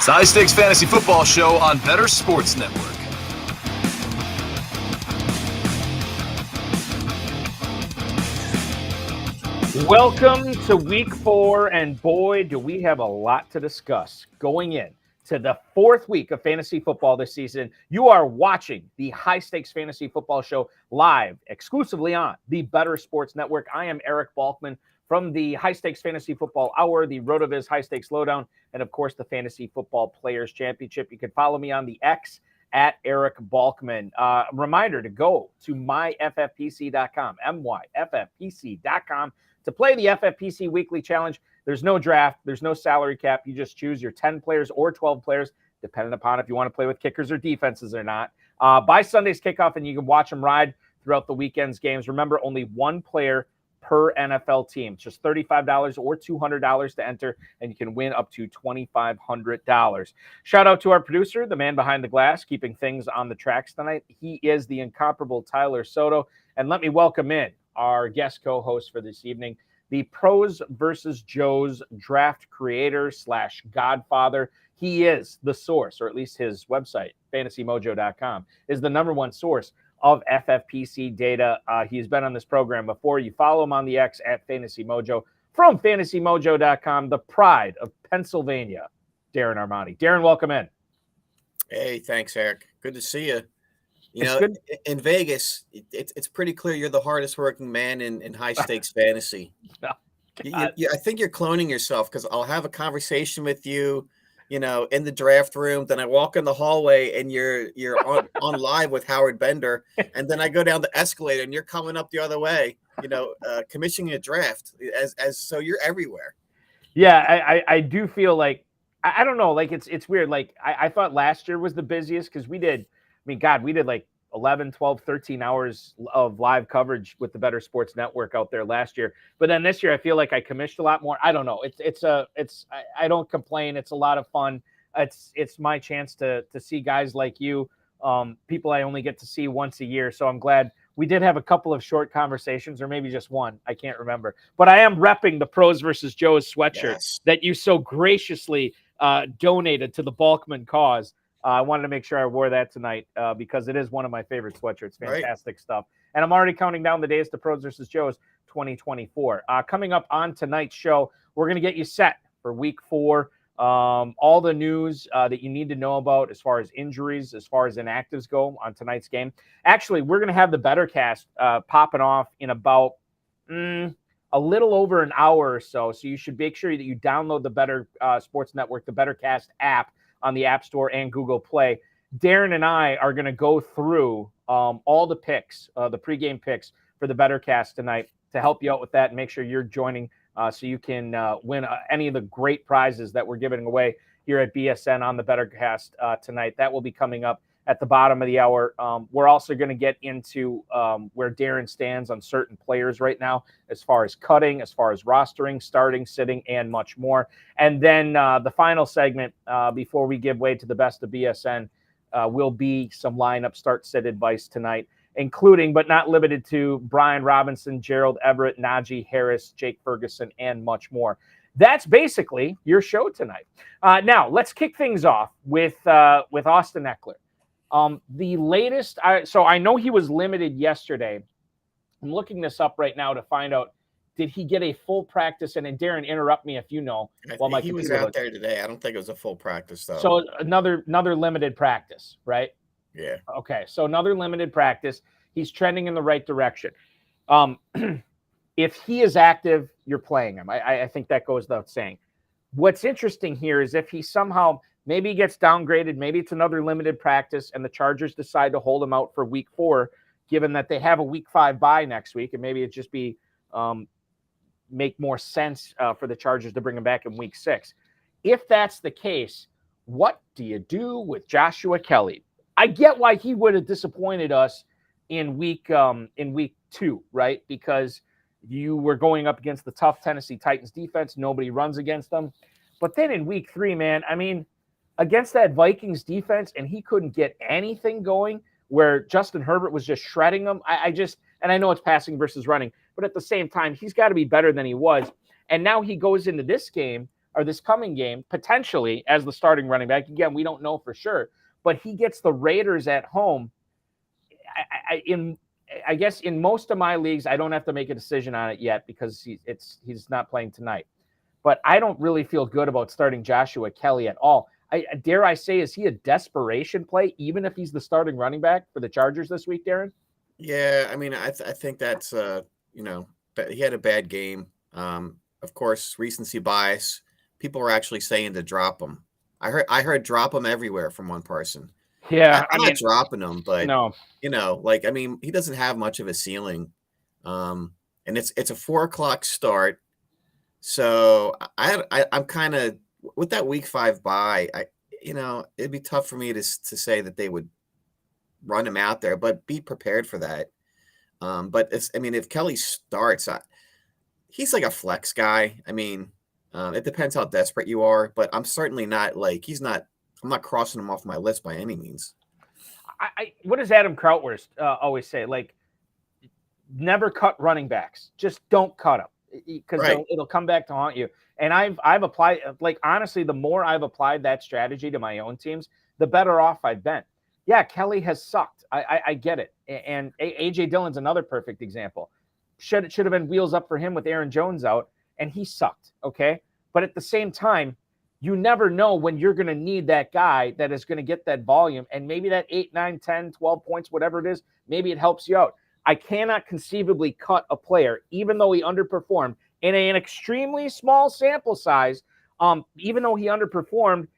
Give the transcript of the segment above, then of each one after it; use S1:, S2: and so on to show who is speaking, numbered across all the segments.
S1: It's the High Stakes Fantasy Football Show on Better Sports Network.
S2: Welcome to week 4, and boy, do we have a lot to discuss going in to the 4th week of fantasy football this season. You are watching the High Stakes Fantasy Football Show live exclusively on the Better Sports Network. I am Eric Balkman from the High Stakes Fantasy Football Hour, the RotoViz High Stakes Lowdown, and of course the Fantasy Football Players Championship. You can follow me on the X at Eric Balkman. Reminder to go to myffpc.com, myffpc.com, to play the FFPC Weekly Challenge. There's no draft. There's no salary cap. You just choose your 10 players or 12 players, depending upon if you want to play with kickers or defenses or not. By Sunday's kickoff, and you can watch them ride throughout the weekend's games. Remember, only one player per NFL team. It's just $35 or $200 to enter, and you can win up to $2,500. Shout out to our producer, the man behind the glass, keeping things on the tracks tonight. He is the incomparable Tyler Soto. And let me welcome in our guest co-host for this evening, the Pros versus Joes draft creator / godfather. He is the source, or at least his website, fantasymojo.com, is the #1 source of FFPC data. He's been on this program before. You follow him on the X at FantasyMojo. From fantasymojo.com, the pride of Pennsylvania, Darren Armani. Darren, welcome in.
S3: Hey, thanks, Eric. Good to see you. You know, in Vegas, it's pretty clear you're the hardest working man in high stakes fantasy.
S2: Oh,
S3: I think you're cloning yourself, because I'll have a conversation with you, you know, in the draft room. Then I walk in the hallway and you're on live with Howard Bender. And then I go down the escalator and you're coming up the other way, you know, commissioning a draft so you're everywhere.
S2: Yeah, I do feel like, I don't know, like it's weird. Like I thought last year was the busiest because we did like 11, 12, 13 hours of live coverage with the Better Sports Network out there last year. But then this year, I feel like I commissioned a lot more. I don't know. I don't complain. It's a lot of fun. It's my chance to see guys like you, people I only get to see once a year. So I'm glad we did have a couple of short conversations, or maybe just one. I can't remember. But I am repping the Pros versus Joes sweatshirt that you so graciously donated to the Balkman cause. I wanted to make sure I wore that tonight because it is one of my favorite sweatshirts. Fantastic stuff. And I'm already counting down the days to Pros versus Joes 2024. Coming up on tonight's show, we're going to get you set for week 4. All the news that you need to know about as far as injuries, as far as inactives go on tonight's game. Actually, we're going to have the BettorCast popping off in about a little over an hour or so. So you should make sure that you download the Better Sports Network, the BettorCast app, on the App Store and Google Play. Darren and I are going to go through all the picks, the pregame picks for the BettorCast tonight to help you out with that and make sure you're joining so you can win any of the great prizes that we're giving away here at BSN on the BettorCast tonight. That will be coming up at the bottom of the hour. We're also going to get into where Darren stands on certain players right now, as far as cutting, as far as rostering, starting, sitting, and much more. And then the final segment, before we give way to the best of BSN, will be some lineup start-sit advice tonight, including but not limited to Brian Robinson, Gerald Everett, Najee Harris, Jake Ferguson, and much more. That's basically your show tonight. Now, let's kick things off with Austin Ekeler. The latest, so I know he was limited yesterday. I'm looking this up right now to find out, did he get a full practice? And then Darren, interrupt me if you know.
S3: He was out there today. I don't think it was a full practice, though.
S2: So another limited practice, right?
S3: Yeah.
S2: Okay, so another limited practice. He's trending in the right direction. If he is active, you're playing him. I think that goes without saying. What's interesting here is if he somehow, maybe he gets downgraded, maybe it's another limited practice, and the Chargers decide to hold him out for week 4, given that they have a week 5 bye next week, and maybe it just be make more sense for the Chargers to bring him back in week 6. If that's the case, what do you do with Joshua Kelly? I get why he would have disappointed us in week 2, right? Because you were going up against the tough Tennessee Titans defense. Nobody runs against them. But then in week 3, man, I mean, against that Vikings defense, and he couldn't get anything going, where Justin Herbert was just shredding them. And I know it's passing versus running, but at the same time, he's got to be better than he was. And now he goes into this game or this coming game, potentially as the starting running back. Again, we don't know for sure, but he gets the Raiders at home. I guess in most of my leagues, I don't have to make a decision on it yet because he's not playing tonight. But I don't really feel good about starting Joshua Kelly at all. Dare I say, is he a desperation play, even if he's the starting running back for the Chargers this week, Darren?
S3: Yeah, I mean, I think that's he had a bad game. Of course, recency bias. People were actually saying to drop him. I heard drop him everywhere from one person.
S2: Yeah,
S3: I'm not dropping him, but
S2: no,
S3: he doesn't have much of a ceiling. And it's a 4:00 start. So I'm kind of with that week 5 bye. It'd be tough for me to say that they would run him out there, but be prepared for that. But if Kelly starts, he's like a flex guy. I mean, it depends how desperate you are, but I'm certainly not I'm not crossing him off my list by any means.
S2: What does Adam Krautwurst always say? Like, never cut running backs. Just don't cut them because it'll come back to haunt you. And I've applied, like, honestly, the more I've applied that strategy to my own teams, the better off I've been. Yeah, Kelly has sucked. I get it. And A.J. Dillon's another perfect example. Should have been wheels up for him with Aaron Jones out, and he sucked, okay? But at the same time, you never know when you're going to need that guy that is going to get that volume, and maybe that 8, 9, 10, 12 points, whatever it is, maybe it helps you out. I cannot conceivably cut a player, even though he underperformed in an extremely small sample size, even though he underperformed,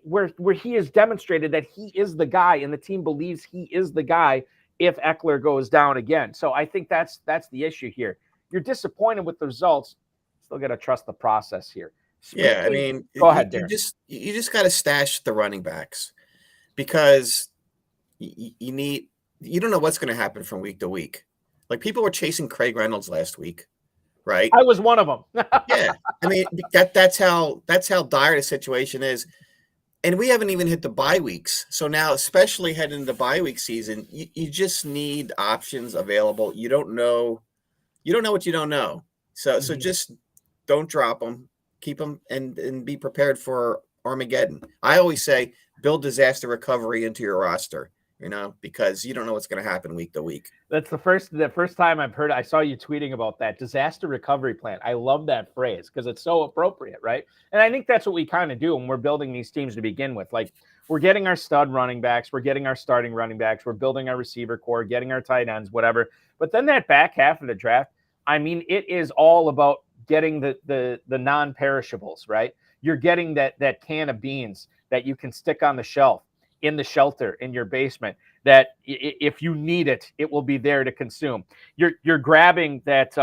S2: where he has demonstrated that he is the guy and the team believes he is the guy if Ekeler goes down again. So I think that's the issue here. You're disappointed with the results. Still got to trust the process here.
S3: Yeah, I mean,
S2: go ahead, Darren.
S3: You just got to stash the running backs because you don't know what's going to happen from week to week. Like, people were chasing Craig Reynolds last week, right?
S2: I was one of them.
S3: Yeah, I mean that's how dire the situation is, and we haven't even hit the bye weeks. So now, especially heading into the bye week season, you just need options available. You don't know what you don't know. So just don't drop them. Keep them and be prepared for Armageddon. I always say build disaster recovery into your roster, because you don't know what's going to happen week to week.
S2: That's the first time I've heard. I saw you tweeting about that disaster recovery plan. I love that phrase because it's so appropriate, right? And I think that's what we kind of do when we're building these teams to begin with. Like, we're getting our stud running backs, we're getting our starting running backs, we're building our receiver core, getting our tight ends, whatever. But then that back half of the draft, I mean, it is all about getting the non-perishables, right? You're getting that can of beans that you can stick on the shelf, in the shelter, in your basement, that if you need it, it will be there to consume. You're grabbing that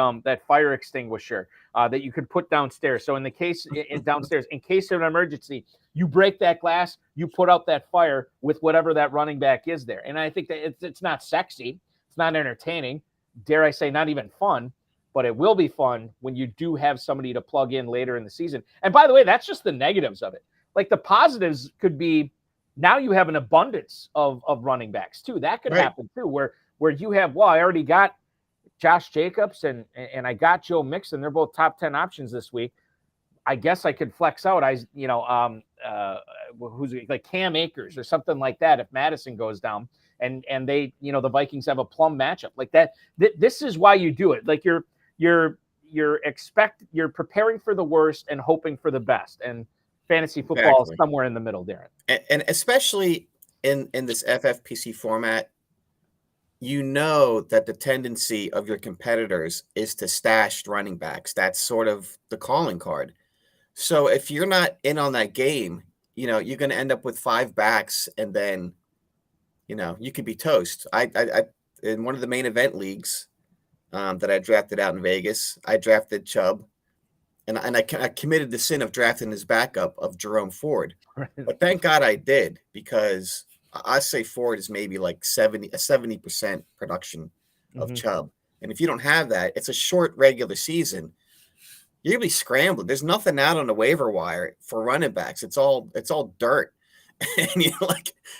S2: fire extinguisher that you could put downstairs. So in case of an emergency, you break that glass, you put out that fire with whatever that running back is there. And I think that it's not sexy, it's not entertaining, dare I say, not even fun. But it will be fun when you do have somebody to plug in later in the season. And by the way, that's just the negatives of it. Like, the positives could be now you have an abundance of running backs too. That could happen too, where you have, I already got Josh Jacobs and I got Joe Mixon. They're both top 10 options this week. I guess I could flex out. Who's like Cam Akers or something like that if Madison goes down. And they, the Vikings have a plum matchup like that. This is why you do it. Like, you're preparing for the worst and hoping for the best. And fantasy football is somewhere in the middle, Darren.
S3: And especially in this FFPC format, that the tendency of your competitors is to stash running backs. That's sort of the calling card. So if you're not in on that game, you're going to end up with 5 backs, and then, you could be toast. I in one of the main event leagues that I drafted out in Vegas, I drafted Chubb, and I committed the sin of drafting his backup of Jerome Ford. But thank God I did, because I say Ford is maybe like 70% production of Chubb. And if you don't have that, it's a short regular season. You're gonna be scrambling. There's nothing out on the waiver wire for running backs. It's all dirt. And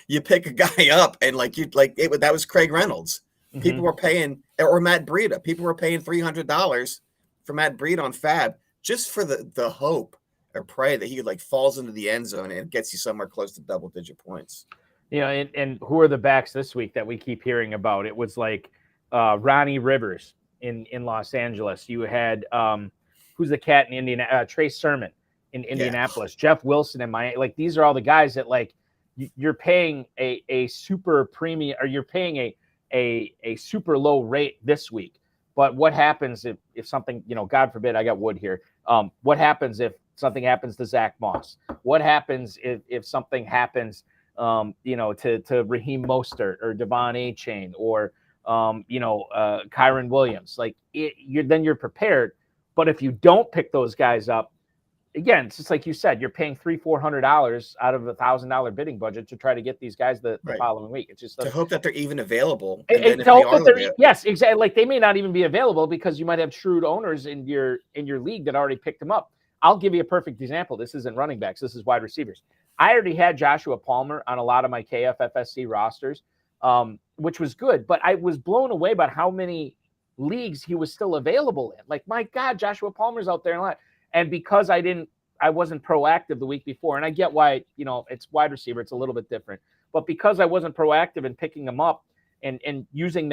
S3: you pick a guy up, and that was Craig Reynolds. People were paying, or Matt Breida. People were paying $300 for Matt Breida on Fab just for the hope or pray that he like falls into the end zone and gets you somewhere close to double-digit points.
S2: And who are the backs this week that we keep hearing about? It was like Ronnie Rivers in Los Angeles. You had who's the cat in Indiana? Trey Sermon in Indianapolis. Jeff Wilson in Miami. Like, these are all the guys that, like, you're paying a super premium, or you're paying a super low rate this week. But what happens if something, God forbid, I got Wood here. What happens if something happens to Zach Moss? What happens if something happens, to Raheem Mostert or Devon Achane or, Kyron Williams? Like, then you're prepared. But if you don't pick those guys up, again, it's just like you said, you're paying $300-$400 out of $1,000 bidding budget to try to get these guys the following week. It's just
S3: to hope that they're even available.
S2: Yes, exactly. Like, they may not even be available because you might have shrewd owners in your league that already picked them up. I'll give you a perfect example. This isn't running backs. This is wide receivers. I already had Joshua Palmer on a lot of my KFFSC rosters, which was good. But I was blown away by how many leagues he was still available in. Like, my God, Joshua Palmer's out there a lot. And because I wasn't proactive the week before, and I get why, it's wide receiver, it's a little bit different. But because I wasn't proactive in picking them up and using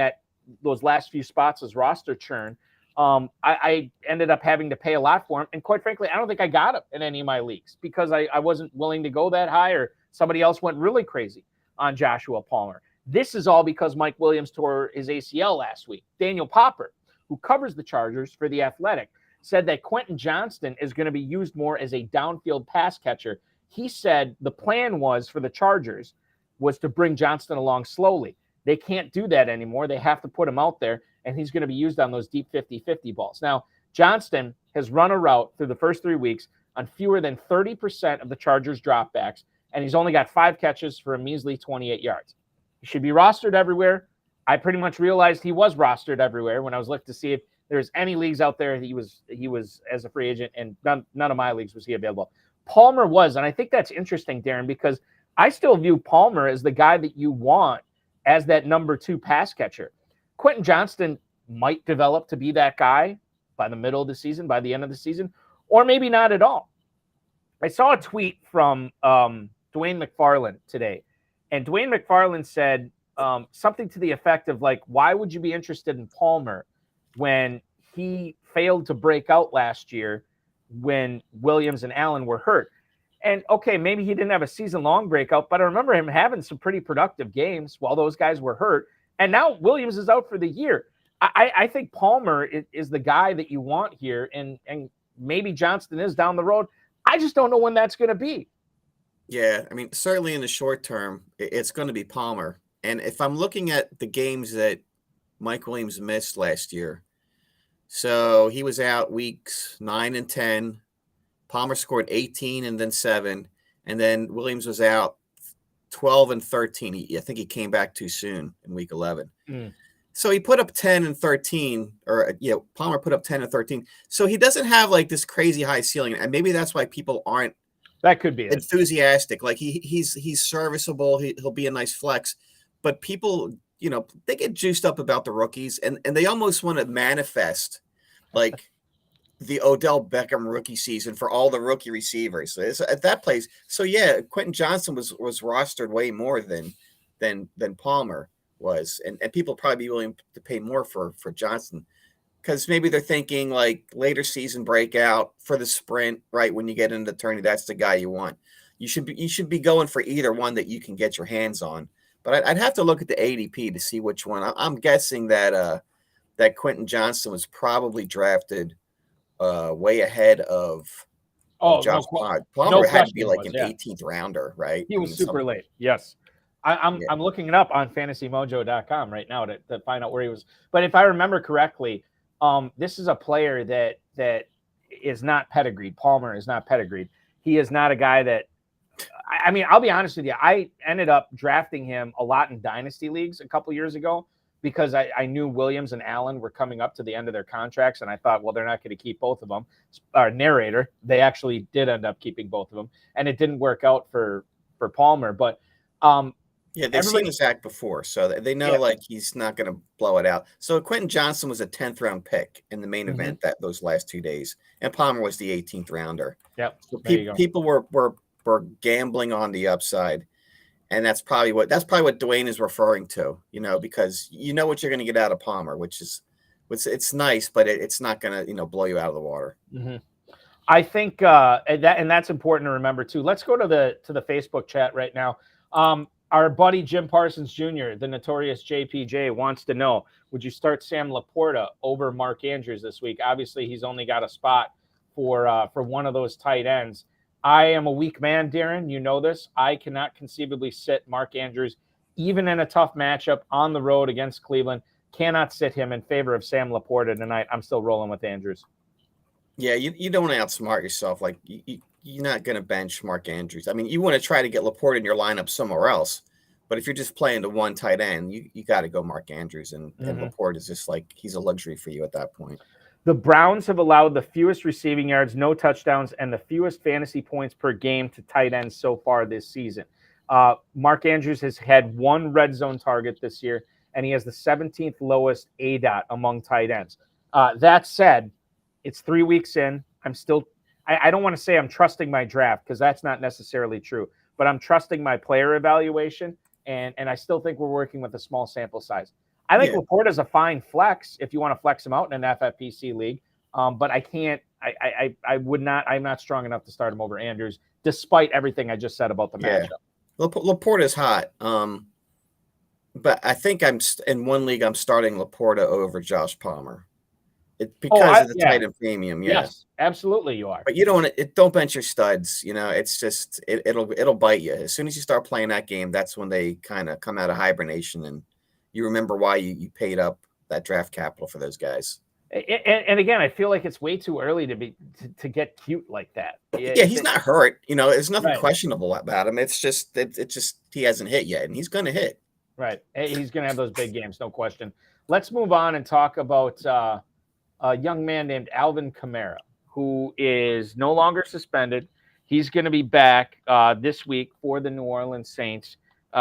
S2: those last few spots as roster churn, I ended up having to pay a lot for him. And quite frankly, I don't think I got him in any of my leagues because I wasn't willing to go that high, or somebody else went really crazy on Joshua Palmer. This is all because Mike Williams tore his ACL last week. Daniel Popper, who covers the Chargers for The Athletic, said that Quentin Johnston is going to be used more as a downfield pass catcher. He said the plan was for the Chargers was to bring Johnston along slowly. They can't do that anymore. They have to put him out there, and he's going to be used on those deep 50-50 balls. Now, Johnston has run a route through the first 3 weeks on fewer than 30% of the Chargers' dropbacks, and he's only got 5 catches for a measly 28 yards. He should be rostered everywhere. I pretty much realized he was rostered everywhere when I was looking to see if there's any leagues out there he was as a free agent, and none of my leagues was he available. Palmer was, and I think that's interesting, Darren, because I still view Palmer as the guy that you want as that number 2 pass catcher. Quentin Johnston might develop to be that guy by the middle of the season, by the end of the season, or maybe not at all. I saw a tweet from Dwayne McFarland today, and Dwayne McFarland said something to the effect of, like, why would you be interested in Palmer when he failed to break out last year when Williams and Allen were hurt? And okay, maybe he didn't have a season-long breakout, but I remember him having some pretty productive games while those guys were hurt. And now Williams is out for the year. I think Palmer is the guy that you want here, and maybe Johnston is down the road. I just don't know when that's going to be.
S3: Yeah, I mean, certainly in the short term, it's going to be Palmer. And if I'm looking at the games that Mike Williams missed last year, so he was out weeks 9 and 10. Palmer scored 18 and then 7. And then Williams was out 12 and 13. I think he came back too soon in week 11. So he put up 10 and 13, or Palmer put up 10 and 13. So he doesn't have like this crazy high ceiling. And maybe that's why people aren't
S2: that could be
S3: enthusiastic. Like he's serviceable. He'll be a nice flex. But people, they get juiced up about the rookies, and they almost want to manifest like the Odell Beckham rookie season for all the rookie receivers. So it's at that place. So yeah, Quentin Johnston was rostered way more than Palmer was, and people probably be willing to pay more for Johnston because maybe they're thinking like later season breakout for the sprint, right? When you get into the tourney, that's the guy you want. You should be going for either one that you can get your hands on. But I'd have to look at the ADP to see which one. I'm guessing that Quentin Johnston was probably drafted way ahead of Josh Palmer. Palmer had to be like an 18th rounder, right?
S2: He was super late. Yes. I'm looking it up on fantasymojo.com right now to find out where he was. But if I remember correctly, this is a player that is not pedigreed. Palmer is not pedigreed. He is not a guy that, I mean, I'll be honest with you. I ended up drafting him a lot in dynasty leagues a couple years ago because I knew Williams and Allen were coming up to the end of their contracts, and I thought, well, they're not going to keep both of them. Our narrator, they actually did end up keeping both of them, and it didn't work out for Palmer. But
S3: Yeah, they've seen his act before, so they know like he's not going to blow it out. So Quentin Johnson was a 10th round pick in the main event those last 2 days, and Palmer was the 18th rounder.
S2: Yep.
S3: So people were gambling on the upside, and that's probably what Dwayne is referring to. Because you know what you're going to get out of Palmer, which is it's nice, but it's not going to blow you out of the water.
S2: Mm-hmm. I think and that's important to remember too. Let's go to the Facebook chat right now. Our buddy Jim Parsons Jr., the notorious JPJ, wants to know, would you start Sam Laporta over Mark Andrews this week? Obviously, he's only got a spot for one of those tight ends. I am a weak man, Darren. You know this. I cannot conceivably sit Mark Andrews, even in a tough matchup on the road against Cleveland. Cannot sit him in favor of Sam Laporta tonight. I'm still rolling with Andrews.
S3: Yeah, you don't want to outsmart yourself. Like, you're not going to bench Mark Andrews. I mean, you want to try to get Laporta in your lineup somewhere else. But if you're just playing the one tight end, you got to go Mark Andrews. And Laporta is just like, he's a luxury for you at that point.
S2: The Browns have allowed the fewest receiving yards, no touchdowns, and the fewest fantasy points per game to tight ends so far this season. Mark Andrews has had one red zone target this year, and he has the 17th lowest ADOT among tight ends. That said, it's 3 weeks in. I don't want to say I'm trusting my draft because that's not necessarily true, but I'm trusting my player evaluation, and I still think we're working with a small sample size. I think Laporta is a fine flex if you want to flex him out in an FFPC league, but I can't. I would not. I'm not strong enough to start him over Andrews, despite everything I just said about the matchup.
S3: Laporta is hot, but I think in one league I'm starting Laporta over Josh Palmer. Because of the tight end premium,
S2: yes, absolutely you are.
S3: But you don't bench your studs. It's just it'll bite you as soon as you start playing that game. That's when they kind of come out of hibernation, and you remember why you paid up that draft capital for those guys.
S2: And again, I feel like it's way too early to get cute like that.
S3: Yeah, he's not hurt. There's nothing questionable about him. It's just he hasn't hit yet, and he's going to hit.
S2: Right, he's going to have those big games, no question. Let's move on and talk about a young man named Alvin Kamara, who is no longer suspended. He's going to be back this week for the New Orleans Saints,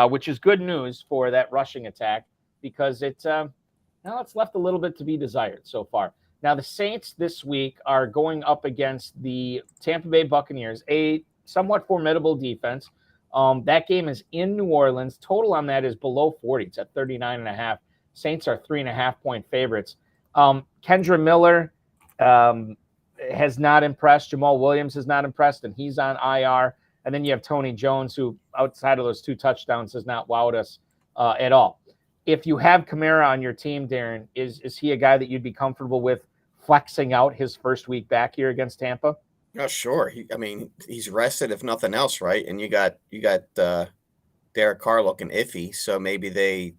S2: which is good news for that rushing attack because it's left a little bit to be desired so far. Now, the Saints this week are going up against the Tampa Bay Buccaneers, a somewhat formidable defense. That game is in New Orleans. Total on that is below 40. It's at 39.5. Saints are 3.5-point favorites. Kendra Miller has not impressed. Jamal Williams has not impressed, and he's on IR. And then you have Tony Jones, who outside of those 2 touchdowns has not wowed us at all. If you have Kamara on your team, Darren, is he a guy that you'd be comfortable with flexing out his first week back here against Tampa?
S3: Oh, sure. He's rested if nothing else, right? And you got Derek Carr looking iffy, so maybe they,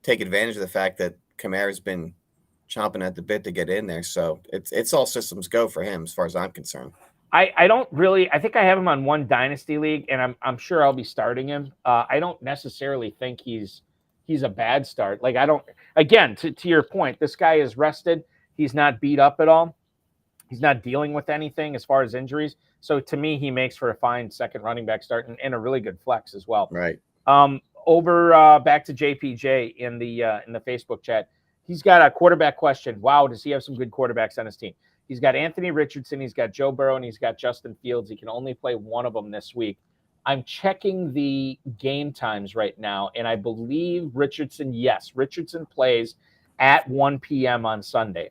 S3: take advantage of the fact that Kamara's been chomping at the bit to get in there. So it's all systems go for him as far as I'm concerned.
S2: I don't really. I think I have him on one dynasty league, and I'm sure I'll be starting him. I don't necessarily think he's a bad start. Like I don't. Again, to your point, this guy is rested. He's not beat up at all. He's not dealing with anything as far as injuries. So to me, he makes for a fine second running back start and a really good flex as well.
S3: Right.
S2: Over back to JPJ in the Facebook chat. He's got a quarterback question. Wow, does he have some good quarterbacks on his team? He's got Anthony Richardson, he's got Joe Burrow, and he's got Justin Fields. He can only play one of them this week. I'm checking the game times right now, and I believe Richardson plays at 1 p.m. on Sunday.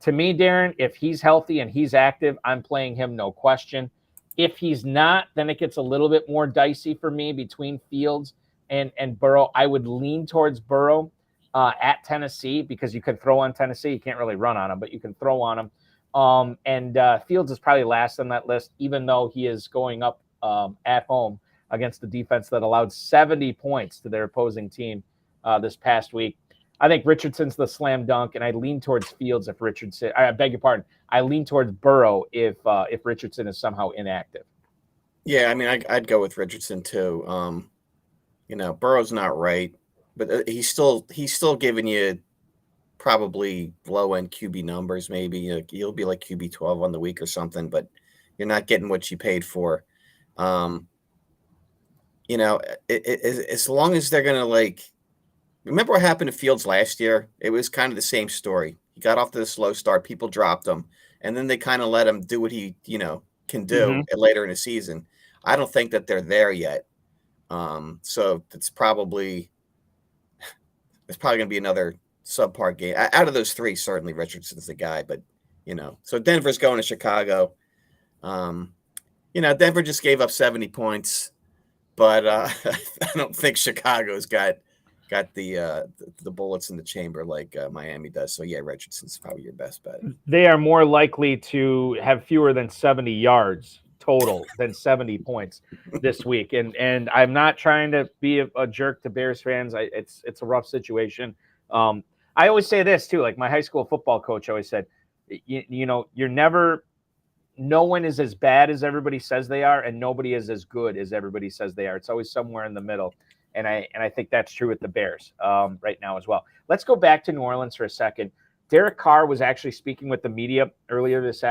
S2: To me, Darren, if he's healthy and he's active, I'm playing him, no question. If he's not, then it gets a little bit more dicey for me between Fields and Burrow. I would lean towards Burrow at Tennessee because you can throw on Tennessee. You can't really run on him, but you can throw on him. And Fields is probably last on that list, even though he is going up at home against the defense that allowed 70 points to their opposing team this past week. I think Richardson's the slam dunk, and I lean towards Fields if Richardson. I beg your pardon. I lean towards Burrow if Richardson is somehow inactive.
S3: Yeah, I mean, I'd go with Richardson too. Burrow's not right, but he's still giving you probably low end QB numbers. Maybe he'll be like QB 12 on the week or something, but you're not getting what you paid for. you know, as long as they're going to like, remember what happened to Fields last year? It was kind of the same story. He got off to the slow start. People dropped him. And then they kind of let him do what he, can do later in the season. I don't think that they're there yet. So it's probably going to be another subpar game. Out of those three, certainly Richardson's the guy. But, so Denver's going to Chicago. Denver just gave up 70 points. But I don't think Chicago's got the bullets in the chamber like Miami does. So, yeah, Richardson's probably your best bet.
S2: They are more likely to have fewer than 70 yards total than 70 points this week. And I'm not trying to be a jerk to Bears fans. It's a rough situation. I always say this, too. Like my high school football coach always said, you're never – no one is as bad as everybody says they are, and nobody is as good as everybody says they are. It's always somewhere in the middle. And I think that's true with the Bears right now as well. Let's go back to New Orleans for a second. Derek Carr was actually speaking with the media earlier this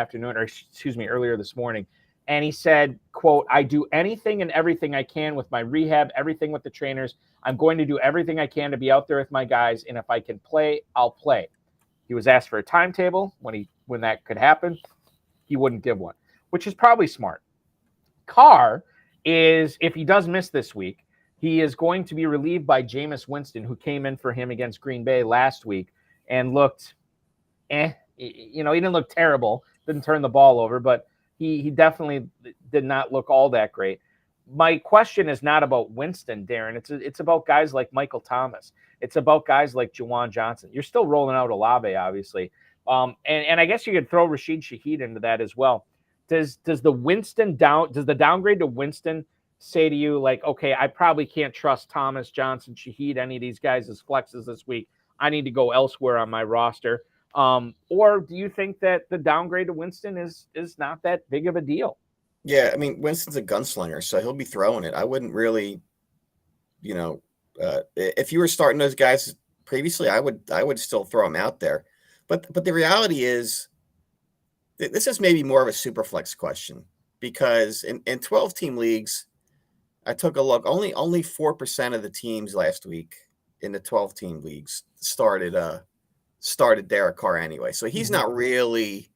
S2: morning. And he said, quote, "I do anything and everything I can with my rehab, everything with the trainers. I'm going to do everything I can to be out there with my guys. And if I can play, I'll play." He was asked for a timetable when that could happen. He wouldn't give one, which is probably smart. Carr is, if he does miss this week, he is going to be relieved by Jameis Winston, who came in for him against Green Bay last week and looked, he didn't look terrible, didn't turn the ball over, but he definitely did not look all that great. My question is not about Winston, Darren. It's about guys like Michael Thomas. It's about guys like Juwan Johnson. You're still rolling out Olave, obviously. And I guess you could throw Rashid Shaheed into that as well. Does the downgrade to Winston say to you, like, okay, I probably can't trust Thomas, Johnson, Shaheed, any of these guys as flexes this week. I need to go elsewhere on my roster. Or do you think that the downgrade to Winston is not that big of a deal?
S3: Yeah, I mean, Winston's a gunslinger, so he'll be throwing it. I wouldn't really, if you were starting those guys previously, I would still throw them out there. But the reality is, this is maybe more of a super flex question, because in 12-team leagues, I took a look. Only 4% of the teams last week in the 12-team leagues started Derek Carr anyway. So he's not really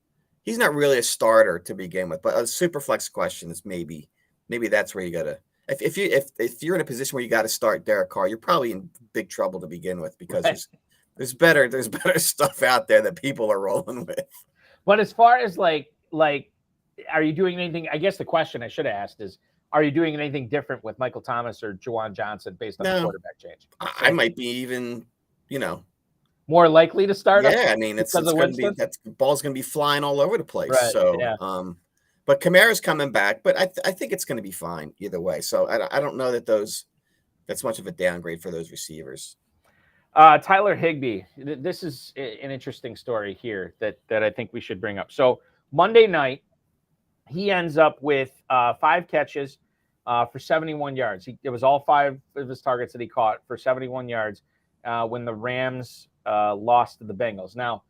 S3: a starter to begin with. But a super flex question is maybe that's where you gotta. If you're in a position where you got to start Derek Carr, you're probably in big trouble to begin with, because there's better stuff out there that people are rolling with.
S2: But as far as like, are you doing anything? I guess the question I should have asked is, are you doing anything different with Michael Thomas or Juwan Johnson based on the quarterback change?
S3: I might be even,
S2: more likely to start.
S3: Yeah, I mean, it's going to be, the ball's going to be flying all over the place. Right, so, yeah. But Kamara's coming back, but I think it's going to be fine either way. So I don't know that that's much of a downgrade for those receivers.
S2: Tyler Higbee. This is an interesting story here that I think we should bring up. So Monday night, he ends up with 5 catches for 71 yards. It was all 5 of his targets that he caught for 71 yards when the Rams lost to the Bengals. Now,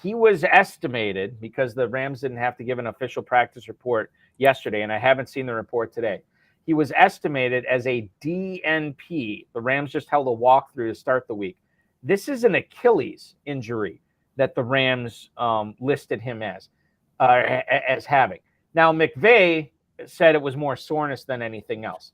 S2: he was estimated, because the Rams didn't have to give an official practice report yesterday, and I haven't seen the report today. He was estimated as a DNP. The Rams just held a walkthrough to start the week. This is an Achilles injury that the Rams listed him as having. Now, McVay said it was more soreness than anything else.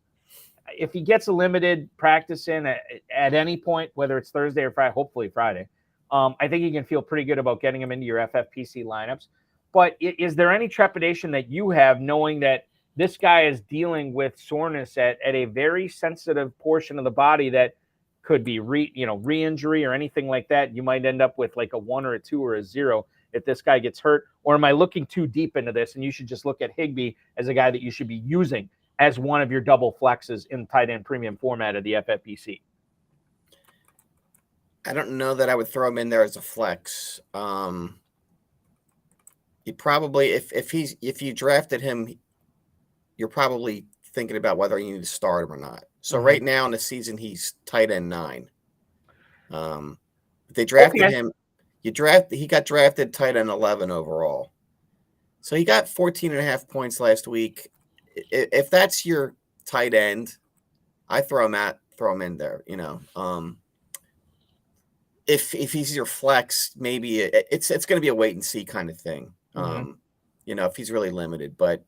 S2: If he gets a limited practice in at any point, whether it's Thursday or Friday, hopefully Friday, I think you can feel pretty good about getting him into your FFPC lineups. But is there any trepidation that you have knowing that this guy is dealing with soreness at a very sensitive portion of the body that could be re-injury or anything like that? You might end up with like a 1 or a 2 or a 0 if this guy gets hurt. Or am I looking too deep into this and you should just look at Higbee as a guy that you should be using as one of your double flexes in tight end premium format of the FFPC?
S3: I don't know that I would throw him in there as a flex. He probably, if you drafted him, you're probably thinking about whether you need to start him or not. So right now in the season, he's tight end 9. They drafted him. He got drafted tight end 11 overall. So he got 14.5 points last week. If that's your tight end, I throw him in there. If he's your flex, maybe it's going to be a wait and see kind of thing. If he's really limited, but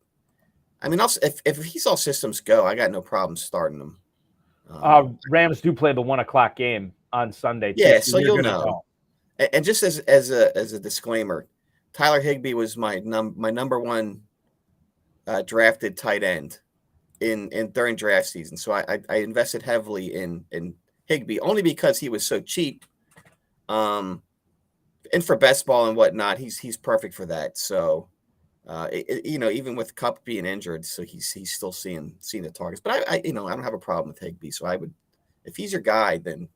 S3: I mean, also if he's all systems go, I got no problem starting him.
S2: Rams do play the 1:00 game on Sunday. Too,
S3: yeah, so you'll
S2: know.
S3: And just as a disclaimer, Tyler Higbee was my number one drafted tight end in during draft season. So I invested heavily in Higbee only because he was so cheap. And for best ball and whatnot, he's perfect for that. So, even with Kupp being injured, so he's still seeing the targets. But I don't have a problem with Higbee. So I would, if he's your guy, then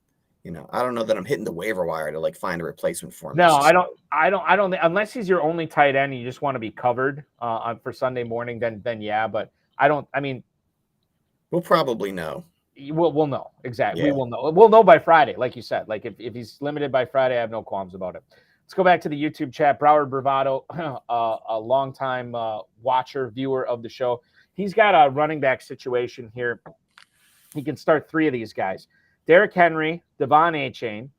S3: I don't know that I'm hitting the waiver wire to like find a replacement for him.
S2: No, I don't. Unless he's your only tight end, and you just want to be covered for Sunday morning. Then yeah. But I don't. I mean,
S3: we'll probably know.
S2: We'll know exactly.
S3: Yeah.
S2: We will know. We'll know by Friday, like you said. Like if he's limited by Friday, I have no qualms about it. Let's go back to the YouTube chat. Broward Bravado, a longtime watcher, viewer of the show. He's got a running back situation here. He can start 3 of these guys: Derrick Henry, Devon Achane,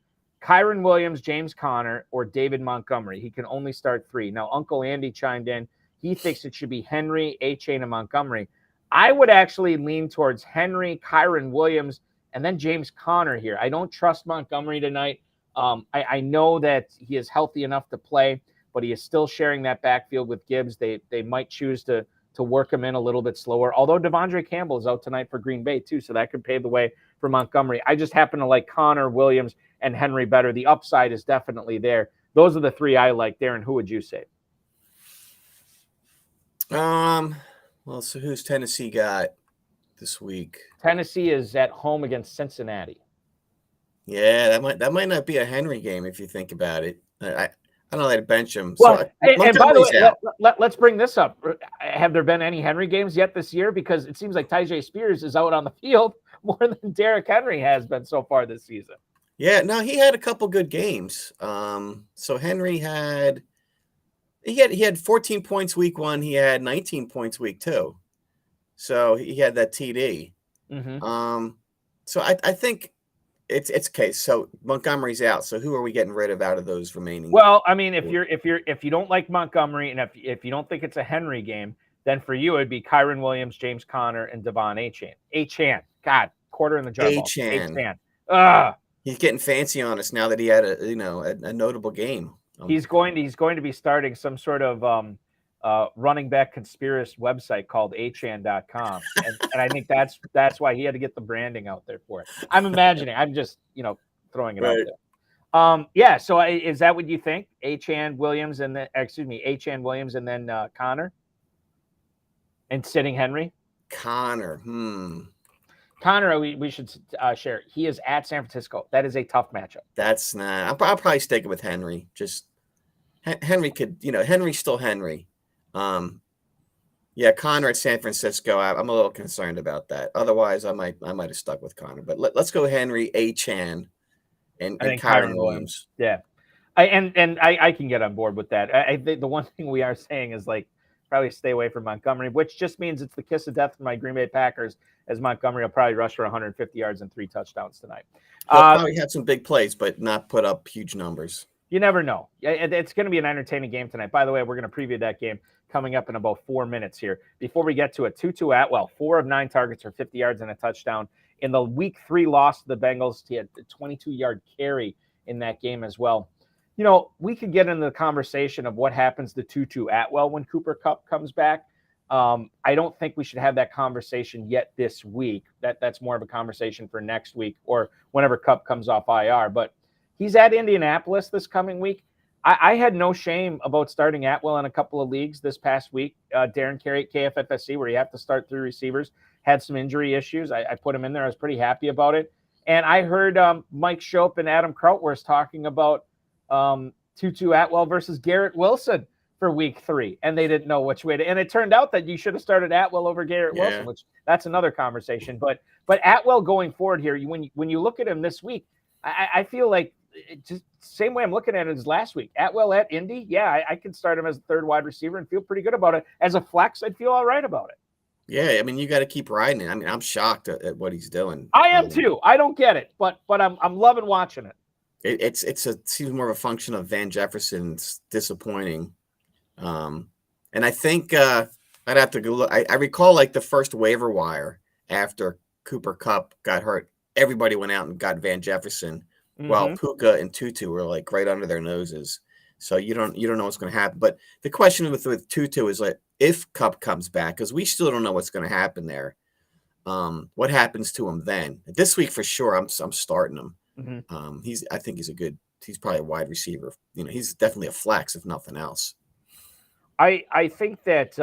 S2: Kyron Williams, James Conner, or David Montgomery. He can only start 3. Now, Uncle Andy chimed in. He thinks it should be Henry, Achane, and Montgomery. I would actually lean towards Henry, Kyron Williams, and then James Conner here. I don't trust Montgomery tonight. I know that he is healthy enough to play, but he is still sharing that backfield with Gibbs. They might choose to work him in a little bit slower, although Devondre Campbell is out tonight for Green Bay too, so that could pave the way for Montgomery. I just happen to like Conner, Williams, and Henry better. The upside is definitely there. Those are the 3 I like. Darren, who would you say?
S3: Well, so who's Tennessee got this week?
S2: Tennessee is at home against Cincinnati.
S3: Yeah, that might not be a Henry game if you think about it. I don't know how to bench him.
S2: Well,
S3: so
S2: and by the way, let's bring this up. Have there been any Henry games yet this year? Because it seems like Tyjae Spears is out on the field more than Derrick Henry has been so far this season.
S3: Yeah, no, he had a couple good games. So Henry had 14 points week 1. He had 19 points week 2. So he had that TD. So I think it's case. So Montgomery's out. So who are we getting rid of out of those remaining?
S2: Well, I mean, if you don't like Montgomery and if you don't think it's a Henry game, then for you it'd be Kyron Williams, James Conner, and Devon Achane. Achane, God, quarter in the jar.
S3: Achane. He's getting fancy on us now that he had a notable game.
S2: He's going to be starting some sort of running back conspiracy website called achan.com. And I think that's why he had to get the branding out there for it. I'm imagining. I'm just, throwing it out there. Yeah. So is that what you think? Achane Williams and then Conner and sitting Henry?
S3: Connor.
S2: Conner, we should share. He is at San Francisco. That is a tough matchup.
S3: That's not. I'll probably stick it with Henry. Just Henry could, Henry's still Henry. Yeah, Conner at San Francisco. I'm a little concerned about that. Otherwise, I might have stuck with Conner. But let's go Henry, Achane, and Kyron Williams.
S2: Yeah, I can get on board with that. I think the one thing we are saying is like probably stay away from Montgomery, which just means it's the kiss of death for my Green Bay Packers, as Montgomery will probably rush for 150 yards and 3 touchdowns tonight.
S3: He'll probably have some big plays, but not put up huge numbers.
S2: You never know. It's going to be an entertaining game tonight. By the way, we're going to preview that game coming up in about 4 minutes here. Before we get to it, Tutu Atwell, 4 of 9 targets for 50 yards and a touchdown. In the week 3 loss to the Bengals, he had a 22-yard carry in that game as well. We could get into the conversation of what happens to Tutu Atwell when Cooper Kupp comes back. I don't think we should have that conversation yet this week. That's more of a conversation for next week or whenever Kupp comes off IR. But he's at Indianapolis this coming week. I had no shame about starting Atwell in a couple of leagues this past week. Darren Carey at KFFSC, where you have to start 3 receivers, had some injury issues. I put him in there. I was pretty happy about it. And I heard Mike Shope and Adam Krautwurst talking about Tutu Atwell versus Garrett Wilson for week 3, and they didn't know which way to. And it turned out that you should have started Atwell over Garrett Wilson, which that's another conversation. But Atwell going forward here, when you look at him this week, I feel like just same way I'm looking at it as last week. Atwell at Indy, I could start him as a 3rd wide receiver and feel pretty good about it. As a flex, I'd feel all right about it.
S3: Yeah, I mean, you got to keep riding it. I mean, I'm shocked at what he's doing.
S2: I am too. I don't get it, but I'm loving watching it.
S3: It seems more of a function of Van Jefferson's disappointing. And I think I'd have to go look. I recall like the first waiver wire after Cooper Kupp got hurt. Everybody went out and got Van Jefferson, while Puka and Tutu were like right under their noses. So you don't know what's going to happen. But the question with Tutu is like, if Kupp comes back, because we still don't know what's going to happen there. What happens to him then? This week for sure, I'm starting him. I think he's probably a wide receiver. He's definitely a flex if nothing else.
S2: I think that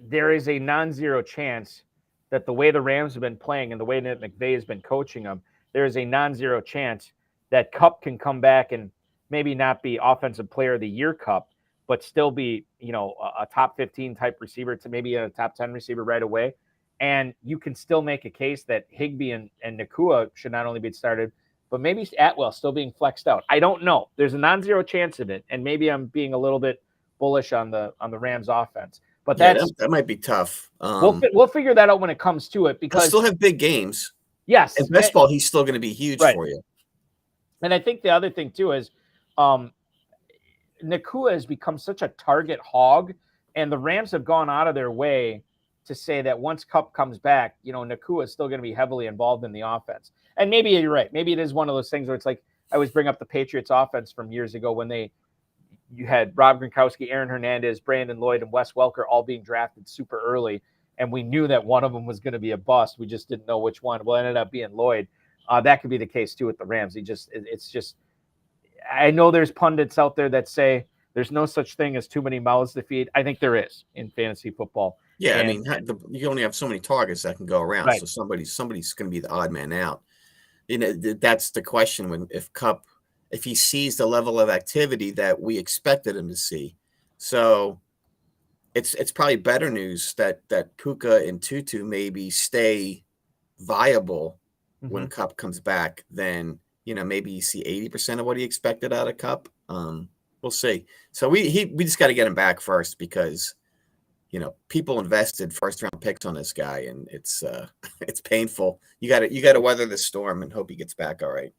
S2: there is a non-zero chance that the way the Rams have been playing and the way that McVay has been coaching them, there is a non-zero chance that Kupp can come back and maybe not be Offensive Player of the Year Kupp, but still be, a top 15 type receiver to maybe a top 10 receiver right away. And you can still make a case that Higbee and Nakua should not only be started, but maybe Atwell still being flexed out. I don't know. There's a non-zero chance of it, and maybe I'm being a little bit bullish on the Rams offense. But that
S3: might be tough.
S2: We'll figure that out when it comes to it, because
S3: he'll still have big games.
S2: Yes,
S3: in best ball, he's still going to be huge for you.
S2: And I think the other thing too is Nakua has become such a target hog, and the Rams have gone out of their way to say that once Kupp comes back, Nakua is still going to be heavily involved in the offense. And maybe you're right. Maybe it is one of those things where it's like, I always bring up the Patriots offense from years ago when you had Rob Gronkowski, Aaron Hernandez, Brandon Lloyd, and Wes Welker all being drafted super early. And we knew that one of them was going to be a bust. We just didn't know which one. Well, it ended up being Lloyd. That could be the case too with the Rams. I know there's pundits out there that say there's no such thing as too many mouths to feed. I think there is in fantasy football.
S3: Yeah, I mean, you only have so many targets that can go around.
S2: Right.
S3: So somebody's going to be the odd man out. That's the question if he sees the level of activity that we expected him to see. So it's probably better news that Puka and Tutu maybe stay viable when Kupp comes back than, maybe you see 80% of what he expected out of Kupp. We'll see. So we just got to get him back first, because people invested first-round picks on this guy, and it's painful. You got to weather the storm and hope he gets back all right.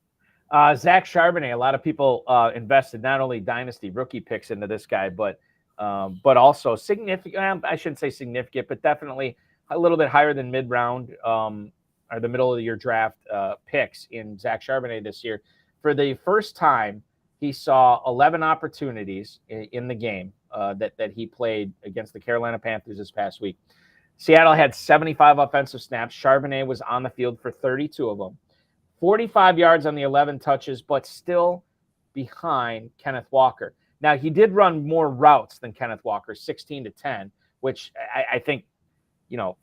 S2: Zach Charbonnet, a lot of people invested not only dynasty rookie picks into this guy, but also significant. I shouldn't say significant, but definitely a little bit higher than mid-round or the middle of the year draft picks in Zach Charbonnet this year. For the first time, he saw 11 opportunities in the game that he played against the Carolina Panthers this past week. Seattle had 75 offensive snaps. Charbonnet was on the field for 32 of them. 45 yards on the 11 touches, but still behind Kenneth Walker. Now, he did run more routes than Kenneth Walker, 16-10, which I think,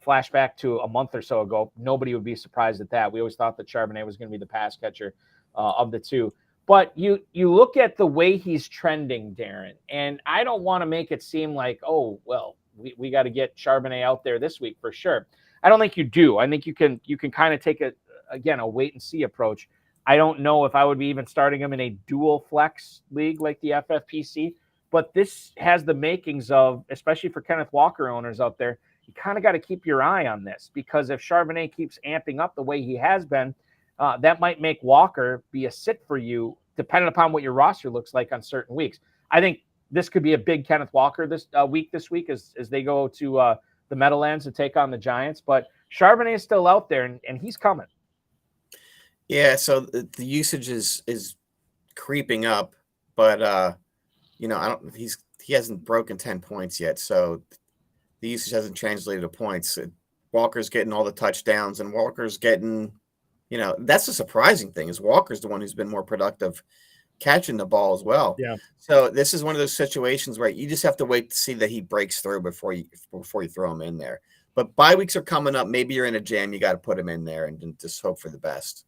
S2: flashback to a month or so ago, nobody would be surprised at that. We always thought that Charbonnet was going to be the pass catcher of the two. But you look at the way he's trending, Darren, and I don't want to make it seem like, oh, well, we got to get Charbonnet out there this week for sure. I don't think you do. I think you can kind of take a wait and see approach. I don't know if I would be even starting him in a dual flex league like the FFPC, but this has the makings of, especially for Kenneth Walker owners out there, you kind of got to keep your eye on this, because if Charbonnet keeps amping up the way he has been, that might make Walker be a sit for you, depending upon what your roster looks like on certain weeks. I think this could be a big Kenneth Walker this week as they go to the Meadowlands to take on the Giants. But Charbonnet is still out there, and he's coming.
S3: Yeah, so the usage is creeping up, but he hasn't broken 10 points yet, so the usage hasn't translated to points. Walker's getting all the touchdowns, and Walker's getting, that's the surprising thing, is Walker's the one who's been more productive catching the ball as well.
S2: Yeah.
S3: So this is one of those situations where you just have to wait to see that he breaks through before you throw him in there. But bye weeks are coming up. Maybe you're in a jam. You got to put him in there and just hope for the best.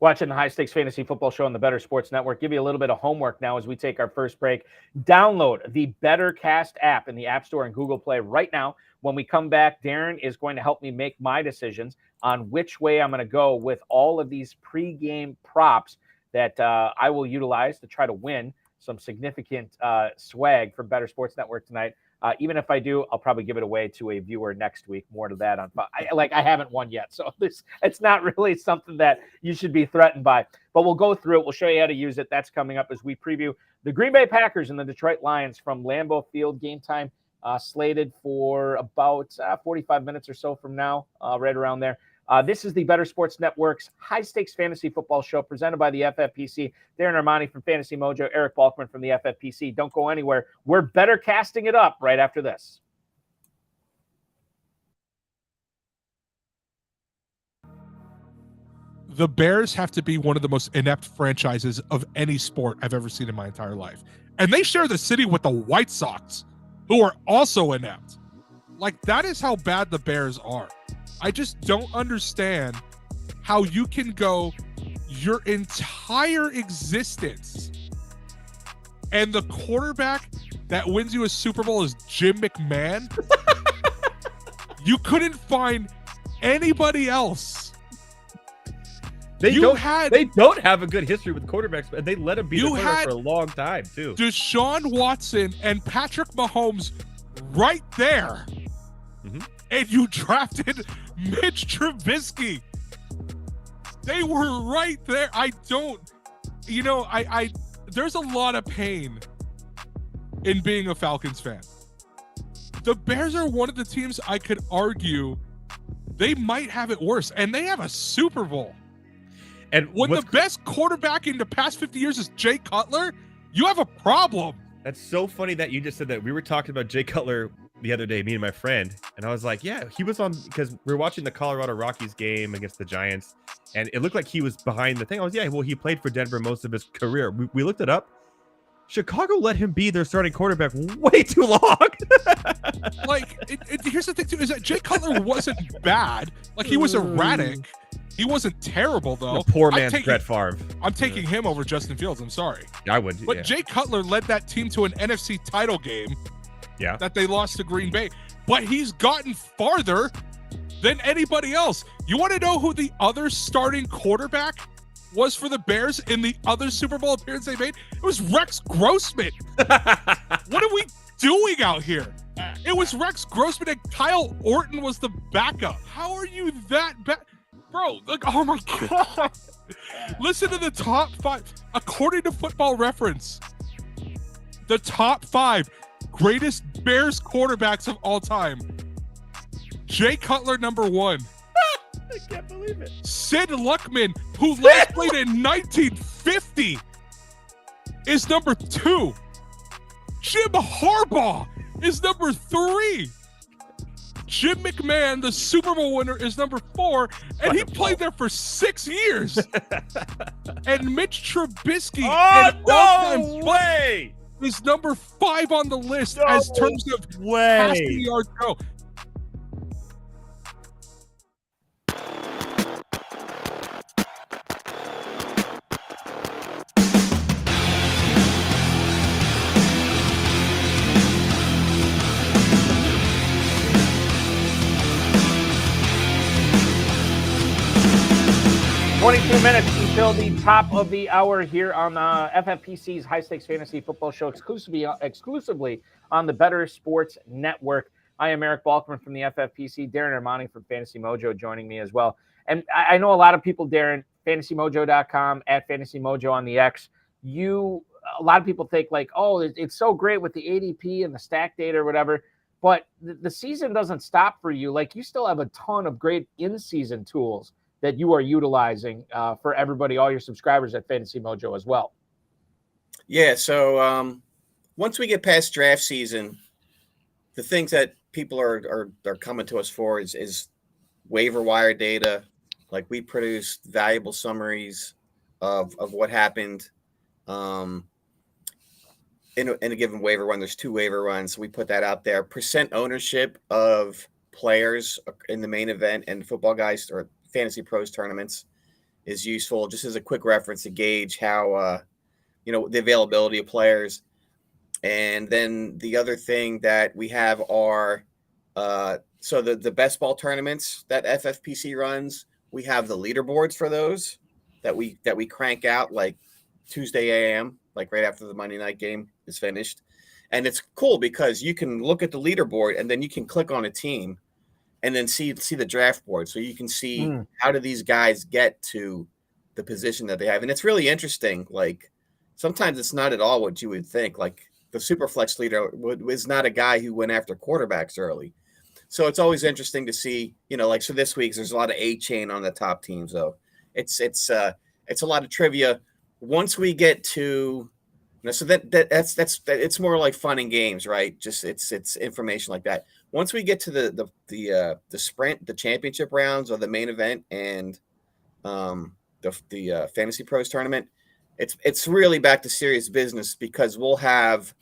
S2: Watching the High Stakes Fantasy Football Show on the Better Sports Network. Give you a little bit of homework now as we take our first break. Download the BettorCast app in the App Store and Google Play right now. When we come back, Darren is going to help me make my decisions on which way I'm going to go with all of these pregame props that I will utilize to try to win some significant swag for Better Sports Network tonight Even if I do, I'll probably give it away to a viewer next week. More to that I haven't won yet, so it's not really something that you should be threatened by. But we'll go through it. We'll show you how to use it. That's coming up as we preview the Green Bay Packers and the Detroit Lions from Lambeau Field. Game time slated for about 45 minutes or so from now, right around there. This is the Better Sports Network's high-stakes fantasy football show presented by the FFPC. Darren Armani from Fantasy Mojo, Eric Balkman from the FFPC. Don't go anywhere. We're better casting it up right after this.
S4: The Bears have to be one of the most inept franchises of any sport I've ever seen in my entire life. And they share the city with the White Sox, who are also inept. Like, that is how bad the Bears are. I just don't understand how you can go your entire existence and the quarterback that wins you a Super Bowl is Jim McMahon. You couldn't find anybody else.
S5: They don't have a good history with quarterbacks, and they let him be the quarterback for a long time, too.
S4: Deshaun Watson and Patrick Mahomes right there. Mm-hmm. And you drafted Mitch Trubisky. They were right there. I there's a lot of pain in being a Falcons fan. The Bears are one of the teams I could argue they might have it worse, and they have a Super Bowl. And when the best quarterback in the past 50 years is Jay Cutler, you have a problem.
S5: That's so funny that you just said that. We were talking about Jay Cutler the other day, me and my friend, and I was like, yeah, he was on, because we were watching the Colorado Rockies game against the Giants, and it looked like he was behind the thing. I was, yeah, well, he played for Denver most of his career. We looked it up. Chicago let him be their starting quarterback way too long.
S4: Here's the thing, too, is that Jay Cutler wasn't bad. Like, he was erratic. He wasn't terrible, though.
S5: The poor man's Brett Favre.
S4: I'm taking him over Justin Fields. I'm sorry.
S5: I would.
S4: But Jay Cutler led that team to an NFC title game.
S5: Yeah.
S4: That they lost to Green Bay. But he's gotten farther than anybody else. You want to know who the other starting quarterback was for the Bears in the other Super Bowl appearance they made? It was Rex Grossman. What are we doing out here? It was Rex Grossman and Kyle Orton was the backup. How are you that bad? Bro, oh my God. Listen to the top 5. According to Football Reference, the top 5 greatest Bears quarterbacks of all time. Jay Cutler, number 1.
S5: I can't believe it.
S4: Sid Luckman, who last played in 1950, is number 2. Jim Harbaugh is number 3. Jim McMahon, the Super Bowl winner, is number 4, and he played there for 6 years. And Mitch Trubisky, is number 5 on the list as terms of passing yards go.
S2: 22 minutes until the top of the hour here on FFPC's High Stakes Fantasy Football Show, exclusively on the Better Sports Network. I am Eric Balkman from the FFPC, Darren Armani from Fantasy Mojo joining me as well. And I know a lot of people, Darren, fantasymojo.com, at Fantasy Mojo on the X. A lot of people think like, oh, it's so great with the ADP and the stack data or whatever. But the season doesn't stop for you. Like, you still have a ton of great in-season tools that you are utilizing for everybody, all your subscribers at Fantasy Mojo as well.
S3: Yeah, so once we get past draft season, the things that people are coming to us for is waiver wire data. Like, we produce valuable summaries of what happened in a given waiver run. There's 2 waiver runs. So we put that out there. Percent ownership of players in the main event and Football Guys or Fantasy Pros tournaments is useful, just as a quick reference to gauge how the availability of players. And then the other thing that we have are so the best ball tournaments that FFPC runs, we have the leaderboards for those that we crank out like Tuesday AM, like right after the Monday night game is finished. And it's cool because you can look at the leaderboard and then you can click on a team and then see the draft board. So you can see how do these guys get to the position that they have. And it's really interesting. Like sometimes it's not at all what you would think. Like the Superflex leader was not a guy who went after quarterbacks early. So it's always interesting to see, like, so this week there's a lot of Achane on the top teams, though. It's a lot of trivia. Once we get to, so that's it's more like fun and games, right? Just it's information like that. Once we get to the sprint, the championship rounds or the main event and the Fantasy Pros tournament, it's really back to serious business because we'll have,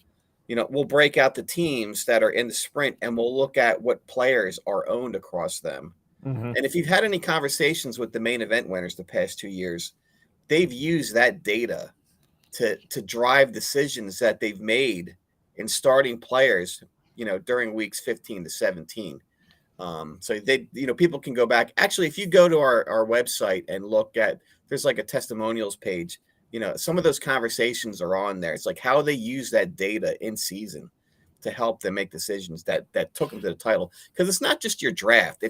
S3: we'll break out the teams that are in the sprint and we'll look at what players are owned across them. And if you've had any conversations with the main event winners the past 2 years, they've used that data to drive decisions that they've made in starting players, during weeks 15 to 17. So people can go back. Actually, if you go to our website and look at, there's like a testimonials page, some of those conversations are on there. It's like how they use that data in season to help them make decisions that took them to the title. Because it's not just your draft.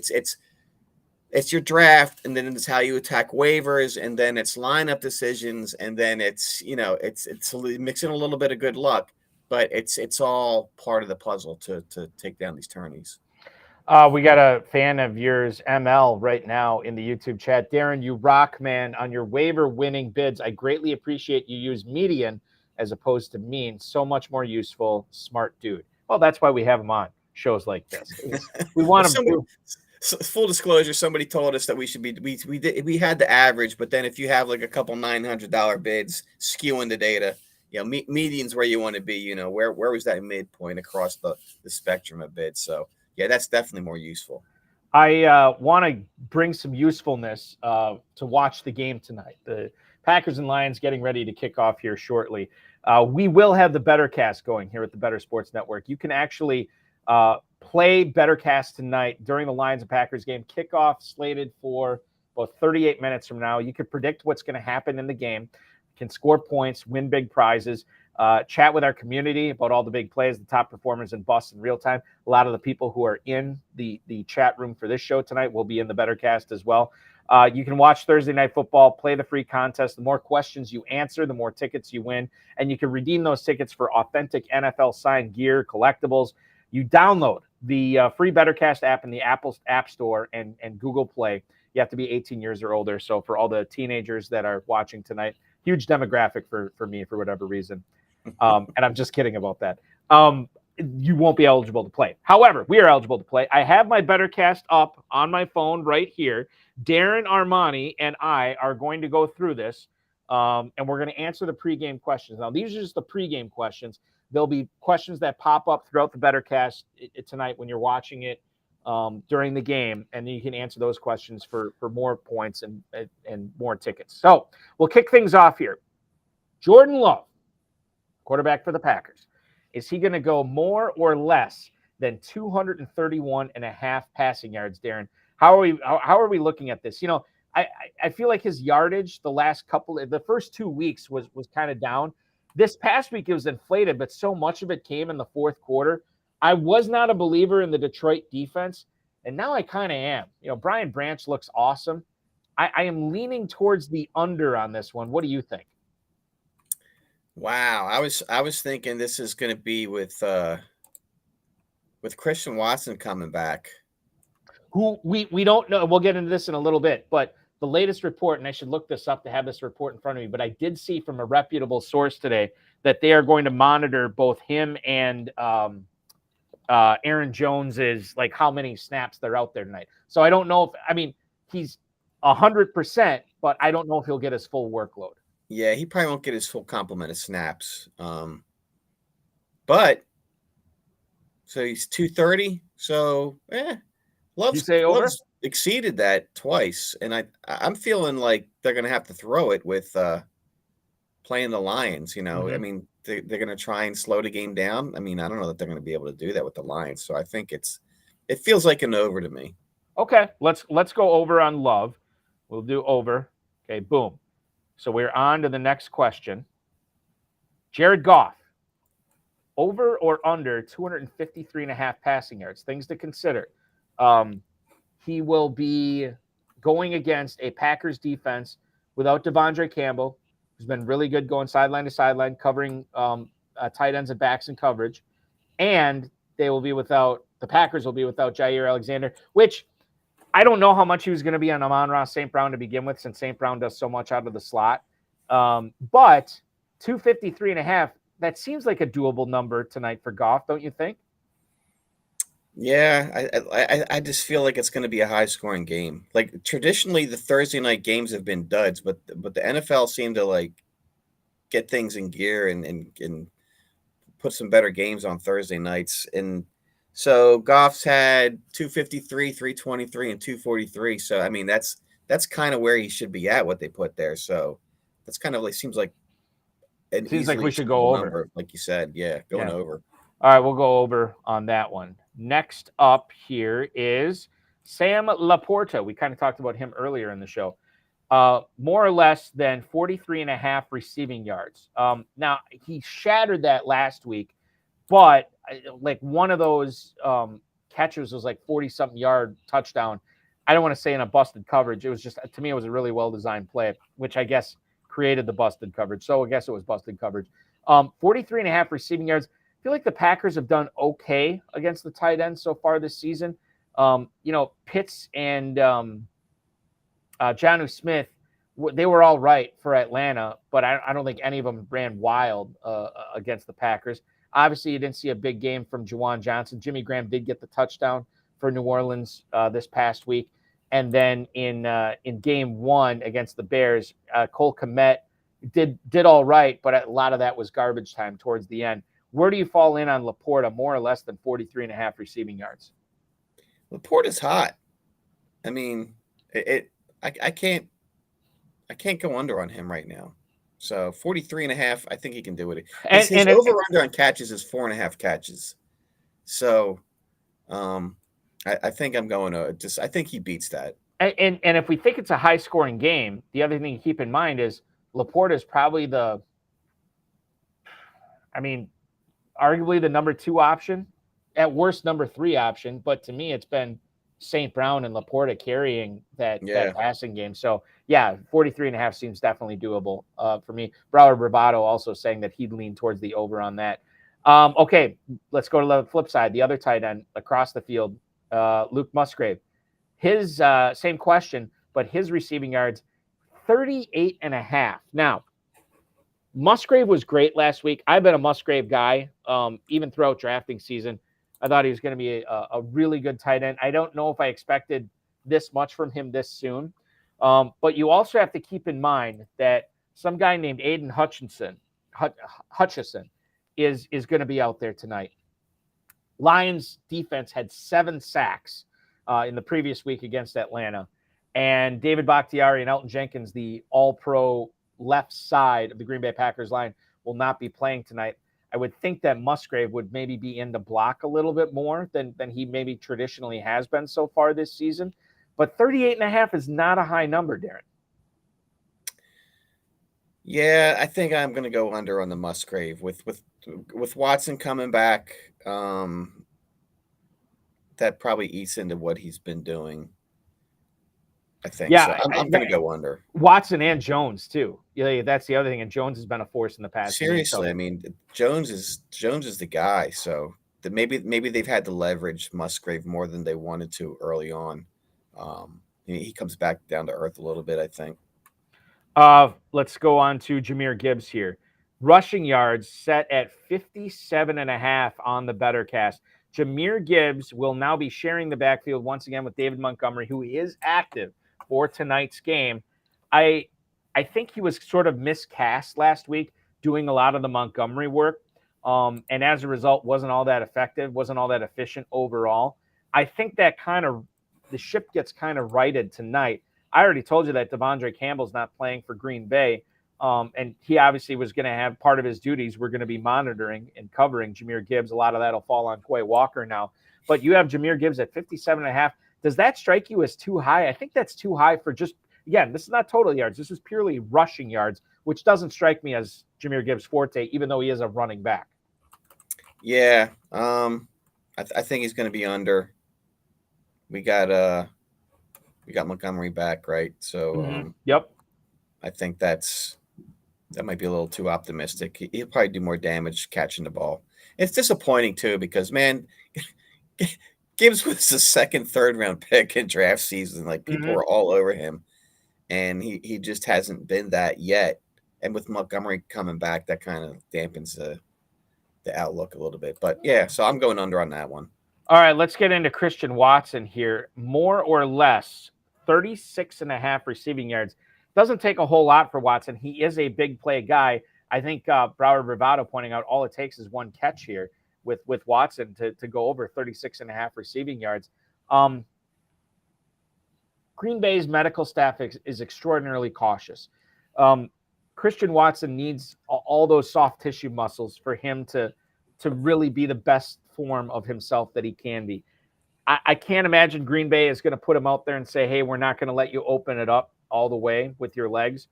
S3: It's your draft, and then it's how you attack waivers, and then it's lineup decisions, and then it's mixing a little bit of good luck, but it's all part of the puzzle to take down these tourneys.
S2: We got a fan of yours, ML, right now in the YouTube chat. Darren, you rock, man, on your waiver winning bids. I greatly appreciate you use median as opposed to mean. So much more useful, smart dude. Well, that's why we have him on shows like this. We want him.
S3: Full disclosure, somebody told us that we had the average, but then if you have like a couple $900 bids skewing the data, median's where you want to be. Where was that midpoint across the spectrum of bids? So yeah, that's definitely more useful.
S2: I want to bring some usefulness to watch the game tonight. The Packers and Lions getting ready to kick off here shortly. We will have the BettorCast going here at the Better Sports Network. You can actually play BettorCast tonight during the Lions and Packers game. Kickoff slated for about 38 minutes from now. You can predict what's going to happen in the game, can score points, win big prizes, chat with our community about all the big plays, the top performers and busts in real time. A lot of the people who are in the chat room for this show tonight will be in the BettorCast as well. You can watch Thursday Night Football, play the free contest. The more questions you answer, the more tickets you win. And you can redeem those tickets for authentic NFL signed gear, collectibles. You download the free BettorCast app in the Apple App Store and Google Play. You have to be 18 years or older. So for all the teenagers that are watching tonight, huge demographic for me for whatever reason. And I'm just kidding about that. You won't be eligible to play. However, we are eligible to play. I have my BettorCast up on my phone right here. Darren Armani and I are going to go through this, and we're going to answer the pregame questions. Now, these are just the pregame questions. There'll be questions that pop up throughout the BettorCast tonight when you're watching it during the game, and you can answer those questions for more points and more tickets. So we'll kick things off here. Jordan Love, quarterback for the Packers. Is he going to go more or less than 231.5 passing yards, Darren? How are we looking at this? I feel like his yardage the first 2 weeks was kind of down. This past week it was inflated, but so much of it came in the fourth quarter. I was not a believer in the Detroit defense, and now I kind of am. Brian Branch looks awesome. I am leaning towards the under on this one. What do you think?
S3: Wow, I was thinking this is going to be with Christian Watson coming back.
S2: Who we don't know. We'll get into this in a little bit, but the latest report, and I should look this up to have this report in front of me, but I did see from a reputable source today that they are going to monitor both him and Aaron Jones's, like how many snaps they're out there tonight. So I don't know he's 100%, but I don't know if he'll get his full workload.
S3: Yeah, he probably won't get his full complement of snaps. But so he's 230. So Love's exceeded that twice, and I'm feeling like they're going to have to throw it with playing the Lions. Mm-hmm. They're going to try and slow the game down. I don't know that they're going to be able to do that with the Lions. So I think it feels like an over to me.
S2: Okay, let's go over on Love. We'll do over. Okay, boom. So we're on to the next question. Jared Goff. over or under 253.5 passing yards. Things to consider. He will be going against a Packers defense without Devondre Campbell, who's been really good going sideline to sideline, covering tight ends and backs in coverage. And the Packers will be without Jair Alexander, which I don't know how much he was going to be on Amon-Ra St. Brown to begin with, since St. Brown does so much out of the slot. But 253.5, that seems like a doable number tonight for Goff, don't you think?
S3: Yeah, I just feel like it's going to be a high-scoring game. Like, traditionally, the Thursday night games have been duds, but the NFL seemed to like get things in gear and put some better games on Thursday nights. And so Goff's had 253, 323, and 243. So I mean, that's kind of where he should be at, what they put there. So that's kind of like seems like
S2: we should go over,
S3: number, like you said. Yeah, going over.
S2: All right, we'll go over on that one. Next up here is Sam Laporta. We kind of talked about him earlier in the show. More or less than 43.5 receiving yards. Now, he shattered that last week, but like one of those catches was like 40-something yard touchdown. I don't want to say in a busted coverage. It was just, to me, it was a really well-designed play, which I guess created the busted coverage. So I guess it was busted coverage. 43.5 receiving yards. I feel like the Packers have done okay against the tight end so far this season. Pitts and Jonnu Smith, they were all right for Atlanta, but I don't think any of them ran wild against the Packers. Obviously, you didn't see a big game from Juwan Johnson. Jimmy Graham did get the touchdown for New Orleans this past week. And then in game one against the Bears, Cole Kmet did all right, but a lot of that was garbage time towards the end. Where do you fall in on Laporta, more or less than 43.5 receiving yards?
S3: Laporta's hot. I mean, I can't go under on him right now. So 43.5, I think he can do it. His over-under on catches is 4.5 catches. So I think I'm going to I think he beats that.
S2: And if we think it's a high-scoring game, the other thing to keep in mind is Laporta is probably arguably the number 2 option, at worst number 3 option. But to me, it's been St. Brown and Laporta carrying that passing game. So yeah, 43.5 seems definitely doable for me. Brower Bravado also saying that he'd lean towards the over on that. Okay, let's go to the flip side. The other tight end across the field, Luke Musgrave. His same question, but his receiving yards, 38.5. Now, Musgrave was great last week. I've been a Musgrave guy even throughout drafting season. I thought he was going to be a really good tight end. I don't know if I expected this much from him this soon. But you also have to keep in mind that some guy named Aiden Hutchinson is going to be out there tonight. Lions defense had 7 sacks in the previous week against Atlanta. And David Bakhtiari and Elton Jenkins, the all-pro left side of the Green Bay Packers line, will not be playing tonight. I would think that Musgrave would maybe be in the block a little bit more than he maybe traditionally has been so far this season. But 38.5 is not a high number, Darren.
S3: Yeah, I think I'm going to go under on the Musgrave with Watson coming back. That probably eats into what he's been doing. I think.
S2: Yeah,
S3: so I'm going to go under.
S2: Watson and Jones too. Yeah, that's the other thing. And Jones has been a force in the past.
S3: Seriously, I mean, Jones is the guy. So maybe they've had to leverage Musgrave more than they wanted to early on. He comes back down to earth a little bit, I think.
S2: Let's go on to Jahmyr Gibbs here. Rushing yards set at 57.5 on the BettorCast. Jahmyr Gibbs will now be sharing the backfield once again with David Montgomery, who is active for tonight's game. I think he was sort of miscast last week, doing a lot of the Montgomery work. And as a result, wasn't all that effective, wasn't all that efficient overall. I think that the ship gets kind of righted tonight. I already told you that Devondre Campbell's not playing for Green Bay. And he obviously was going to have part of his duties. We're going to be monitoring and covering Jahmyr Gibbs. A lot of that will fall on Quay Walker now. But you have Jahmyr Gibbs at 57.5. Does that strike you as too high? I think that's too high for just, again, this is not total yards. This is purely rushing yards, which doesn't strike me as Jahmyr Gibbs' forte, even though he is a running back.
S3: Yeah. I think he's going to be under. We got Montgomery back, right? So
S2: Yep.
S3: I think that might be a little too optimistic. He'll probably do more damage catching the ball. It's disappointing too because man, Gibbs was the second, third round pick in draft season. Like people were all over him, and he just hasn't been that yet. And with Montgomery coming back, that kind of dampens the outlook a little bit. But yeah, so I'm going under on that one.
S2: All right, let's get into Christian Watson here. More or less, 36.5 receiving yards. Doesn't take a whole lot for Watson. He is a big play guy. I think Broward Bravado pointing out all it takes is one catch here with Watson to go over 36.5 receiving yards. Green Bay's medical staff is extraordinarily cautious. Christian Watson needs all those soft tissue muscles for him to really be the best form of himself that he can be. I can't imagine Green Bay is going to put him out there and say, hey, we're not going to let you open it up all the way with your legs.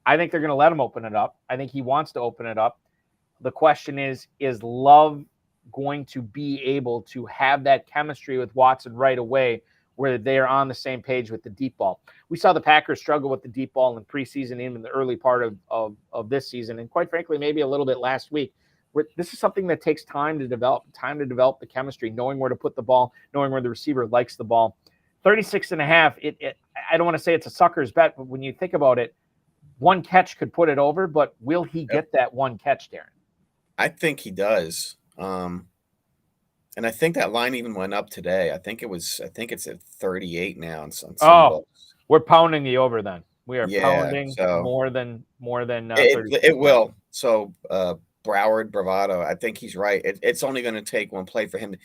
S2: I think they're going to let him open it up. I think he wants to open it up. The question is Love going to be able to have that chemistry with Watson right away where they are on the same page with the deep ball? We saw the Packers struggle with the deep ball in preseason, even in the early part of this season, and quite frankly, maybe a little bit last week. This is something that takes time to develop the chemistry, knowing where to put the ball, knowing where the receiver likes the ball. 36.5, I don't want to say it's a sucker's bet, but when you think about it, one catch could put it over, but will he get that one catch, Darren?
S3: I think he does. And I think that line even went up today. I think it's at 38 now.
S2: We're pounding the over then. We are pounding more than 30.
S3: It will. So Broward Bravado, I think he's right. It's only going to take one play for him,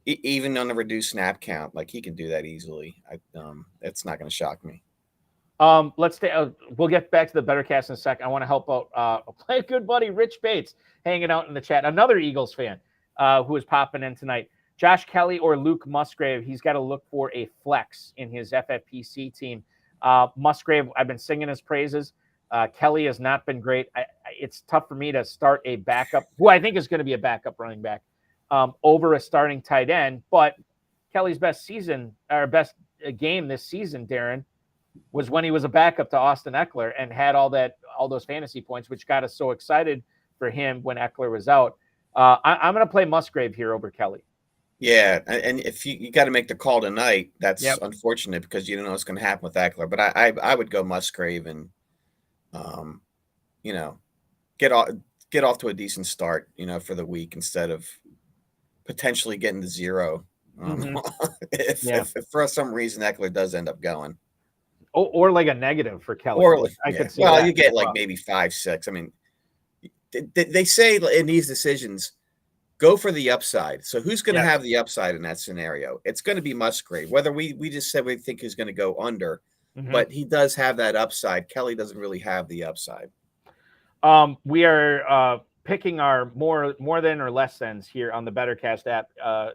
S3: even on the reduced snap count. Like he can do that easily. It's not going to shock me.
S2: Let's stay. We'll get back to the BettorCast in a sec. I want to help out play good buddy Rich Bates hanging out in the chat. Another Eagles fan who is popping in tonight. Josh Kelly or Luke Musgrave. He's got to look for a flex in his FFPC team. Musgrave, I've been singing his praises. Kelly has not been great. It's tough for me to start a backup, who I think is going to be a backup running back, over a starting tight end. But Kelly's best game this season, Darren, was when he was a backup to Austin Ekeler and had all those fantasy points, which got us so excited for him when Ekeler was out. I'm going to play Musgrave here over Kelly.
S3: Yeah, and if you got to make the call tonight, that's unfortunate because you don't know what's going to happen with Ekeler. But I would go Musgrave and get off to a decent start, for the week instead of potentially getting to zero. If for some reason Ekeler does end up going.
S2: Or like a negative for Kelly.
S3: Could see you get like maybe 5, 6. I mean, they say in these decisions, go for the upside. So who's going to have the upside in that scenario? It's going to be Musgrave. Whether we just said we think he's going to go under, but he does have that upside. Kelly doesn't really have the upside.
S2: We are picking our more than or less than's here on the BettorCast app,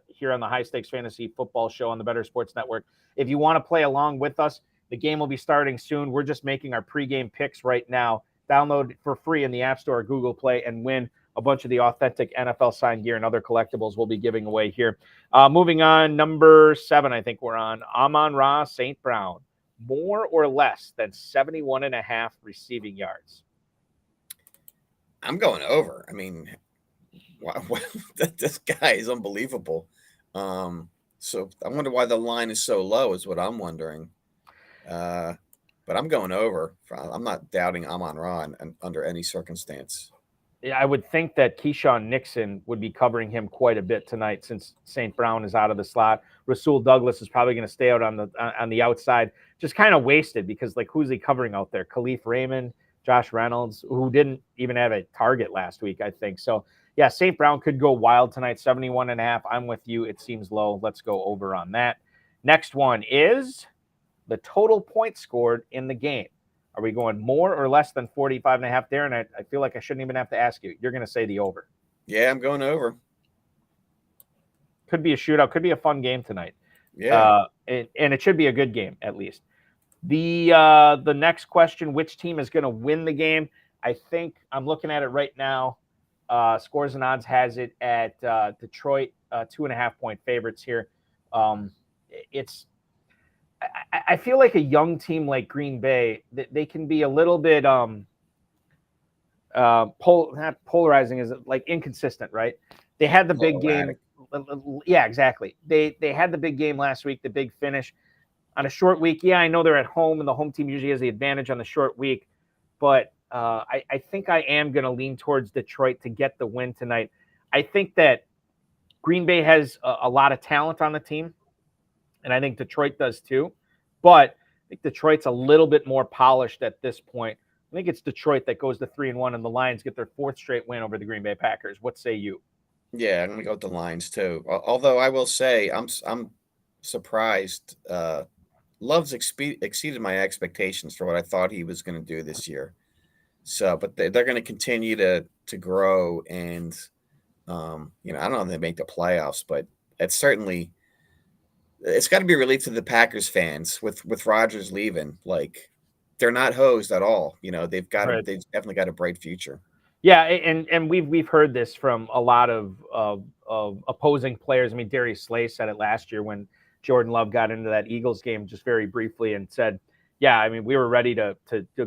S2: here on the High Stakes Fantasy Football Show on the Better Sports Network. If you want to play along with us, the game will be starting soon. We're just making our pregame picks right now. Download for free in the App Store or Google Play and win a bunch of the authentic NFL signed gear and other collectibles we'll be giving away here. Moving on, number 7, I think we're on. Amon-Ra St. Brown. More or less than 71.5 receiving yards.
S3: I'm going over. I mean, wow, this guy is unbelievable. So I wonder why the line is so low is what I'm wondering. But I'm going over. I'm not doubting Amon-Ra under any circumstance.
S2: Yeah, I would think that Keyshawn Nixon would be covering him quite a bit tonight since St. Brown is out of the slot. Rasul Douglas is probably going to stay out on the outside. Just kind of wasted because, like, who's he covering out there? Khalif Raymond, Josh Reynolds, who didn't even have a target last week, I think. So, yeah, St. Brown could go wild tonight, 71.5. I'm with you. It seems low. Let's go over on that. Next one is the total points scored in the game. Are we going more or less than 45.5? Darren, I feel like I shouldn't even have to ask you. You're going to say the over.
S3: Yeah, I'm going over.
S2: Could be a shootout. Could be a fun game tonight.
S3: Yeah.
S2: And it should be a good game, at least. The next question, which team is going to win the game? I think I'm looking at it right now. Scores and Odds has it at Detroit 2.5-point favorites here. I feel like a young team like Green Bay, they can be a little bit not polarizing, is like inconsistent, right? They had the big game. Yeah, exactly. They had the big game last week, the big finish on a short week. Yeah, I know they're at home, and the home team usually has the advantage on the short week, but I think I am going to lean towards Detroit to get the win tonight. I think that Green Bay has a lot of talent on the team, and I think Detroit does too. But I think Detroit's a little bit more polished at this point. I think it's Detroit that goes to 3-1, and the Lions get their 4th straight win over the Green Bay Packers. What say you?
S3: Yeah, I'm going to go with the Lions too. Although I will say I'm surprised. Love's exceeded my expectations for what I thought he was going to do this year. So, but they're going to continue to grow, and I don't know if they make the playoffs, but it's got to be a relief to the Packers fans with Rodgers leaving. Like, they're not hosed at all. They've definitely got a bright future.
S2: Yeah, and we've heard this from a lot of opposing players. I mean, Darius Slay said it last year when Jordan Love got into that Eagles game just very briefly and said, yeah, I mean, we were ready to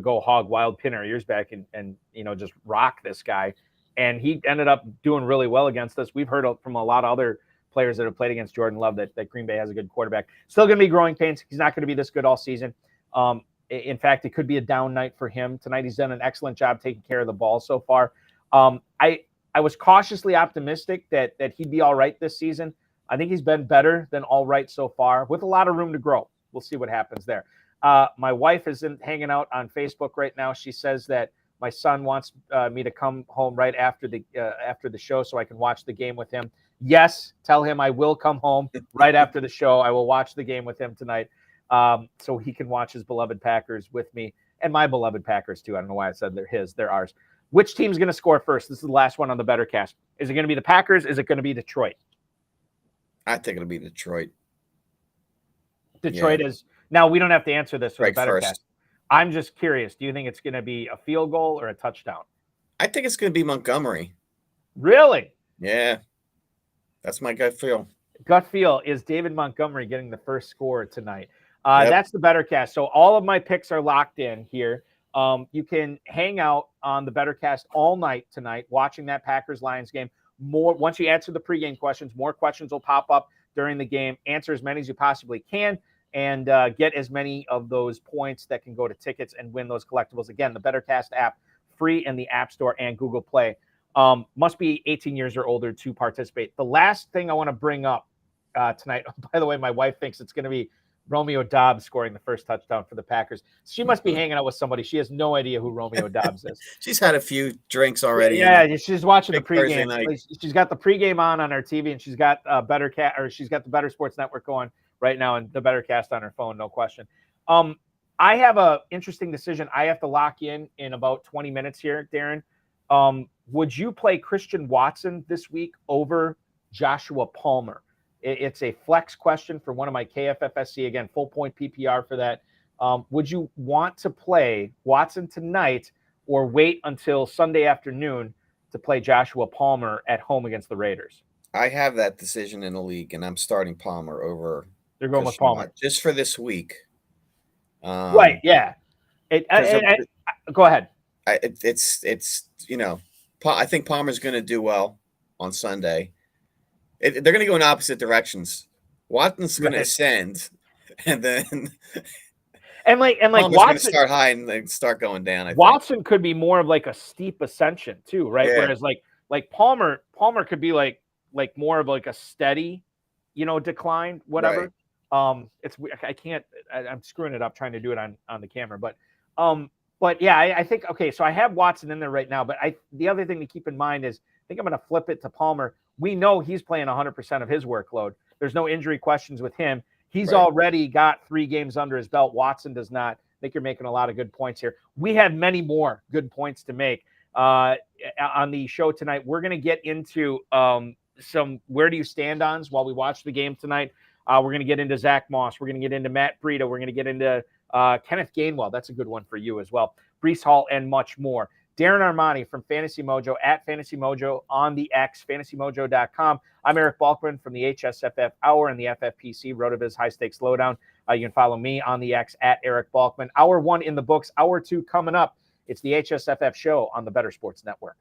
S2: go hog wild, pin our ears back and just rock this guy. And he ended up doing really well against us. We've heard from a lot of other players that have played against Jordan Love that Green Bay has a good quarterback. Still going to be growing pains. He's not going to be this good all season. In fact, it could be a down night for him tonight. He's done an excellent job taking care of the ball so far. I was cautiously optimistic that he'd be all right this season. I think he's been better than all right so far, with a lot of room to grow. We'll see what happens there. My wife is hanging out on Facebook right now. She says that my son wants me to come home right after the show so I can watch the game with him. Yes, tell him I will come home right after the show. I will watch the game with him tonight, so he can watch his beloved Packers with me, and my beloved Packers too. I don't know why I said they're his. They're ours. Which team's going to score first? This is the last one on the BettorCast. Is it going to be the Packers? Is it going to be Detroit?
S3: I think it'll be Detroit.
S2: Detroit is. Now, we don't have to answer this for the BettorCast.
S3: First.
S2: I'm just curious. Do you think it's going to be a field goal or a touchdown?
S3: I think it's going to be Montgomery.
S2: Really?
S3: Yeah. That's my gut feel.
S2: Gut feel is David Montgomery getting the first score tonight. That's the BettorCast. So all of my picks are locked in here. You can hang out on the BettorCast all night tonight watching that Packers-Lions game. Once you answer the pregame questions, more questions will pop up during the game. Answer as many as you possibly can and get as many of those points that can go to tickets and win those collectibles. Again, the BettorCast app, free in the App Store and Google Play. Must be 18 years or older to participate. The last thing I want to bring up tonight, by the way, my wife thinks it's going to be Romeo Doubs scoring the first touchdown for the Packers. She must be hanging out with somebody. She has no idea who Romeo Doubs is.
S3: She's had a few drinks already.
S2: Yeah, she's watching the pregame. She's got the pregame on her TV, and she's got she's got the Better Sports Network going right now, and the BettorCast on her phone, no question. I have a interesting decision. I have to lock in about 20 minutes here, Darren. Would you play Christian Watson this week over Joshua Palmer? It's a flex question for one of my KFFSC. Again, full point PPR for that. Would you want to play Watson tonight or wait until Sunday afternoon to play Joshua Palmer at home against the Raiders?
S3: I have that decision in the league, and I'm starting Palmer over.
S2: They're going with Palmer.
S3: Just for this week.
S2: Right, yeah. Go ahead.
S3: I think Palmer's going to do well on Sunday. They're going to go in opposite directions. Watson's going to ascend, and then
S2: Palmer's
S3: Watson
S2: going to
S3: start high and then start going down.
S2: Watson could be more of like a steep ascension too, right? Yeah. Whereas like Palmer could be like more of like a steady, decline, whatever. Right. I'm screwing it up trying to do it on the camera, but yeah, I think okay. So I have Watson in there right now, but the other thing to keep in mind is I think I'm going to flip it to Palmer. We know he's playing 100% of his workload. There's no injury questions with him. He's already got 3 games under his belt. Watson does not. I think you're making a lot of good points here. We have many more good points to make on the show tonight. We're going to get into some where do you stand ons while we watch the game tonight. We're going to get into Zach Moss. We're going to get into Matt Breida. We're going to get into Kenneth Gainwell. That's a good one for you as well. Breece Hall and much more. Darren Armani from Fantasy Mojo at Fantasy Mojo on the X, fantasymojo.com. I'm Eric Balkman from the HSFF Hour and the FFPC RotoViz High Stakes Lowdown. You can follow me on the X at Eric Balkman. Hour 1 in the books. Hour 2 coming up. It's the HSFF show on the Better Sports Network.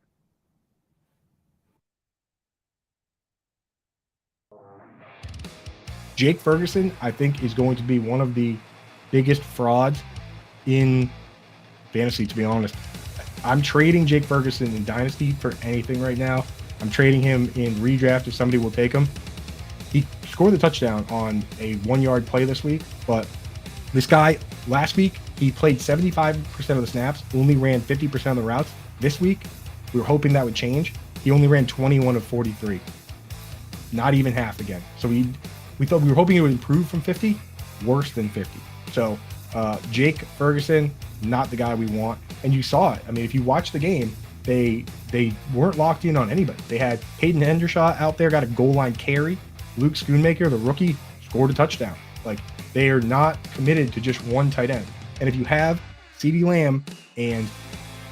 S6: Jake Ferguson, I think, is going to be one of the biggest frauds in fantasy, to be honest. I'm trading Jake Ferguson in Dynasty for anything right now. I'm trading him in redraft if somebody will take him. He scored the touchdown on a 1-yard play this week, but this guy, last week, he played 75% of the snaps, only ran 50% of the routes. This week, we were hoping that would change. He only ran 21 of 43. Not even half again. So we were hoping it would improve from 50, worse than 50. So Jake Ferguson, not the guy we want. And you saw it. I mean, if you watch the game, they weren't locked in on anybody. They had Hayden Hendershot out there, got a goal line carry. Luke Schoonmaker, the rookie, scored a touchdown. Like, they are not committed to just one tight end. And if you have CeeDee Lamb and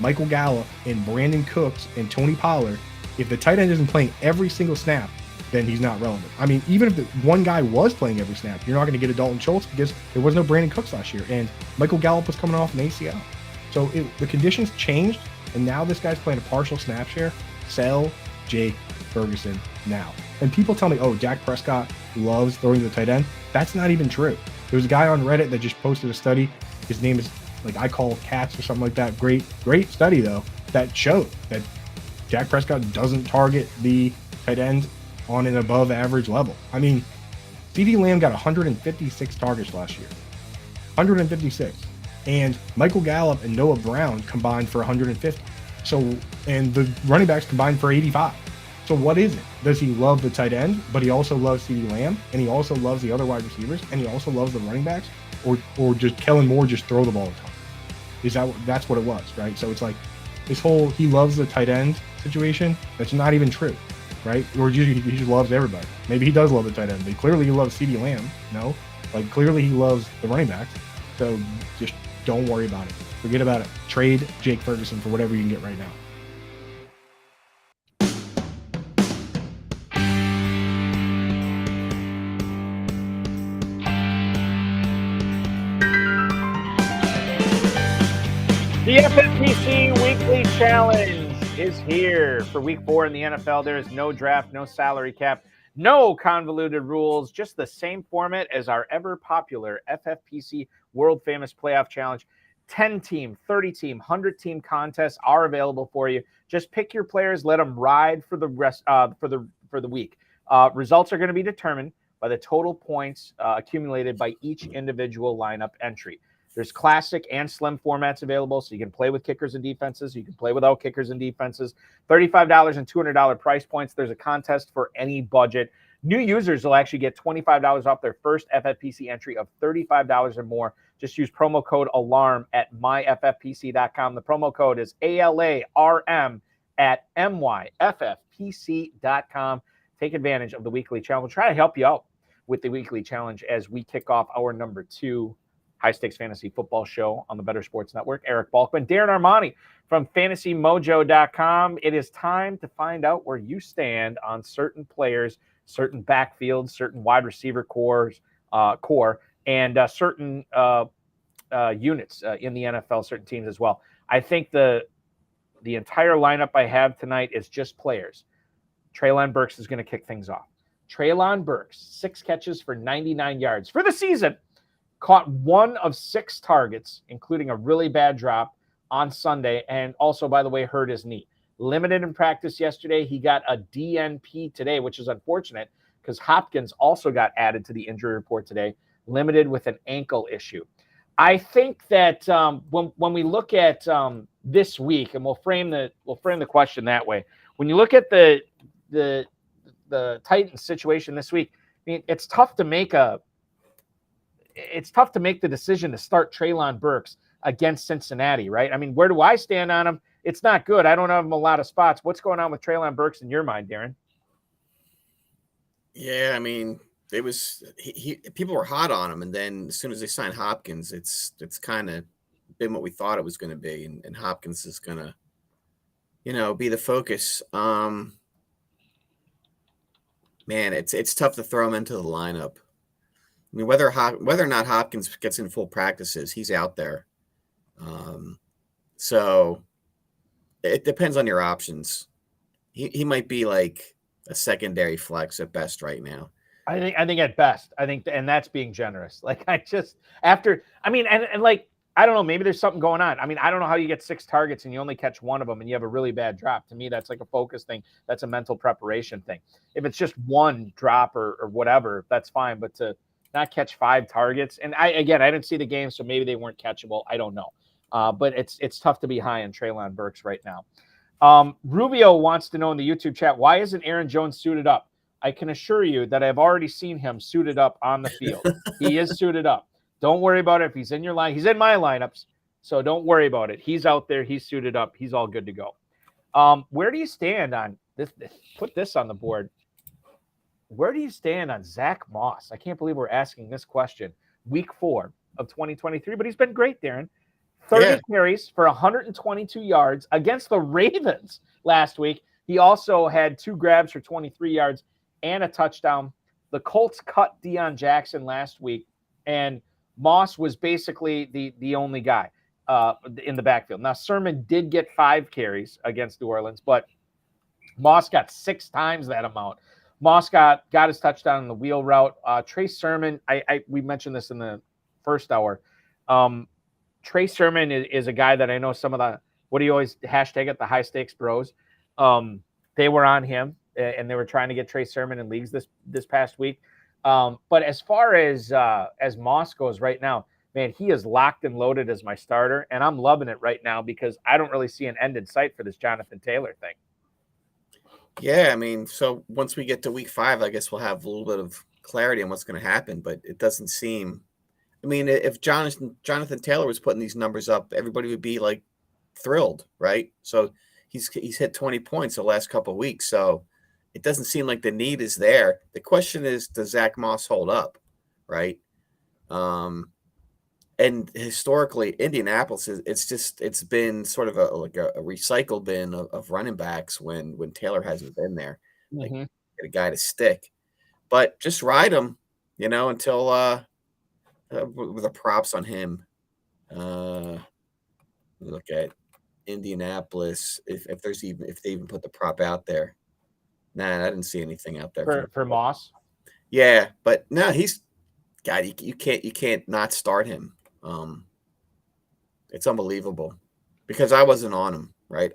S6: Michael Gallup and Brandon Cooks and Tony Pollard, if the tight end isn't playing every single snap, then he's not relevant. I mean, even if the one guy was playing every snap, you're not going to get a Dalton Schultz because there was no Brandon Cooks last year, and Michael Gallup was coming off an ACL. So the conditions changed, and now this guy's playing a partial snap share. Sell Jake Ferguson now. And people tell me, oh, Dak Prescott loves throwing to the tight end. That's not even true. There was a guy on Reddit that just posted a study. His name is, like, I Call Cats or something like that. Great study, though, that showed that Dak Prescott doesn't target the tight end on an above average level. I mean, CeeDee Lamb got 156 targets last year. 156. And Michael Gallup and Noah Brown combined for 150. So, and the running backs combined for 85. So what is it? Does he love the tight end, but he also loves CeeDee Lamb, and he also loves the other wide receivers, and he also loves the running backs? Or just Kellen Moore just throw the ball a ton? That's what it was, right? So it's like this whole he loves the tight end situation, that's not even true. Right? Or he just loves everybody. Maybe he does love the tight end, but clearly he loves CeeDee Lamb. No? Like, clearly he loves the running backs. So just don't worry about it. Forget about it. Trade Jake Ferguson for whatever you can get right now.
S2: The FFPC Weekly Challenge is here for week 4 in the NFL. There is no draft, no salary cap, no convoluted rules, just the same format as our ever popular FFPC world famous playoff challenge. 10-team, 30-team, 100-team contests are available for you. Just pick your players, let them ride for the rest for the week. Results are going to be determined by the total points accumulated by each individual lineup entry. There's classic and slim formats available, so you can play with kickers and defenses. You can play without kickers and defenses. $35 and $200 price points. There's a contest for any budget. New users will actually get $25 off their first FFPC entry of $35 or more. Just use promo code ALARM at myffpc.com. The promo code is ALARM at myffpc.com. Take advantage of the weekly challenge. We'll try to help you out with the weekly challenge as we kick off our number 2 high-stakes fantasy football show on the Better Sports Network. Eric Balkman, Darren Armani from fantasymojo.com. It is time to find out where you stand on certain players, certain backfields, certain wide receiver core, and certain units in the NFL, certain teams as well. I think the entire lineup I have tonight is just players. Treylon Burks is going to kick things off. Treylon Burks, 6 catches for 99 yards for the season. Caught 1 of 6 targets, including a really bad drop on Sunday, and also, by the way, hurt his knee. Limited in practice yesterday. He got a DNP today, which is unfortunate because Hopkins also got added to the injury report today, limited with an ankle issue. I think that when we look at this week, and we'll frame the question that way. When you look at the Titans situation this week, I mean, it's tough to make the decision to start Treylon Burks against Cincinnati, right? I mean, where do I stand on him? It's not good. I don't have him a lot of spots. What's going on with Treylon Burks in your mind, Darren?
S3: Yeah, I mean, it was people were hot on him, and then as soon as they signed Hopkins, it's kind of been what we thought it was going to be, and Hopkins is going to be the focus. Man, it's tough to throw him into the lineup. I mean, whether or not Hopkins gets in full practices, he's out there. So it depends on your options. He might be like a secondary flex at best right now.
S2: I think at best, and that's being generous. Like I don't know, maybe there's something going on. I mean, I don't know how you get 6 targets and you only catch one of them and you have a really bad drop. To me, that's like a focus thing. That's a mental preparation thing. If it's just one drop or whatever, that's fine. But to not catch 5 targets, and I didn't see the game, so maybe they weren't catchable. I don't know. But it's tough to be high on Treylon Burks right now. Rubio wants to know in the YouTube chat, why isn't Aaron Jones suited up? I can assure you that I've already seen him suited up on the field. He is suited up. Don't worry about it. If he's in your line, he's in my lineups, so don't worry about it. He's out there. He's suited up. He's all good to go. Where do you stand on this? Put this on the board. Where do you stand on Zach Moss? I can't believe we're asking this question. Week 4 of 2023, but he's been great, Darren. 30 carries for 122 yards against the Ravens last week. He also had 2 grabs for 23 yards and a touchdown. The Colts cut Deion Jackson last week, and Moss was basically the only guy in the backfield. Now, Sermon did get 5 carries against New Orleans, but Moss got 6 times that amount. Moss got his touchdown in the wheel route. Trey Sermon, we mentioned this in the first hour. Trey Sermon is a guy that I know some of the, what do you always hashtag it, the high stakes bros. They were on him and they were trying to get Trey Sermon in leagues this past week. But as far as Moss goes right now, man, he is locked and loaded as my starter, and I'm loving it right now because I don't really see an end in sight for this Jonathan Taylor thing.
S3: Yeah, I mean, so once we get to week 5, I guess we'll have a little bit of clarity on what's going to happen, but it doesn't seem. I mean, if Jonathan Taylor was putting these numbers up, everybody would be like thrilled, right? So he's hit 20 points the last couple of weeks, so it doesn't seem like the need is there. The question is, does Zach Moss hold up, right? And historically, Indianapolis it's been sort of a recycle bin of running backs when Taylor hasn't been there. Like, get a guy to stick, but just ride him, until with the props on him. Look at Indianapolis if they even put the prop out there. Nah, I didn't see anything out there
S2: for Moss.
S3: Yeah, but no, you can't not start him. It's unbelievable because I wasn't on him, right?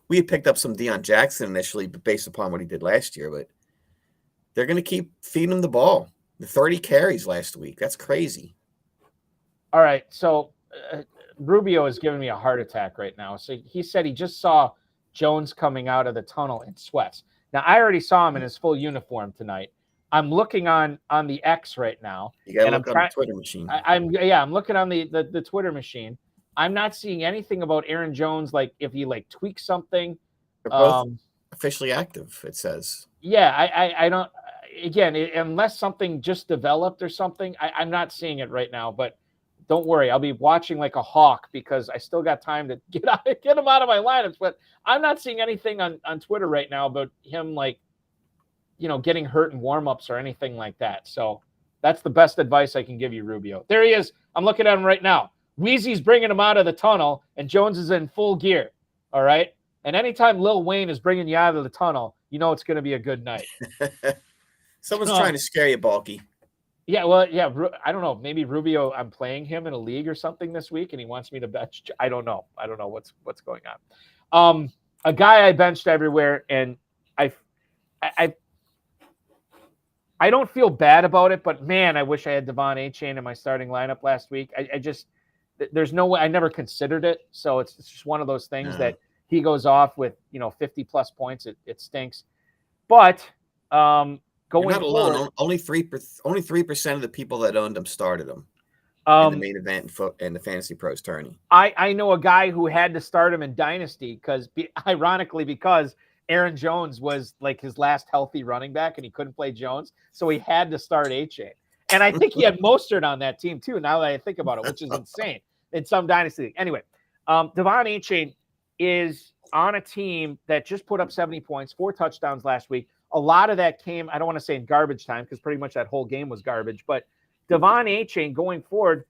S3: We had picked up some Deion Jackson initially, but based upon what he did last year, but they're going to keep feeding him the ball. The 30 carries last week. That's crazy.
S2: All right. So Rubio is giving me a heart attack right now. So he said he just saw Jones coming out of the tunnel in sweats. Now, I already saw him in his full uniform tonight. I'm looking on the X right now.
S3: You got to look on the Twitter machine.
S2: I'm looking on the Twitter machine. I'm not seeing anything about Aaron Jones, like if he tweaks something.
S3: They're both officially active, it says.
S2: Yeah, I don't. Again, unless something just developed or something, I'm not seeing it right now. But don't worry, I'll be watching like a hawk because I still got time to get him out of my lineups. But I'm not seeing anything on Twitter right now about him getting hurt in warmups or anything like that. So that's the best advice I can give you, Rubio. There he is. I'm looking at him right now. Wheezy's bringing him out of the tunnel, and Jones is in full gear. All right. And anytime Lil Wayne is bringing you out of the tunnel, it's going to be a good night.
S3: Someone's trying to scare you, Balky.
S2: Yeah, well, yeah, I don't know. Maybe Rubio, I'm playing him in a league or something this week, and he wants me to bench. I don't know. I don't know what's going on. A guy I benched everywhere, and I don't feel bad about it, but man, I wish I had Devon Achane in my starting lineup last week. There's no way. I never considered it, so it's just one of those things that he goes off with 50 plus points. It stinks, but going
S3: You're not alone.
S2: forward,
S3: Only 3% of the people that owned him started him in the main event in the Fantasy Pros tourney.
S2: I know a guy who had to start him in Dynasty because Aaron Jones was like his last healthy running back and he couldn't play Jones. So he had to start Achane. And I think he had Mostert on that team too, now that I think about it, which is insane in some Dynasty league. Anyway, Devon Achane is on a team that just put up 70 points, 4 touchdowns last week. A lot of that came, I don't want to say in garbage time because pretty much that whole game was garbage, but Devon Achane going forward,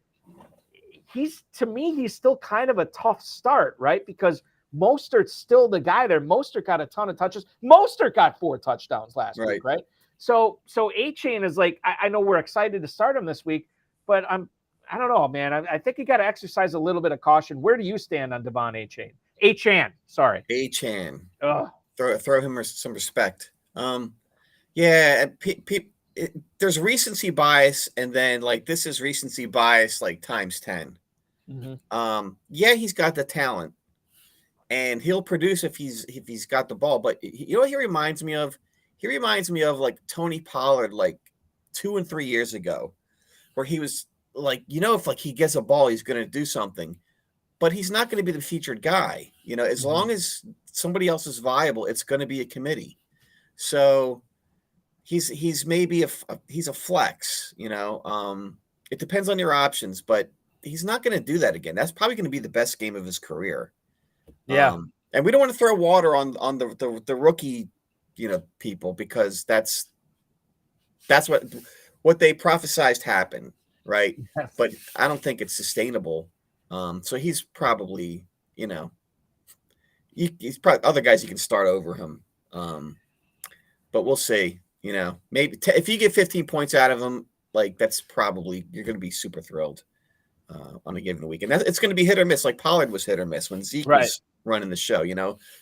S2: to me, he's still kind of a tough start, right? Because Mostert's still the guy there. Mostert got a ton of touches. Mostert got 4 touchdowns last week, right? So Achane is like, I know we're excited to start him this week, but I don't know, man. I think you got to exercise a little bit of caution. Where do you stand on Devon Achane? Achane.
S3: Throw him some respect. There's recency bias, and then like this is recency bias like times 10. He's got the talent, and he'll produce if he's got the ball. But you know what he reminds me of? He reminds me of like Tony Pollard, like 2 and 3 years ago, where he was like, if like he gets a ball, he's going to do something, but he's not going to be the featured guy. As long as somebody else is viable, it's going to be a committee. So he's maybe he's a flex. It depends on your options, but he's not going to do that again. That's probably going to be the best game of his career.
S2: Yeah,
S3: and we don't want to throw water on the rookie, people, because that's what they prophesized happened, right? Yes. But I don't think it's sustainable. So he's probably, he's probably other guys you can start over him. But we'll see. Maybe if you get 15 points out of him, like that's probably you're going to be super thrilled on a given week, and it's going to be hit or miss. Like Pollard was hit or miss when Zeke was running the show.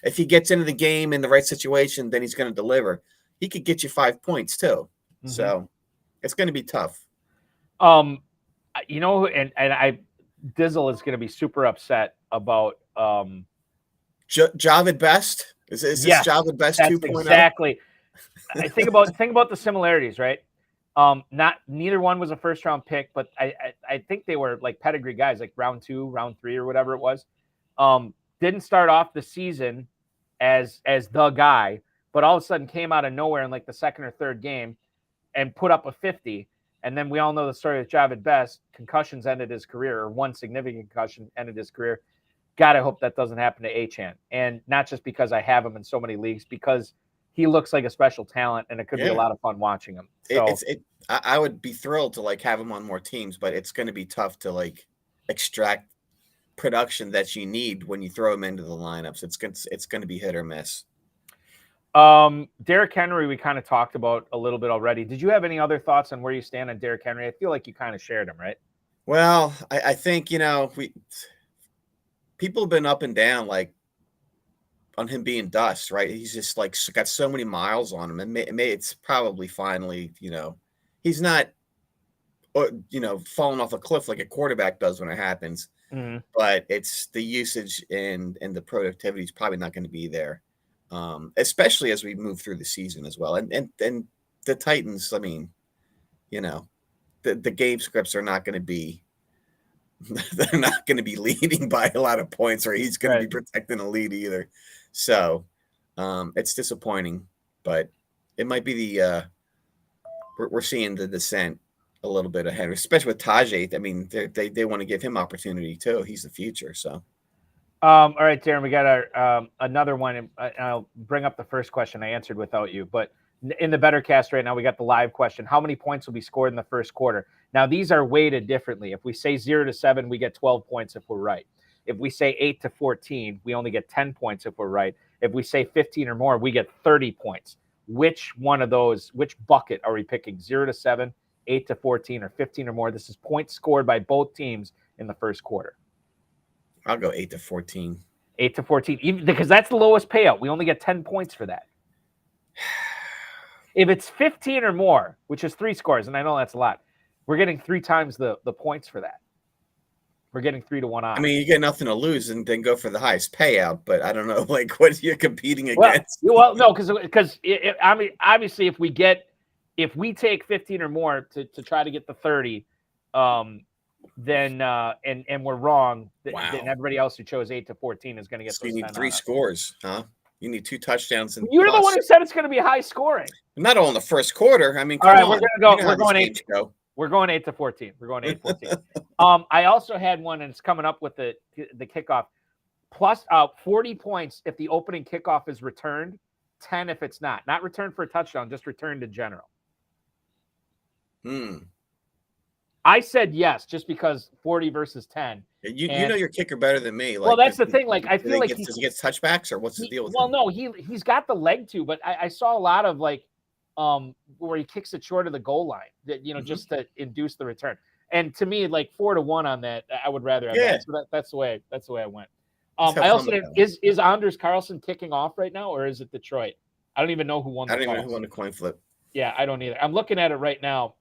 S3: If he gets into the game in the right situation, then he's going to deliver. He could get you 5 points too. So it's going to be tough.
S2: And Dizzle is going to be super upset about
S3: Javid Best. Is this Javid Best 2.0?
S2: Exactly. I think about the similarities, right? Neither one was a first round pick, but I think they were like pedigree guys, like round 2, round 3, or whatever it was. Didn't start off the season as the guy, but all of a sudden came out of nowhere in like the second or third game and put up a 50. And then we all know the story of Javid Best. Concussions ended his career, or one significant concussion ended his career. God, I hope that doesn't happen to Achane. And not just because I have him in so many leagues, because he looks like a special talent, and it could be a lot of fun watching him. So
S3: I would be thrilled to like have him on more teams, but it's going to be tough to like extract production that you need when you throw him into the lineups. It's going to be hit or miss.
S2: Derrick Henry, we kind of talked about a little bit already. Did you have any other thoughts on where you stand on Derrick Henry? I feel like you kind of shared him, right?
S3: Well, I think, people have been up and down, like, on him being dust, right? He's just like got so many miles on him, and it's probably finally, he's not, falling off a cliff like a quarterback does when it happens. But it's the usage and the productivity is probably not going to be there, especially as we move through the season as well. And the Titans, I mean, the game scripts are not going to be. They're not going to be leading by a lot of points, or he's going to be protecting a lead either. So it's disappointing, but it might be we're seeing the descent a little bit ahead, especially with Tajay. I mean, they want to give him opportunity too. He's the future. So,
S2: all right, Darren, we got our another one. And I'll bring up the first question I answered without you, but in the BettorCast right now, we got the live question. How many points will be scored in the first quarter? Now, these are weighted differently. If we say 0 to 7, we get 12 points if we're right. If we say 8 to 14, we only get 10 points if we're right. If we say 15 or more, we get 30 points. Which one of those, which bucket are we picking? 0 to 7, 8 to 14, or 15 or more? This is points scored by both teams in the first quarter.
S3: I'll go 8 to 14.
S2: 8 to 14, even because that's the lowest payout. We only get 10 points for that. If it's 15 or more, which is 3 scores, and I know that's a lot, we're getting 3 times the points for that. We're getting 3 to 1 odds.
S3: I mean, you get nothing to lose and then go for the highest payout, but I don't know, like, what you're competing against.
S2: Well, no, because I mean, obviously, if we take 15 or more to try to get the 30, then and we're wrong, then everybody else who chose 8 to 14 is going to get.
S3: So you need 3 scores, huh? You need 2 touchdowns. And
S2: you're the one who said it's going to be high scoring.
S3: Not all in the first quarter. I mean,
S2: all right, we're going to go. We're going 8. We're going 8 to 14. We're going 8 to 14. I also had one, and it's coming up with the kickoff. plus 40 points if the opening kickoff is returned, 10 if it's not. Not returned for a touchdown, just returned in general. I said yes, just because 40 versus 10.
S3: You know your kicker better than me.
S2: Well, that's the thing. Like, I feel like
S3: does he get touchbacks, or what's the deal with
S2: him?
S3: him?
S2: Well, no, he's got the leg too, but I saw a lot of like where he kicks it short of the goal line, that just to induce the return. And to me, like 4-1 on that, I would rather have that. So that's the way I went. I also is Anders Carlson kicking off right now, or is it Detroit? I don't even know who won.
S3: I don't even know who won the coin flip.
S2: Yeah, I don't either. I'm looking at it right now.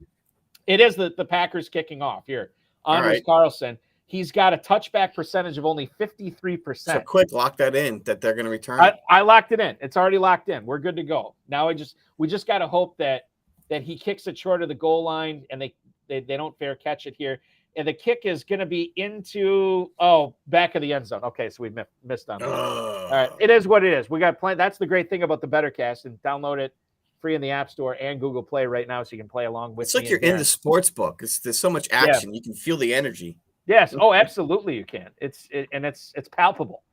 S2: It is the Packers kicking off here. Anders Carlson. He's got a touchback percentage of only 53%.
S3: So quick, lock that in that they're going to return.
S2: I locked it in. It's already locked in. We're good to go. Now we just got to hope that he kicks it short of the goal line and they don't fair catch it here. And the kick is going to be into back of the end zone. Okay, so we missed on that. All right, it is what it is. We got plenty. That's the great thing about the BettorCast, and download it free in the App Store and Google Play right now, so you can play along with.
S3: It's like you're in the sports book. There's so much action. Yeah. You can feel the energy.
S2: Yes. Oh, absolutely, you can. It's palpable.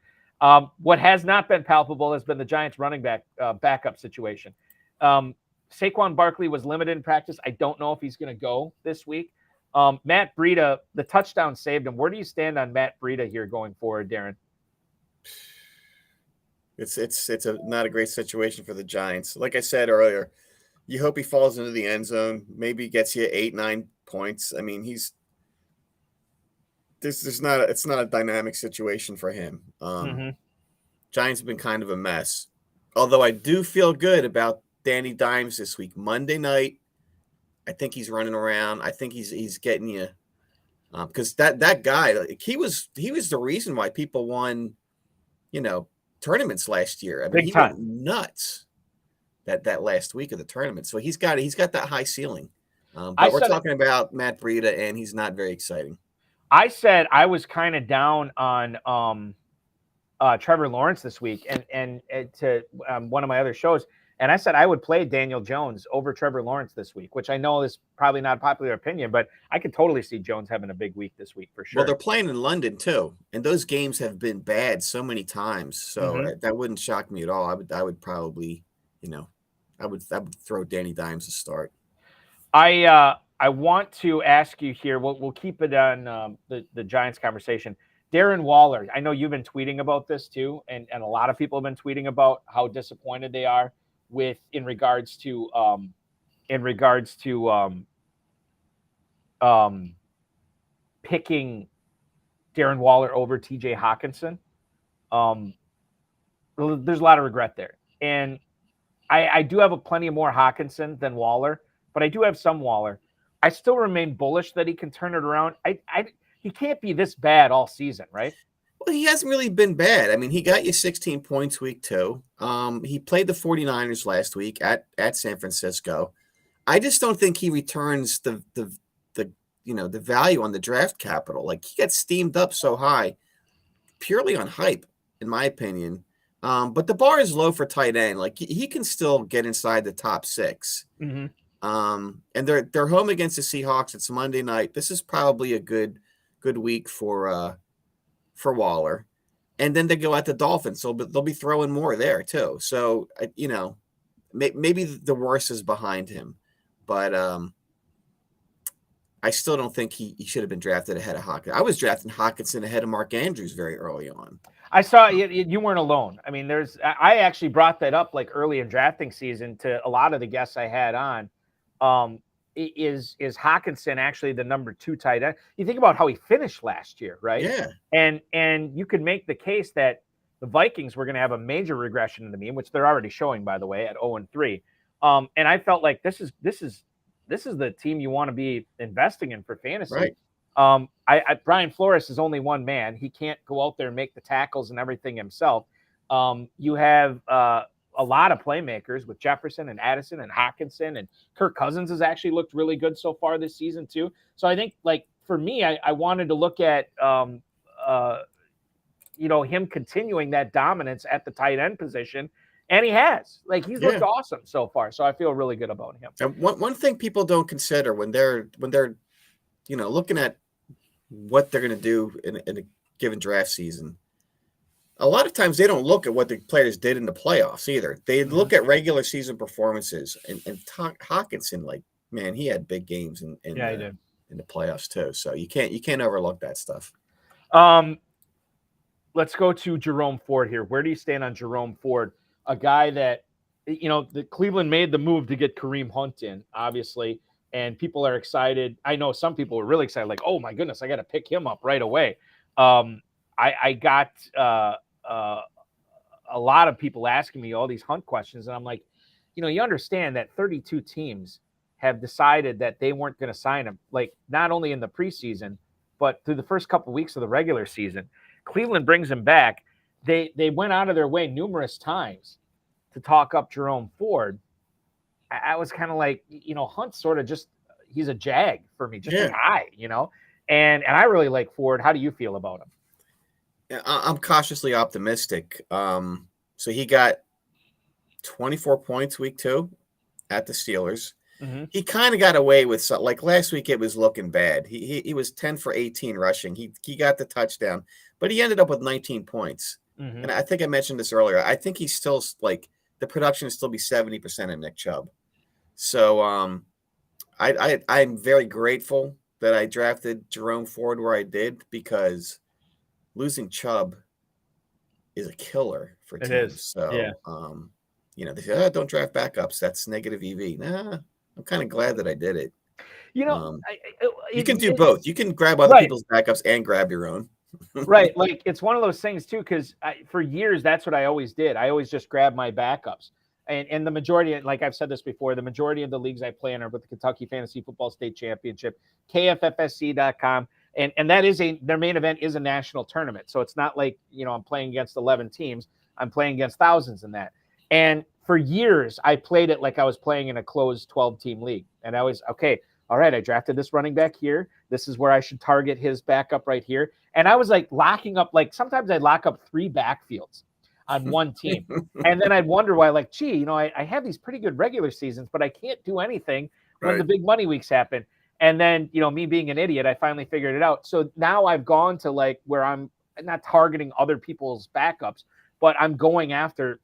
S2: What has not been palpable has been the Giants running back backup situation. Saquon Barkley was limited in practice. I don't know if he's going to go this week. Matt Breida, the touchdown saved him. Where do you stand on Matt Breida here going forward, Darren?
S3: It's not a great situation for the Giants. Like I said earlier, you hope he falls into the end zone. Maybe gets you 8-9 points. I mean, it's not a dynamic situation for him. Giants have been kind of a mess. Although I do feel good about Danny Dimes this week. Monday night, I think he's running around. I think he's getting you because that guy, like, he was the reason why people won, tournaments last year. I mean, he went nuts that last week of the tournament. So he's got that high ceiling. But we're talking about Matt Breida, and he's not very exciting.
S2: I said I was kind of down on Trevor Lawrence this week, and to one of my other shows, and I said I would play Daniel Jones over Trevor Lawrence this week, which I know is probably not a popular opinion, but I could totally see Jones having a big week this week for sure.
S3: Well, they're playing in London too, and those games have been bad so many times, so that wouldn't shock me at all. I would probably, I would throw Danny Dimes to start.
S2: I want to ask you here. We'll keep it on the Giants conversation. Darren Waller, I know you've been tweeting about this too, and a lot of people have been tweeting about how disappointed they are in regards to picking Darren Waller over TJ Hawkinson. There's a lot of regret there, and I do have plenty more Hawkinson than Waller, but I do have some Waller. I still remain bullish that he can turn it around. He can't be this bad all season, right?
S3: Well, he hasn't really been bad. I mean, he got you 16 points week 2. He played the 49ers last week at San Francisco. I just don't think he returns the value on the draft capital. Like, he got steamed up so high purely on hype, in my opinion. But the bar is low for tight end. Like, he can still get inside the top 6. And they're home against the Seahawks. It's Monday night. This is probably a good week for Waller. And then they go at the Dolphins, so they'll be throwing more there too. So maybe the worst is behind him, but I still don't think he should have been drafted ahead of Hawkinson. I was drafting Hawkinson ahead of Mark Andrews very early on.
S2: I saw you weren't alone. I mean, I actually brought that up like early in drafting season to a lot of the guests I had on. Is Hawkinson actually the number 2 tight end? You think about how he finished last year, right?
S3: Yeah.
S2: And you could make the case that the Vikings were going to have a major regression in the mean, which they're already showing, by the way, at 0-3. And I felt like this is the team you want to be investing in for fantasy. Right. Brian Flores is only one man. He can't go out there and make the tackles and everything himself. You have a lot of playmakers with Jefferson and Addison and Hawkinson, and Kirk Cousins has actually looked really good so far this season too. So I think, like, for me, I wanted to look at him continuing that dominance at the tight end position, and he has. Like, he's looked awesome so far. So I feel really good about him.
S3: And one thing people don't consider when they're looking at what they're going to do in a given draft season, a lot of times they don't look at what the players did in the playoffs either. They look at regular season performances. And Hawkinson, like, man, he had big games in the playoffs too. So you can't overlook that stuff.
S2: Let's go to Jerome Ford here. Where do you stand on Jerome Ford? A guy that, the Cleveland made the move to get Kareem Hunt in, obviously, and people are excited. I know some people were really excited, like, oh my goodness, I got to pick him up right away. I got a lot of people asking me all these Hunt questions, and I'm like, you understand that 32 teams have decided that they weren't going to sign him, like not only in the preseason, but through the first couple of weeks of the regular season. Cleveland brings him back. They went out of their way numerous times to talk up Jerome Ford. I was kind of like, Hunt's sort of just, he's a jag for me, just a guy, and I really like Ford. How do you feel about him?
S3: I'm cautiously optimistic. So he got 24 points week 2 at the Steelers. Mm-hmm. He kind of got away with something. Like last week, it was looking bad. He was 10 for 18 rushing. He got the touchdown, but he ended up with 19 points. Mm-hmm. And I think I mentioned this earlier. I think he's still like the production will still be 70% of Nick Chubb. So I'm very grateful that I drafted Jerome Ford where I did, because losing Chubb is a killer for teams. It is. So, they say, don't draft backups. That's negative EV. Nah, I'm kind of glad that I did it. You can do both. You can grab other people's backups and grab your own.
S2: Right. Like, it's one of those things too, because for years, that's what I always did. I always just grabbed my backups. And the majority, like I've said this before, the majority of the leagues I play in are with the Kentucky Fantasy Football State Championship, KFFSC.com. And that is their main event is a national tournament. So it's not like, I'm playing against 11 teams. I'm playing against thousands in that. And for years, I played it like I was playing in a closed 12-team league. And I was, okay, all right, I drafted this running back here. This is where I should target his backup right here. And I was like locking up, like sometimes I'd lock up 3 backfields on one team. And then I'd wonder why, like, gee, I have these pretty good regular seasons, but I can't do anything when the big money weeks happen. And then, me being an idiot, I finally figured it out. So now I've gone to like where I'm not targeting other people's backups, but I'm going after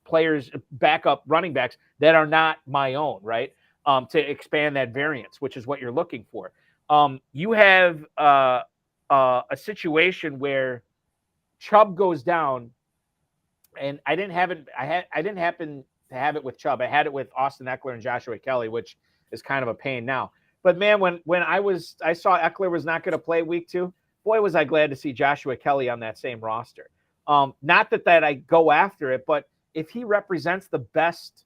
S2: players, backup running backs that are not my own, right? To expand that variance, which is what you're looking for. You have a situation where Chubb goes down, and I didn't happen to have it with Chubb. I had it with Austin Ekeler and Joshua Kelly, which is kind of a pain now. But man, when I saw Ekeler was not going to play week 2, boy, was I glad to see Joshua Kelly on that same roster. Not that I go after it, but if he represents the best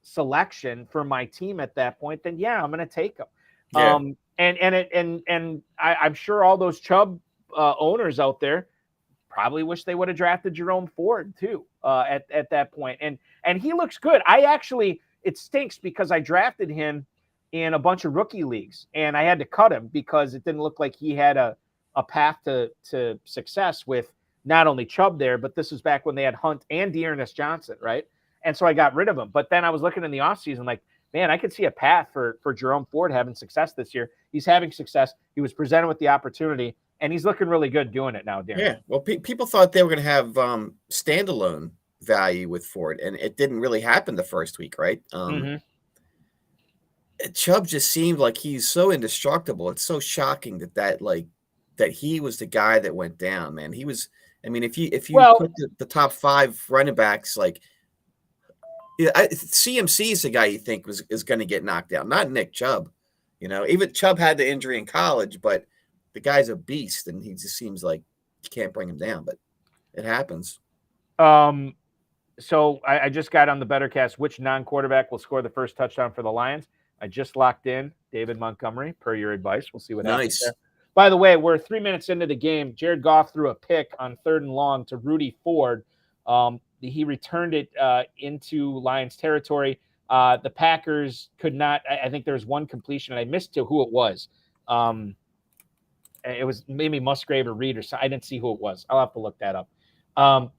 S2: selection for my team at that point, then yeah, I'm going to take him. Yeah. And I'm sure all those Chubb owners out there probably wish they would have drafted Jerome Ford too at that point. And he looks good. It stinks because I drafted him in a bunch of rookie leagues, and I had to cut him because it didn't look like he had a path to success with not only Chubb there, but this was back when they had Hunt and Dearness Johnson, right? And so I got rid of him. But then I was looking in the offseason like, man, I could see a path for Jerome Ford having success this year. He's having success. He was presented with the opportunity, and he's looking really good doing it now, Darren.
S3: Yeah, well, people thought they were going to have standalone value with Ford, and it didn't really happen the first week, right? Chubb just seemed like he's so indestructible. It's so shocking that he was the guy that went down, man. He was. I mean, if you put the top 5 running backs, like CMC is the guy you think is going to get knocked down, not Nick Chubb. Even Chubb had the injury in college, but the guy's a beast, and he just seems like you can't bring him down. But it happens.
S2: So I just got on the BettorCast. Which non-quarterback will score the first touchdown for the Lions? I just locked in David Montgomery, per your advice. We'll see what happens there. By the way, we're 3 minutes into the game. Jared Goff threw a pick on 3rd and long to Rudy Ford. He returned it into Lions territory. The Packers could not. I think there was one completion, and I missed who it was. It was maybe Musgrave or Reed or something. I didn't see who it was. I'll have to look that up.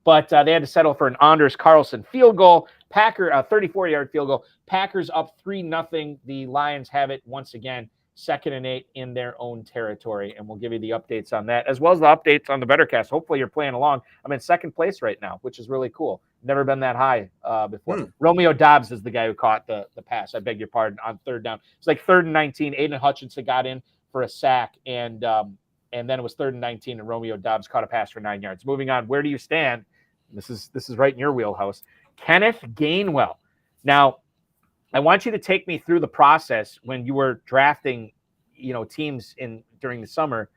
S2: But they had to settle for an Anders Carlson field goal. 34-yard field goal. Packers up 3-0. The Lions have it once again. 2nd and 8 in their own territory. And we'll give you the updates on that, as well as the updates on the BettorCast. Hopefully you're playing along. I'm in 2nd place right now, which is really cool. Never been that high before. Romeo Dobbs is the guy who caught the pass. I beg your pardon, on 3rd down. It's like 3rd and 19. Aiden Hutchinson got in for a sack, and then it was 3rd and 19, and Romeo Dobbs caught a pass for 9 yards. Moving on, where do you stand? This is right in your wheelhouse. Kenneth Gainwell. Now, I want you to take me through the process when you were drafting, teams during the summer.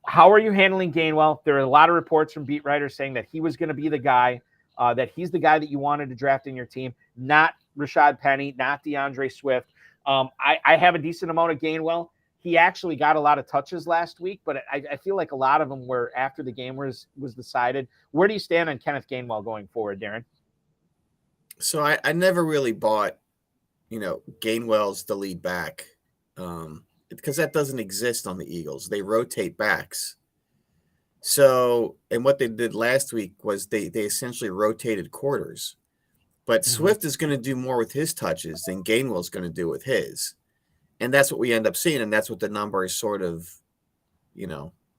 S2: How are you handling Gainwell? There are a lot of reports from beat writers saying that he was going to be the guy, that he's the guy that you wanted to draft in your team, not Rashad Penny, not DeAndre Swift. I have a decent amount of Gainwell. He actually got a lot of touches last week, but I feel like a lot of them were after the game was decided. Where do you stand on Kenneth Gainwell going forward, Darren?
S3: So I never really bought, Gainwell's the lead back, because that doesn't exist on the Eagles. They rotate backs. So, and what they did last week was they essentially rotated quarters. But Swift is going to do more with his touches than Gainwell's going to do with his. And that's what we end up seeing, and that's what the numbers sort of,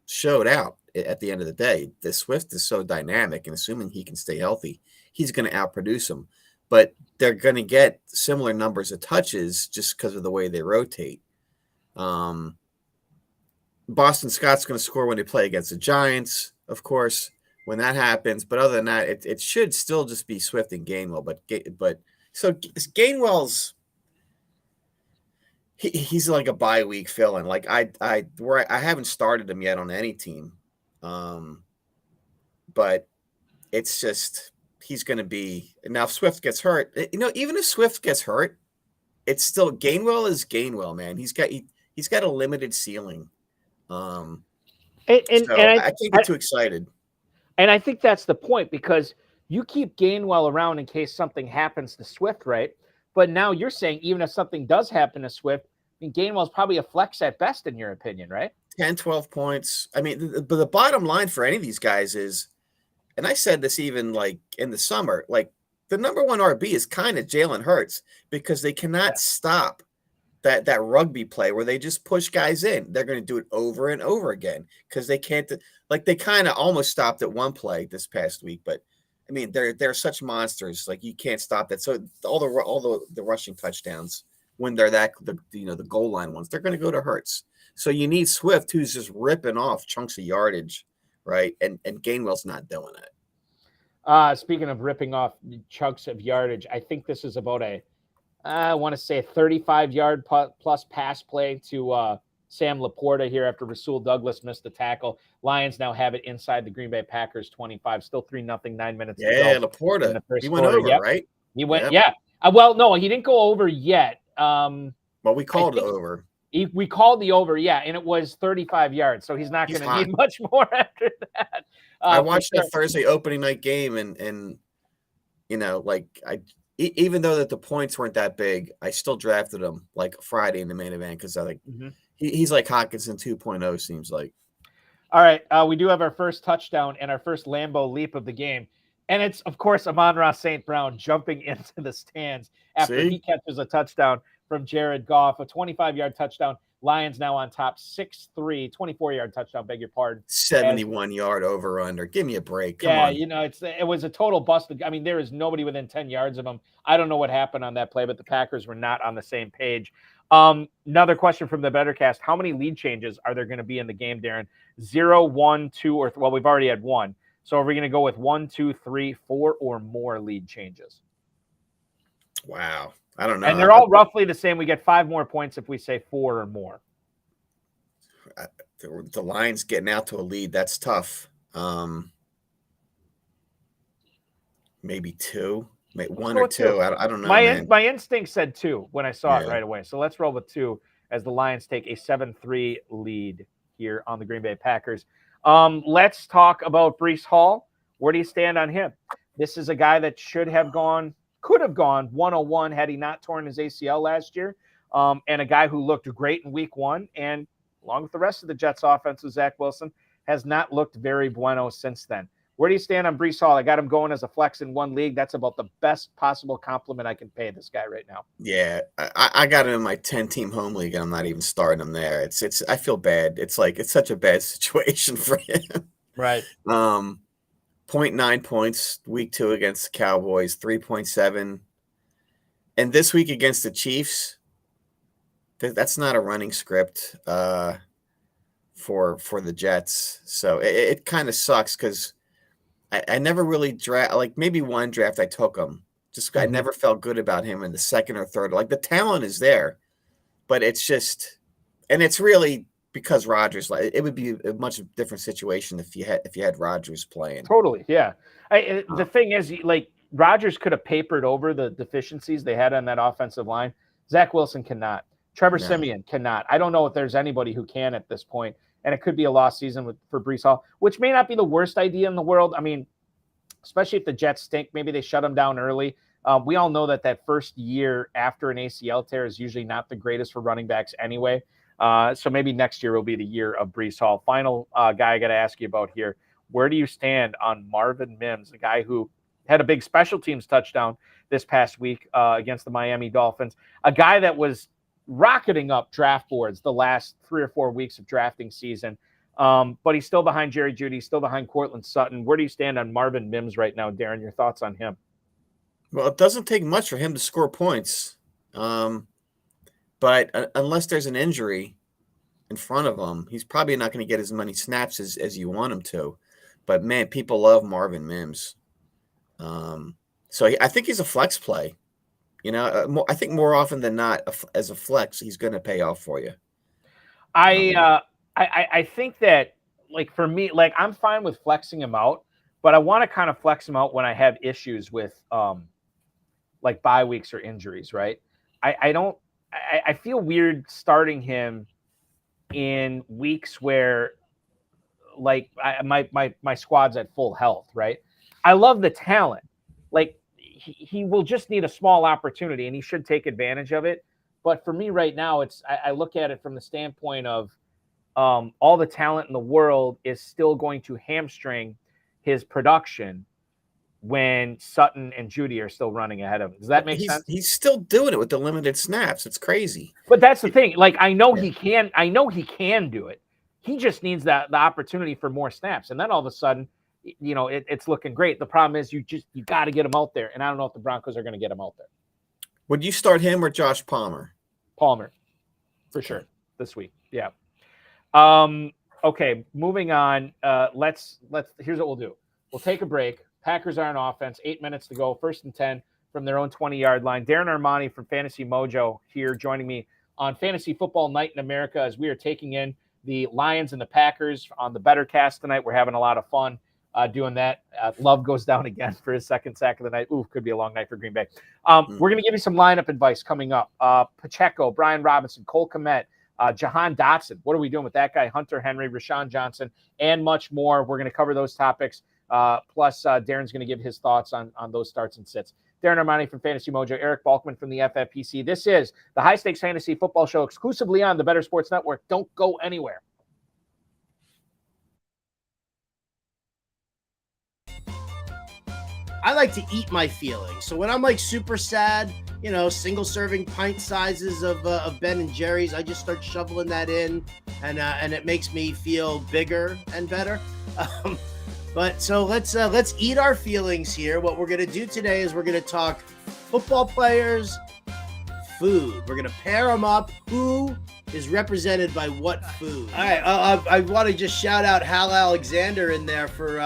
S3: showed out at the end of the day. The Swift is so dynamic, and assuming he can stay healthy, he's going to outproduce him. But they're going to get similar numbers of touches just because of the way they rotate. Boston Scott's going to score when they play against the Giants, of course, when that happens. But other than that, it should still just be Swift and Gainwell. But so Gainwell's he's like a bye week fill-in. Like I haven't started him yet on any team, but it's just he's going to be now. If Swift gets hurt, even if Swift gets hurt, it's still Gainwell is Gainwell, man. He's got a limited ceiling. I can't get too excited.
S2: And I think that's the point, because you keep Gainwell around in case something happens to Swift, right? But now you're saying even if something does happen to Swift, Gainwell's probably a flex at best, in your opinion, right?
S3: 10, 12 points. I mean, but the bottom line for any of these guys is, and I said this even like in the summer, like the number one RB is kind of Jalen Hurts, because they cannot stop that rugby play where they just push guys in. They're going to do it over and over again because they can't. Like they kind of almost stopped at one play this past week, but I mean they're such monsters. Like you can't stop that. So all the rushing touchdowns when they're the goal line ones, they're going to go to Hurts. So you need Swift, who's just ripping off chunks of yardage, right? And Gainwell's not doing it.
S2: Speaking of ripping off chunks of yardage, I think this is about I want to say a 35-yard plus pass play to Sam Laporta here after Rasul Douglas missed the tackle. Lions now have it inside the Green Bay Packers 25, still 3-0, 9 minutes to go.
S3: Yeah, Laporta. He went over, right?
S2: He went, yeah. Well, no, he didn't go over yet.
S3: Well, we called it over.
S2: We called the over, yeah, and it was 35 yards, so he's not going to need much more after that.
S3: I watched that Thursday opening night game, and even though that the points weren't that big, I still drafted him like Friday in the main event because I he's like Hawkinson 2.0 seems like.
S2: All right, we do have our first touchdown and our first Lambeau leap of the game, and it's of course Amon-Ra St. Brown jumping into the stands after he catches a touchdown from Jared Goff, a 25-yard touchdown. Lions now on top, 6-3, 24-yard touchdown, beg your pardon.
S3: 71-yard over-under. Give me a break. Come on.
S2: It was a total bust. I mean, there is nobody within 10 yards of them. I don't know what happened on that play, but the Packers were not on the same page. Another question from the BettorCast. How many lead changes are there going to be in the game, Darren? 0, 1, 2, or well, we've already had 1. So are we going to go with 1, 2, 3, 4, or more lead changes?
S3: Wow. I don't know.
S2: And they're all roughly the same. We get 5 more points if we say 4 or more.
S3: The Lions getting out to a lead, that's tough. Maybe 2, maybe 1 or 2. I don't know.
S2: My instinct said 2 when I saw it right away. So let's roll with 2 as the Lions take a 7-3 lead here on the Green Bay Packers. Let's talk about Breece Hall. Where do you stand on him? This is a guy that could have gone 101 had he not torn his ACL last year, and a guy who looked great in week 1, and along with the rest of the Jets offense with Zach Wilson, has not looked very bueno since then. Where do you stand on Breece Hall? I got him going as a flex in one league. That's about the best possible compliment I can pay this guy right now.
S3: Yeah, I got him in my 10-team home league, and I'm not even starting him there. It's I feel bad. It's such a bad situation for him.
S2: Right.
S3: 0.9 points week 2 against the Cowboys, 3.7. And this week against the Chiefs, that's not a running script for the Jets. So it kind of sucks because I never really draft, like maybe one draft I took him. Just I never felt good about him in the second or third. Like the talent is there, but it's just, and it's really because Rodgers. Like it would be a much different situation if you had Rodgers playing.
S2: Totally, yeah. The thing is, like Rodgers could have papered over the deficiencies they had on that offensive line. Zach Wilson cannot. Trevor Siemian cannot. I don't know if there's anybody who can at this point. And it could be a lost season for Breece Hall, which may not be the worst idea in the world. I mean, especially if the Jets stink, maybe they shut him down early. We all know that first year after an ACL tear is usually not the greatest for running backs anyway. So maybe next year will be the year of Breece Hall. Final guy I got to ask you about here. Where do you stand on Marvin Mims, a guy who had a big special teams touchdown this past week against the Miami Dolphins, a guy that was rocketing up draft boards the last 3 or 4 weeks of drafting season. But he's still behind Jerry Jeudy, still behind Cortland Sutton. Where do you stand on Marvin Mims right now, Darren? Your thoughts on him?
S3: Well, it doesn't take much for him to score points. But unless there's an injury in front of him, he's probably not going to get as many snaps as you want him to. But, man, people love Marvin Mims. So I think he's a flex play. You know, I think more often than not, as a flex, he's going to pay off for you.
S2: I think that, like, for me, like, I'm fine with flexing him out, but I want to kind of flex him out when I have issues with, like, bye weeks or injuries, right? I feel weird starting him in weeks where, like, my squad's at full health, right? I love the talent. Like, he will just need a small opportunity, and he should take advantage of it. But for me right now, I look at it from the standpoint of all the talent in the world is still going to hamstring his production when Sutton and Jeudy are still running ahead of him. Does that make sense?
S3: He's still doing it with the limited snaps. It's crazy.
S2: But that's the thing. Like, I know he can do it. He just needs the opportunity for more snaps. And then all of a sudden, you know, it's looking great. The problem is you got to get him out there. And I don't know if the Broncos are going to get him out there.
S3: Would you start him or Josh Palmer?
S2: Palmer, for sure, this week. Yeah. Okay, moving on. Let's here's what we'll do. We'll take a break. Packers are on offense. 8 minutes to go. 1st and 10 from their own 20-yard line. Darren Armani from Fantasy Mojo here joining me on Fantasy Football Night in America as we are taking in the Lions and the Packers on the BettorCast tonight. We're having a lot of fun doing that. Love goes down again for his second sack of the night. Ooh, could be a long night for Green Bay. We're going to give you some lineup advice coming up. Pacheco, Brian Robinson, Cole Kmet, Jahan Dotson. What are we doing with that guy? Hunter Henry, Rashawn Johnson, and much more. We're going to cover those topics. Plus, Darren's going to give his thoughts on those starts and sits. Darren Armani from Fantasy Mojo, Eric Balkman from the FFPC. This is the High Stakes Fantasy Football Show exclusively on the Better Sports Network. Don't go anywhere.
S7: I like to eat my feelings. So when I'm like super sad, you know, single serving pint sizes of Ben and Jerry's, I just start shoveling that in, and it makes me feel bigger and better. But so let's eat our feelings here. What we're gonna do today is we're gonna talk football players, food. We're gonna pair them up. Who is represented by what food? All right, I want to just shout out Hal Alexander in there for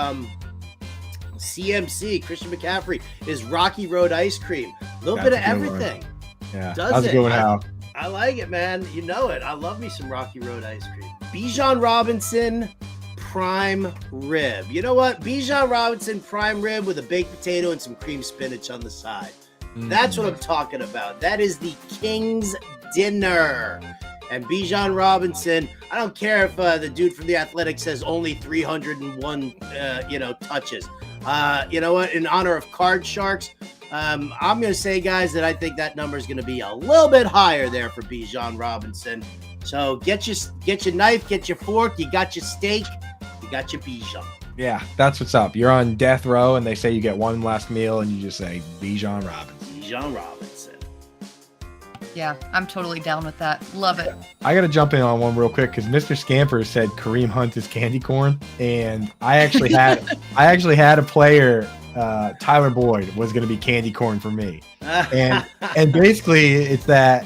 S7: CMC, Christian McCaffrey, is Rocky Road ice cream. A little bit of everything.
S6: Yeah,
S7: does
S6: it? Good Hal.
S7: I like it, man. You know it. I love me some Rocky Road ice cream. Bijan Robinson prime rib. You know what? Bijan Robinson prime rib with a baked potato and some cream spinach on the side. That's what I'm talking about. That is the King's dinner. And Bijan Robinson, I don't care if the dude from the Athletics says only 301, touches. You know what? In honor of Card Sharks, I'm going to say, guys, that I think that number is going to be a little bit higher there for Bijan Robinson. So get your knife, get your fork, you got your steak, you got your Bijan.
S6: Yeah, that's what's up. You're on death row, and they say you get one last meal, and you just say Bijan Robinson.
S7: Bijan Robinson.
S8: Yeah, I'm totally down with that. Love it.
S6: I got to jump in on one real quick because Mr. Scamper said Kareem Hunt is candy corn, and I actually had a player, Tyler Boyd, was going to be candy corn for me, and basically it's that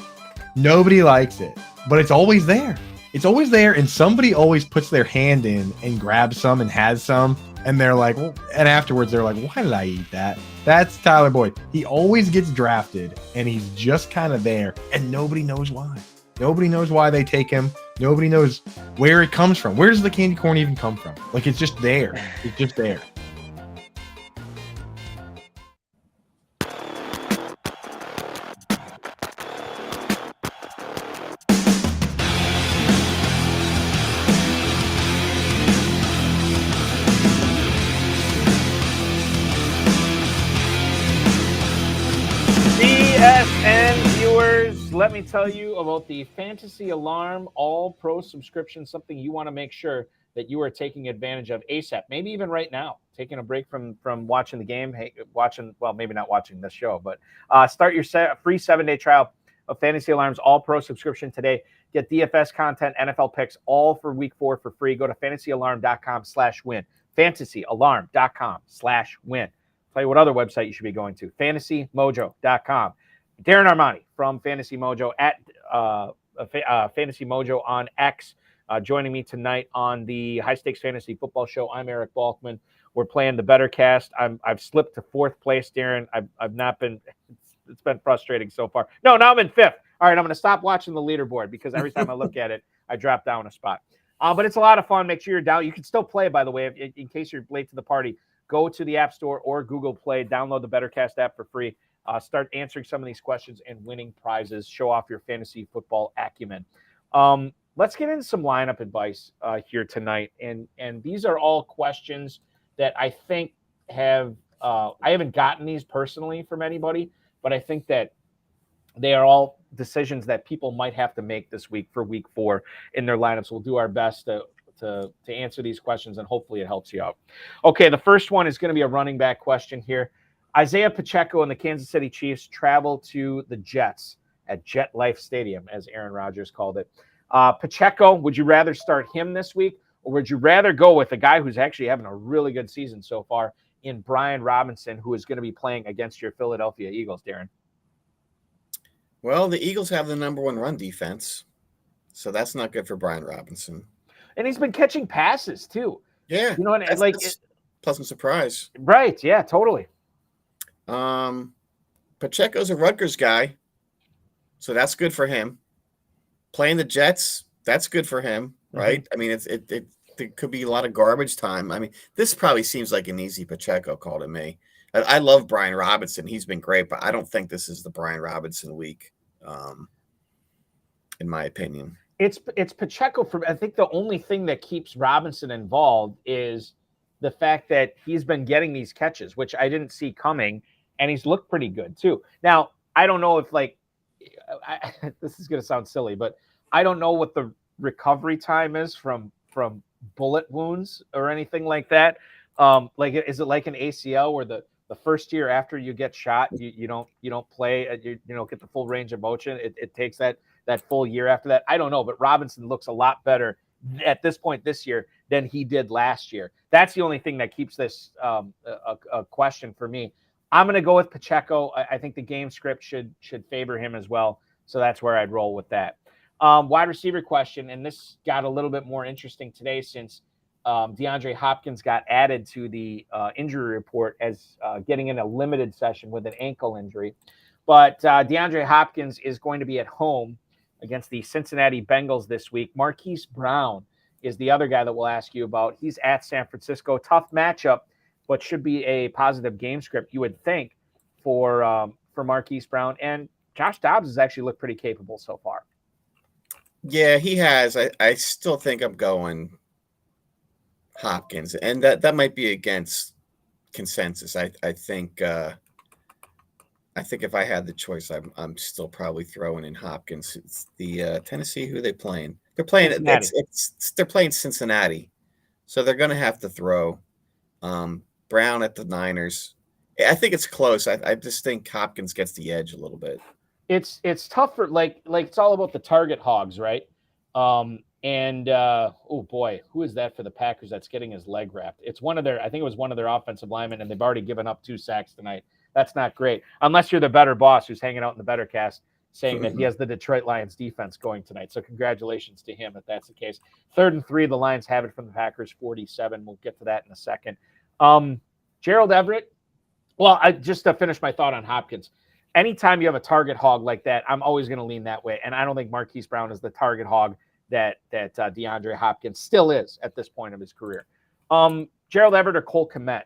S6: nobody likes it, but it's always there. It's always there, and somebody always puts their hand in and grabs some and has some, and they're like, well, and afterwards they're like, why did I eat that? That's Tyler Boyd. He always gets drafted, and he's just kind of there, and nobody knows why. Nobody knows why they take him. Nobody knows where it comes from. Where does the candy corn even come from? Like, it's just there. It's just there.
S2: CSN viewers, let me tell you about the Fantasy Alarm All-Pro subscription, something you want to make sure that you are taking advantage of ASAP, maybe even right now, taking a break from watching the game, well, maybe not watching this show, but start your free 7-day trial of Fantasy Alarm's All-Pro subscription today. Get DFS content, NFL picks, all for week 4 for free. Go to fantasyalarm.com/win, fantasyalarm.com/win. Tell you what other website you should be going to, fantasymojo.com. Darren Armani from Fantasy Mojo at Fantasy Mojo on X, joining me tonight on the High Stakes Fantasy Football Show. I'm Eric Balkman. We're playing the BettorCast. I've slipped to 4th place, Darren. I've not been. It's been frustrating so far. No, now I'm in 5th. All right, I'm going to stop watching the leaderboard because every time I look at it, I drop down a spot. But it's a lot of fun. Make sure you're down. You can still play, by the way, in case you're late to the party. Go to the App Store or Google Play. Download the BettorCast app for free. Start answering some of these questions and winning prizes. Show off your fantasy football acumen. Let's get into some lineup advice here tonight. And these are all questions that I think I haven't gotten these personally from anybody, but I think that they are all decisions that people might have to make this week for week 4 in their lineups. We'll do our best to answer these questions, and hopefully it helps you out. Okay, the first one is going to be a running back question here. Isaiah Pacheco and the Kansas City Chiefs travel to the Jets at Jet Life Stadium, as Aaron Rodgers called it. Pacheco, would you rather start him this week, or would you rather go with a guy who's actually having a really good season so far in Brian Robinson, who is going to be playing against your Philadelphia Eagles, Darren?
S3: Well, the Eagles have the #1 run defense, so that's not good for Brian Robinson.
S2: And he's been catching passes too.
S3: Yeah,
S2: you know what?
S3: That's pleasant surprise.
S2: Right? Yeah, totally.
S3: Pacheco's a Rutgers guy, so that's good for him. Playing the Jets, that's good for him, right? I mean, it could be a lot of garbage time. I mean, this probably seems like an easy Pacheco call to me. I love Brian Robinson; he's been great, but I don't think this is the Brian Robinson week, in my opinion.
S2: It's Pacheco. I think the only thing that keeps Robinson involved is the fact that he's been getting these catches, which I didn't see coming, and he's looked pretty good too. Now, I don't know if this is going to sound silly, but I don't know what the recovery time is from bullet wounds or anything like that. Is it like an ACL where the first year after you get shot, you don't play, you don't get the full range of motion. It takes that full year after that. I don't know, but Robinson looks a lot better at this point this year than he did last year. That's the only thing that keeps this a question for me. I'm going to go with Pacheco. I think the game script should favor him as well. So that's where I'd roll with that. Wide receiver question, and this got a little bit more interesting today since DeAndre Hopkins got added to the injury report as getting in a limited session with an ankle injury. But DeAndre Hopkins is going to be at home against the Cincinnati Bengals this week. Marquise Brown is the other guy that we'll ask you about. He's at San Francisco. Tough matchup, but should be a positive game script, you would think, for Marquise Brown. And Josh Dobbs has actually looked pretty capable so far.
S3: Yeah, he has. I still think I'm going Hopkins, and that might be against consensus. I think if I had the choice, I'm still probably throwing in Hopkins. It's the Tennessee. Who are they playing? They're playing. They're playing Cincinnati, so they're going to have to throw. Brown at the Niners. I think it's close. I just think Hopkins gets the edge a little bit.
S2: It's tough for like it's all about the target hogs, right? Oh boy, who is that for the Packers that's getting his leg wrapped? It's one of their, I think it was one of their offensive linemen, and they've already given up 2 sacks tonight. That's not great. Unless you're the better boss who's hanging out in the BettorCast saying that he has the Detroit Lions defense going tonight. So congratulations to him if that's the case. 3rd and 3, the Lions have it from the Packers 47. We'll get to that in a second. Gerald Everett. Well, just to finish my thought on Hopkins. Anytime you have a target hog like that, I'm always going to lean that way. And I don't think Marquise Brown is the target hog that DeAndre Hopkins still is at this point of his career. Gerald Everett or Cole Kmet.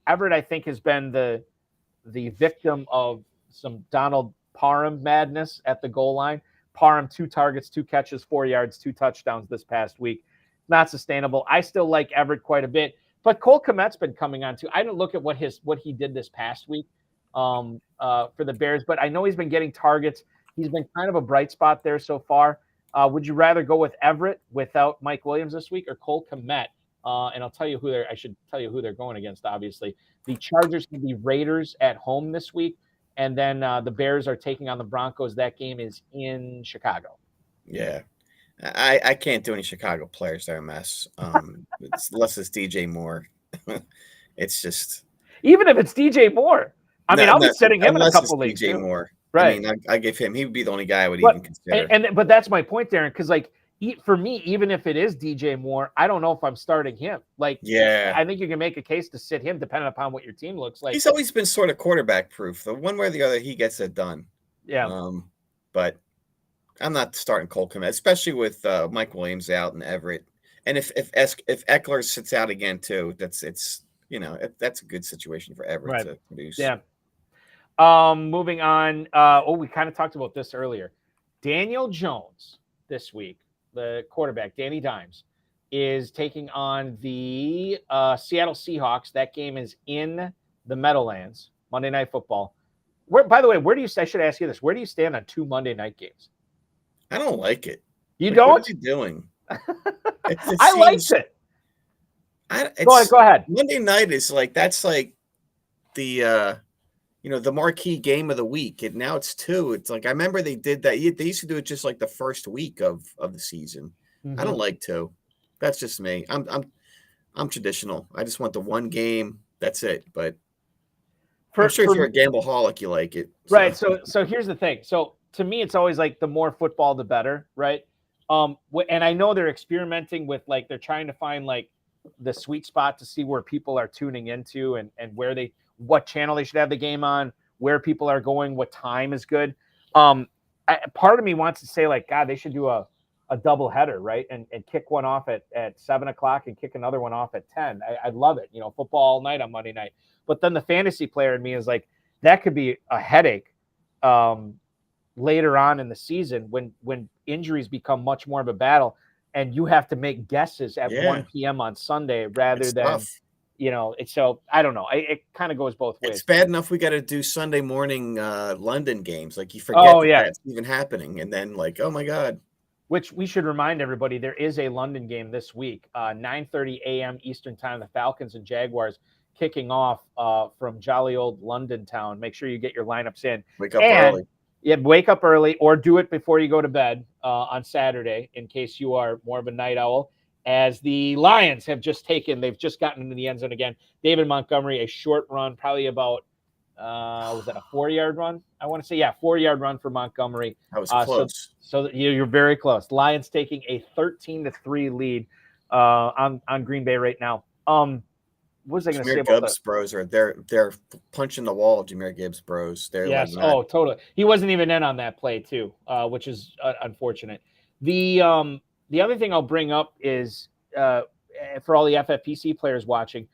S2: Everett, I think, has been the victim of some Donald Parham madness at the goal line. Parham, 2 targets, 2 catches, 4 yards, 2 touchdowns this past week. Not sustainable. I still like Everett quite a bit, but Cole Kmet's been coming on too. I didn't look at what he did this past week for the Bears, but I know he's been getting targets. He's been kind of a bright spot there so far. Would you rather go with Everett without Mike Williams this week or Cole Kmet? And I'll tell you I should tell you who they're going against, obviously. The Chargers can be Raiders at home this week, and then the Bears are taking on the Broncos. That game is in Chicago.
S3: Yeah. I can't do any Chicago players. They're a mess. Unless it's DJ Moore. It's just.
S2: Even if it's DJ Moore. I'll be sitting him in a couple leagues.
S3: DJ Moore.
S2: Right.
S3: I mean, I give him. He would be the only guy I would even consider.
S2: But that's my point, Darren, because for me, even if it is DJ Moore, I don't know if I'm starting him. I think you can make a case to sit him depending upon what your team looks like.
S3: He's always been sort of quarterback proof. The one way or the other, he gets it done.
S2: Yeah.
S3: But I'm not starting Cole Kmet, especially with Mike Williams out and Everett. And if Ekeler sits out again too, that's a good situation for Everett to produce.
S2: Yeah. Moving on. We kind of talked about this earlier. Daniel Jones this week, the quarterback, Danny Dimes, is taking on the Seattle Seahawks. That game is in the Meadowlands, Monday Night Football. By the way, I should ask you this. Where do you stand on 2 Monday night games?
S3: I don't like it.
S2: You don't?
S3: What are you doing?
S2: I liked it. Go ahead.
S3: Monday night is that's the the marquee game of the week. And now it's 2. It's I remember they did that. They used to do it just the first week of the season. Mm-hmm. I don't like 2. That's just me. I'm traditional. I just want the 1 game. That's it. But I'm sure if you're a gambleaholic, you like it. So.
S2: Right. So here's the thing. So to me, it's always the more football, the better. Right. And I know they're experimenting with they're trying to find the sweet spot to see where people are tuning into and what channel they should have the game on, where people are going, what time is good. Part of me wants to say God, they should do a double header, right? And kick one off at 7:00 and kick another one off at 10. I'd love it. Football all night on Monday night. But then the fantasy player in me is that could be a headache later on in the season when injuries become much more of a battle and you have to make guesses at 1 p.m. on Sunday rather than tough. So I don't know. It kind of goes both ways.
S3: It's bad enough we got to do Sunday morning London games. You forget that's even happening. And then oh my God.
S2: Which we should remind everybody, there is a London game this week, 9:30 a.m. Eastern time, the Falcons and Jaguars kicking off from jolly old London town. Make sure you get your lineups in.
S3: Wake up early.
S2: Yeah, wake up early or do it before you go to bed on Saturday in case you are more of a night owl. As the Lions they've just gotten into the end zone again. David Montgomery, a short run, probably about, was that a 4-yard run? I want to say, 4-yard run for Montgomery.
S3: That was close.
S2: So you're very close. Lions taking a 13-3 lead on Green Bay right now. What was I going to say about
S3: Gibbs bros they're punching the wall. Jahmyr Gibbs bros.
S2: Yes. Totally. He wasn't even in on that play too, which is unfortunate. The other thing I'll bring up is for all the FFPC players watching,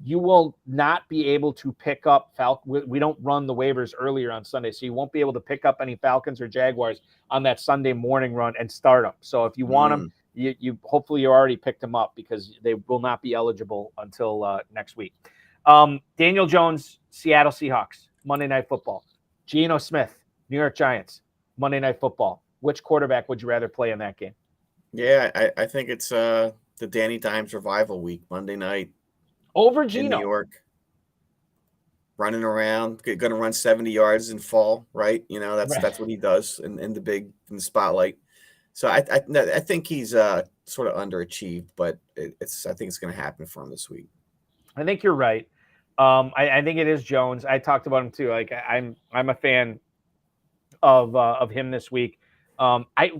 S2: you will not be able to pick up we don't run the waivers earlier on Sunday, so you won't be able to pick up any Falcons or Jaguars on that Sunday morning run and start them. So if you want them, you hopefully you already picked them up because they will not be eligible until next week. Daniel Jones, Seattle Seahawks, Monday Night Football. Geno Smith, New York Giants, Monday Night Football. Which quarterback would you rather play in that game?
S3: Yeah, I think it's the Danny Dimes revival week, Monday night.
S2: Over
S3: in New
S2: Geno.
S3: York. Running around, going to run 70 yards and fall, right? That's what he does in the spotlight. So I think he's sort of underachieved, but I think it's going to happen for him this week.
S2: I think you're right. I think it is Jones. I talked about him too. Like I'm a fan of him this week. I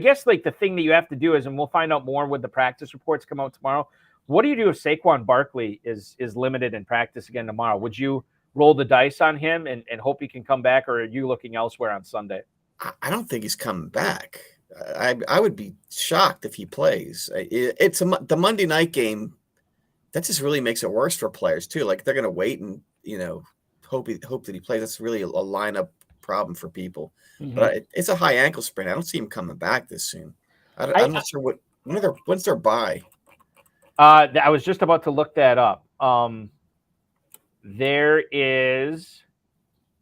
S2: guess like the thing that you have to do is, and we'll find out more when the practice reports come out tomorrow. What do you do if Saquon Barkley is limited in practice again tomorrow? Would you roll the dice on him and hope he can come back, or are you looking elsewhere on Sunday?
S3: I don't think he's coming back. I would be shocked if he plays. It's the Monday night game. That just really makes it worse for players too. Like they're going to wait and hope that he plays. That's really a lineup problem for people. Mm-hmm. But it's a high ankle sprain. I don't see him coming back this soon. I'm not sure when's their bye.
S2: I was just about to look that up. There is,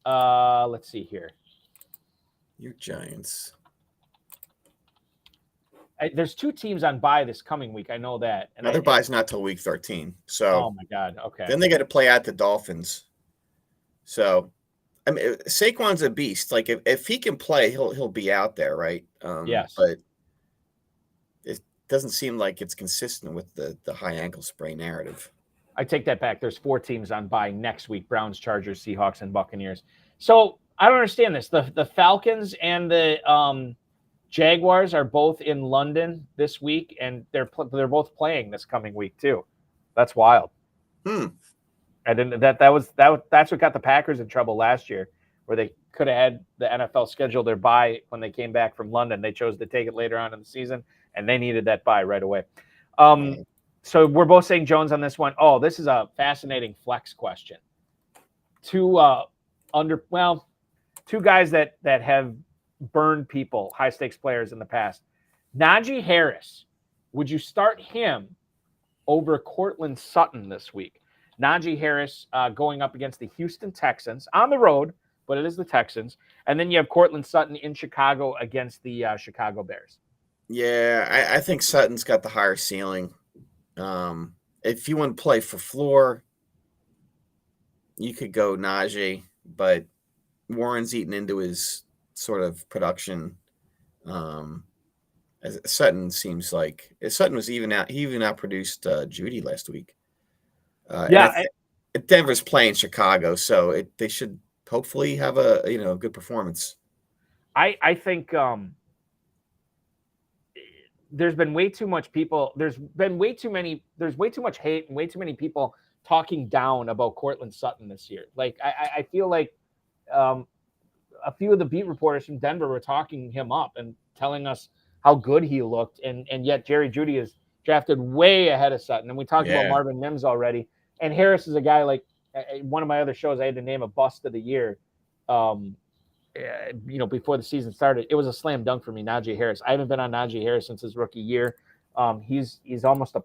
S2: let's see here.
S3: Your Giants.
S2: There's 2 teams on bye this coming week. I know that.
S3: And their bye's not till week 13. So.
S2: Oh my God. Okay.
S3: Then they got to play at the Dolphins. So, I mean, Saquon's a beast. Like if he can play, he'll be out there, right?
S2: Yes.
S3: But it doesn't seem like it's consistent with the high ankle sprain narrative.
S2: I take that back. There's 4 teams on bye next week: Browns, Chargers, Seahawks, and Buccaneers. So I don't understand this. The Falcons and the Jaguars are both in London this week, and they're both playing this coming week too. That's wild. I didn't. That's what got the Packers in trouble last year, where they could have had the NFL schedule their bye when they came back from London. They chose to take it later on in the season, and they needed that bye right away. So we're both saying Jones on this one. Oh, this is a fascinating flex question. 2 guys that have burned people, high stakes players in the past. Najee Harris, would you start him over Cortland Sutton this week? Najee Harris going up against the Houston Texans on the road, but it is the Texans. And then you have Cortland Sutton in Chicago against the Chicago Bears.
S3: Yeah, I think Sutton's got the higher ceiling. If you want to play for floor, you could go Najee, but Warren's eaten into his sort of production. As Sutton seems like Sutton was he even outproduced Judy last week. Denver's playing Chicago, so they should hopefully have a good performance.
S2: I think there's been way too much people. There's way too much hate and way too many people talking down about Cortland Sutton this year. Like I feel like a few of the beat reporters from Denver were talking him up and telling us how good he looked, and yet Jerry Jeudy is drafted way ahead of Sutton. And we talked about Marvin Mims already. And Harris is a guy like one of my other shows. I had to name a bust of the year. Before the season started, it was a slam dunk for me. Najee Harris. I haven't been on Najee Harris since his rookie year. He's almost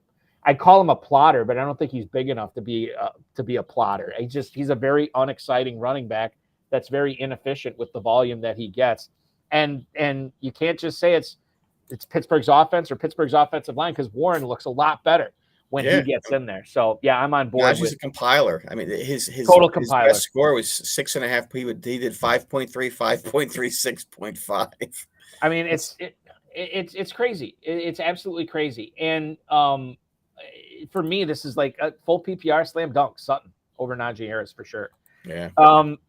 S2: I call him a plotter, but I don't think he's big enough to be a plotter. He's a very unexciting running back that's very inefficient with the volume that he gets. And you can't just say it's Pittsburgh's offense or Pittsburgh's offensive line, because Warren looks a lot better when he gets in there. So I'm on board.
S3: He's a compiler. I mean, his
S2: total compiler.
S3: His best score was 6.5. He did 5.3, 5.3, 6.5.
S2: I mean, it's crazy. It's absolutely crazy. And for me, this is like a full PPR slam dunk Sutton over Najee Harris for sure.
S3: Yeah.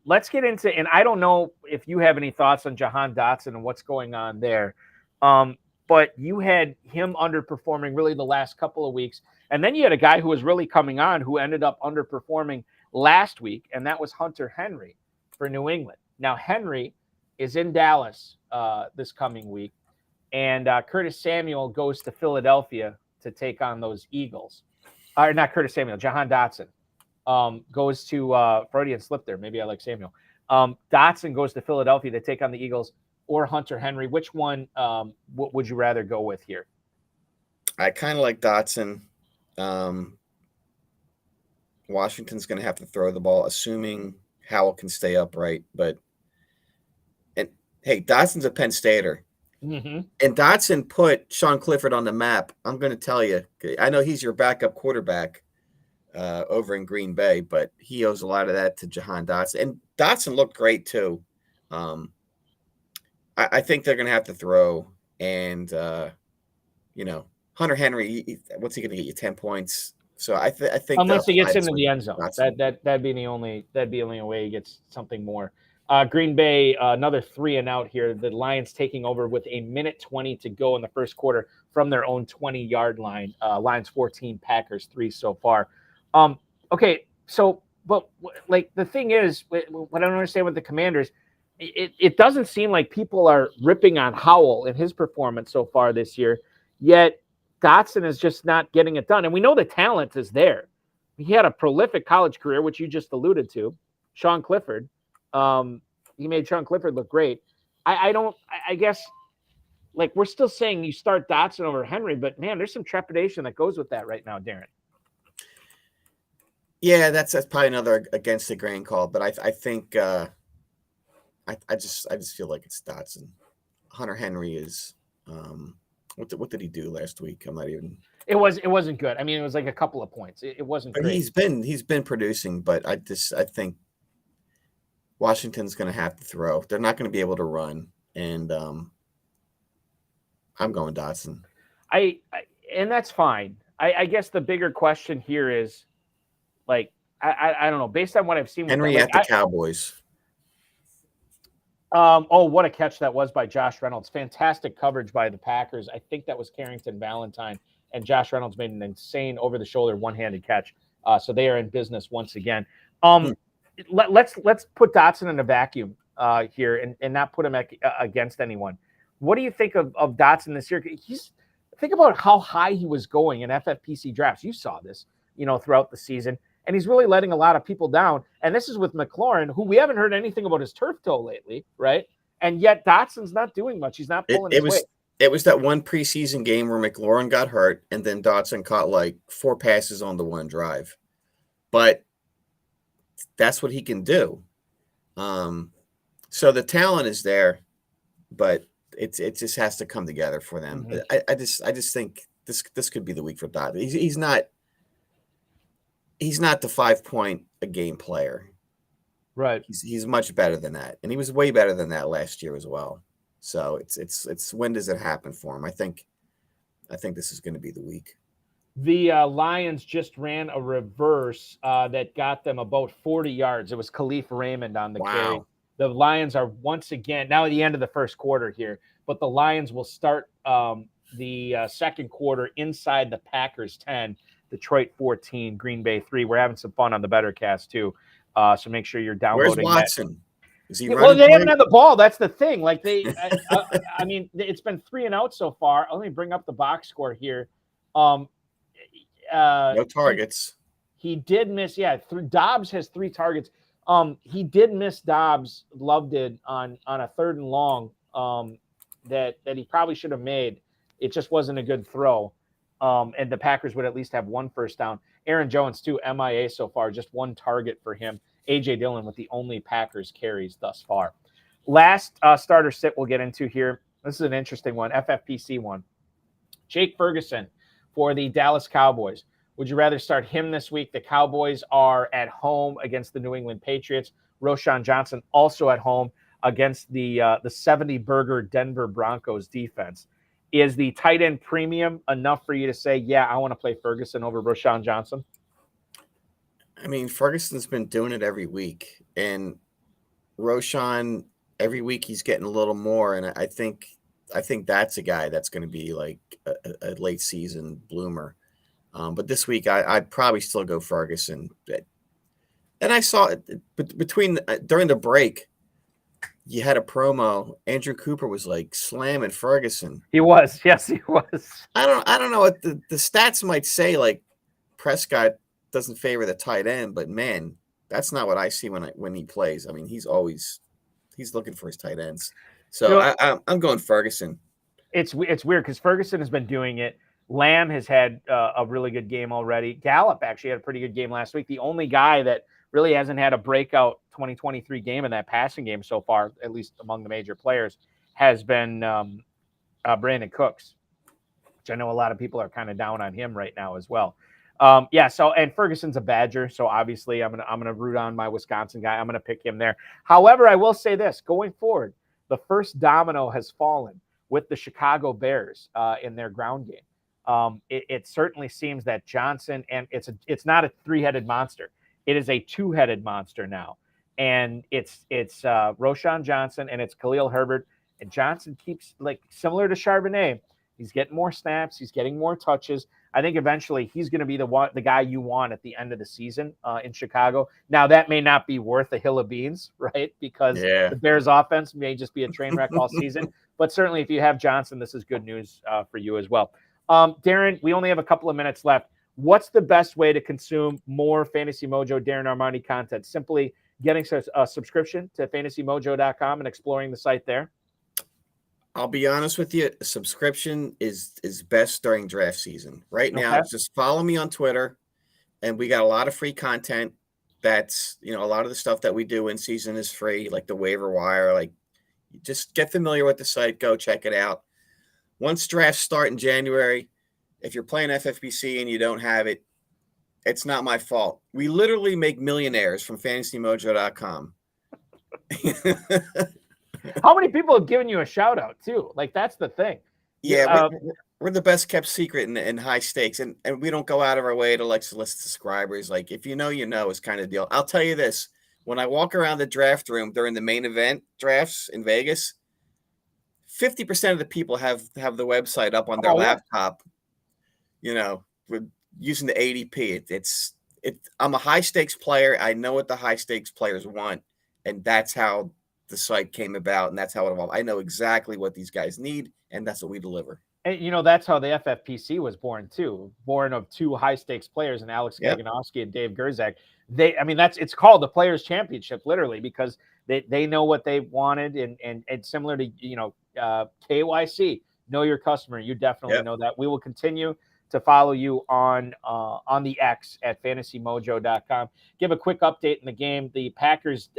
S2: Let's get into, and I don't know if you have any thoughts on Jahan Dotson and what's going on there. But you had him underperforming really the last couple of weeks. And then you had a guy who was really coming on who ended up underperforming last week, and that was Hunter Henry for New England. Now, Henry is in Dallas this coming week, and Curtis Samuel goes to Philadelphia to take on those Eagles. Not Curtis Samuel, Jahan Dotson goes to Freudian slip there. Maybe I like Samuel. Dotson goes to Philadelphia to take on the Eagles, or Hunter Henry. Which one would you rather go with here?
S3: I kind of like Dotson. Washington's going to have to throw the ball, assuming Howell can stay upright. And hey, Dotson's a Penn Stater.
S2: Mm-hmm.
S3: And Dotson put Sean Clifford on the map. I'm going to tell you, I know he's your backup quarterback, over in Green Bay, but he owes a lot of that to Jahan Dotson. And Dotson looked great too. I think they're going to have to throw, and Hunter Henry, what's he going to get you 10 points? So I think
S2: unless he gets into the end zone, that'd be the only way he gets something more. Green Bay, another 3-and-out here. The Lions taking over with a minute 20 to go in the first quarter from their own 20-yard line. Lions 14, Packers 3 so far. Okay, so but like the thing is, what I don't understand with the Commanders, it doesn't seem like people are ripping on Howell in his performance so far this year, yet Dotson is just not getting it done. And we know the talent is there. He had a prolific college career, which you just alluded to. Sean Clifford. He made Sean Clifford look great. I guess, like, we're still saying you start Dotson over Henry, but, man, there's some trepidation that goes with that right now, Darren.
S3: Yeah, that's probably another against the grain call, but I think I just feel like it's Dotson. Hunter Henry is what did he do last week? I'm not even.
S2: It wasn't good. I mean, it was like a couple of points. It wasn't
S3: but
S2: great.
S3: He's been producing, but I think Washington's going to have to throw. They're not going to be able to run, and I'm going Dotson.
S2: And that's fine. I guess the bigger question here is, like, I don't know. Based on what I've seen,
S3: Henry
S2: with
S3: at the Cowboys.
S2: What a catch that was by Josh Reynolds. Fantastic coverage by the Packers. I think that was Carrington Valentine, and Josh Reynolds made an insane over-the-shoulder one-handed catch. So they are in business once again. Let's put Dotson in a vacuum here and not put him against anyone. What do you think of Dotson this year? Think about how high he was going in FFPC drafts. You saw this, throughout the season. And he's really letting a lot of people down. And this is with McLaurin, who we haven't heard anything about his turf toe lately, right? And yet Dotson's not doing much. He's not pulling his weight.
S3: It was that one preseason game where McLaurin got hurt, and then Dotson caught like 4 passes on the one drive. But that's what he can do. So the talent is there, but it just has to come together for them. Mm-hmm. I just think this could be the week for Dotson. He's not the 5-point a game player.
S2: Right.
S3: He's much better than that. And he was way better than that last year as well. So it's when does it happen for him? I think this is going to be the week.
S2: The Lions just ran a reverse that got them about 40 yards. It was Khalif Raymond on the carry. The Lions are once again, now at the end of the first quarter here, but the Lions will start the second quarter inside the Packers 10, Detroit 14, Green Bay 3. We're having some fun on the BettorCast too. So make sure you're downloading.
S3: Where's Watson? Is he
S2: well, they haven't had the ball. That's the thing. Like I mean, it's been 3-and-out so far. Let me bring up the box score here. No
S3: targets.
S2: He did miss. Yeah, Dobbs has 3 targets. He did miss Dobbs. Love did on a 3rd and long that he probably should have made. It just wasn't a good throw. And the Packers would at least have 1 first down. Aaron Jones, too, MIA so far, just 1 target for him. A.J. Dillon with the only Packers carries thus far. Last starter sit we'll get into here. This is an interesting one, FFPC one. Jake Ferguson for the Dallas Cowboys. Would you rather start him this week? The Cowboys are at home against the New England Patriots. Roschon Johnson also at home against the 70-burger Denver Broncos defense. Is the tight end premium enough for you to say, yeah, I want to play Ferguson over Roschon Johnson?
S3: I mean, Ferguson's been doing it every week, and Roschon, every week he's getting a little more, and I think that's a guy that's going to be like a late season bloomer. But this week I'd probably still go Ferguson. And I saw it during the break. You had a promo. Andrew Cooper was like slamming Ferguson.
S2: He was. Yes, he was.
S3: I don't know what the stats might say. Like Prescott doesn't favor the tight end, but man, that's not what I see when he plays. I mean, he's looking for his tight ends. So I'm going Ferguson.
S2: It's weird because Ferguson has been doing it. Lamb has had a really good game already. Gallup actually had a pretty good game last week. The only guy that really hasn't had a breakout 2023 game in that passing game so far, at least among the major players, has been Brandon Cooks, which I know a lot of people are kind of down on him right now as well. Yeah. So, and Ferguson's a Badger, so obviously I'm gonna root on my Wisconsin guy. I'm gonna pick him there. However, I will say this: going forward, the first domino has fallen with the Chicago Bears in their ground game. It certainly seems that Johnson, and it's not a three-headed monster; it is a two-headed monster now, and it's Roschon Johnson and it's Khalil Herbert. And Johnson keeps, like, similar to Charbonnet. He's getting more snaps. He's getting more touches. I think eventually he's going to be the guy you want at the end of the season in Chicago. Now, that may not be worth a hill of beans, right? Because the Bears offense may just be a train wreck all season. But certainly if you have Johnson, this is good news for you as well. Darren, we only have a couple of minutes left. What's the best way to consume more Fantasy Mojo Darren Armani content? Simply getting a subscription to fantasymojo.com and exploring the site there?
S3: I'll be honest with you, a subscription is best during draft season. Right now, just follow me on Twitter, and we got a lot of free content. That's, a lot of the stuff that we do in season is free, like the waiver wire. Like, just get familiar with the site, go check it out. Once drafts start in January, if you're playing FFPC and you don't have it, it's not my fault. We literally make millionaires from fantasymojo.com.
S2: How many people have given you a shout out too? Like, that's the thing.
S3: Yeah, we're the best kept secret in high stakes, and we don't go out of our way to solicit subscribers. Like, if you know, is kind of deal. I'll tell you this: when I walk around the draft room during the main event drafts in Vegas, 50% of the people have the website up on their laptop. With using the ADP. I'm a high stakes player. I know what the high stakes players want, and that's how the site came about, and that's how it evolved. I know exactly what these guys need, and that's what we deliver.
S2: And that's how the FFPC was born too, born of two high stakes players, and Alex Gaganowski and Dave Gerzak. It's called the Players Championship, literally, because they know what they wanted, and similar to KYC, know your customer. You definitely know that. We will continue to follow you on the X at fantasymojo.com. Give a quick update in the game. The Packers,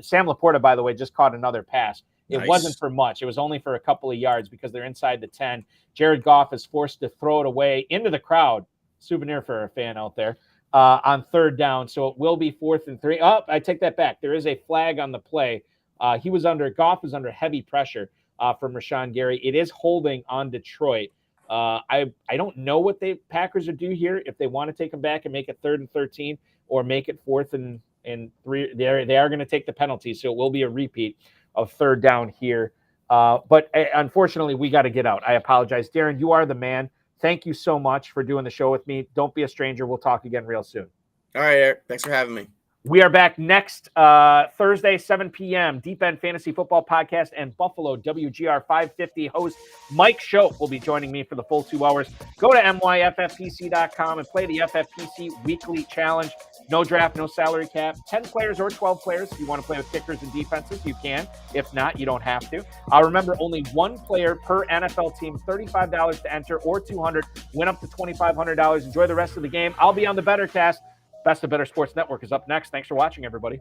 S2: Sam Laporta, by the way, just caught another pass. It wasn't for much. It was only for a couple of yards because they're inside the 10. Jared Goff is forced to throw it away into the crowd. Souvenir for a fan out there on third down. So it will be 4th and 3. Oh, I take that back. There is a flag on the play. Goff was under heavy pressure from Rashawn Gary. It is holding on Detroit. I don't know what the Packers would do here, if they want to take them back and make it 3rd and 13 or make it 4th and 3. They are going to take the penalty, so it will be a repeat of third down here. But unfortunately, we got to get out. I apologize. Darren, you are the man. Thank you so much for doing the show with me. Don't be a stranger. We'll talk again real soon.
S3: All right, Eric. Thanks for having me.
S2: We are back next Thursday, 7 p.m. Deep End Fantasy Football Podcast and Buffalo WGR 550 host Mike Schopp will be joining me for the full 2 hours. Go to myffpc.com and play the FFPC Weekly Challenge. No draft, no salary cap. 10 players or 12 players. If you want to play with kickers and defenses, you can. If not, you don't have to. Remember, only one player per NFL team, $35 to enter or $200. Win up to $2,500. Enjoy the rest of the game. I'll be on the BettorCast. Best of Better Sports Network is up next. Thanks for watching, everybody.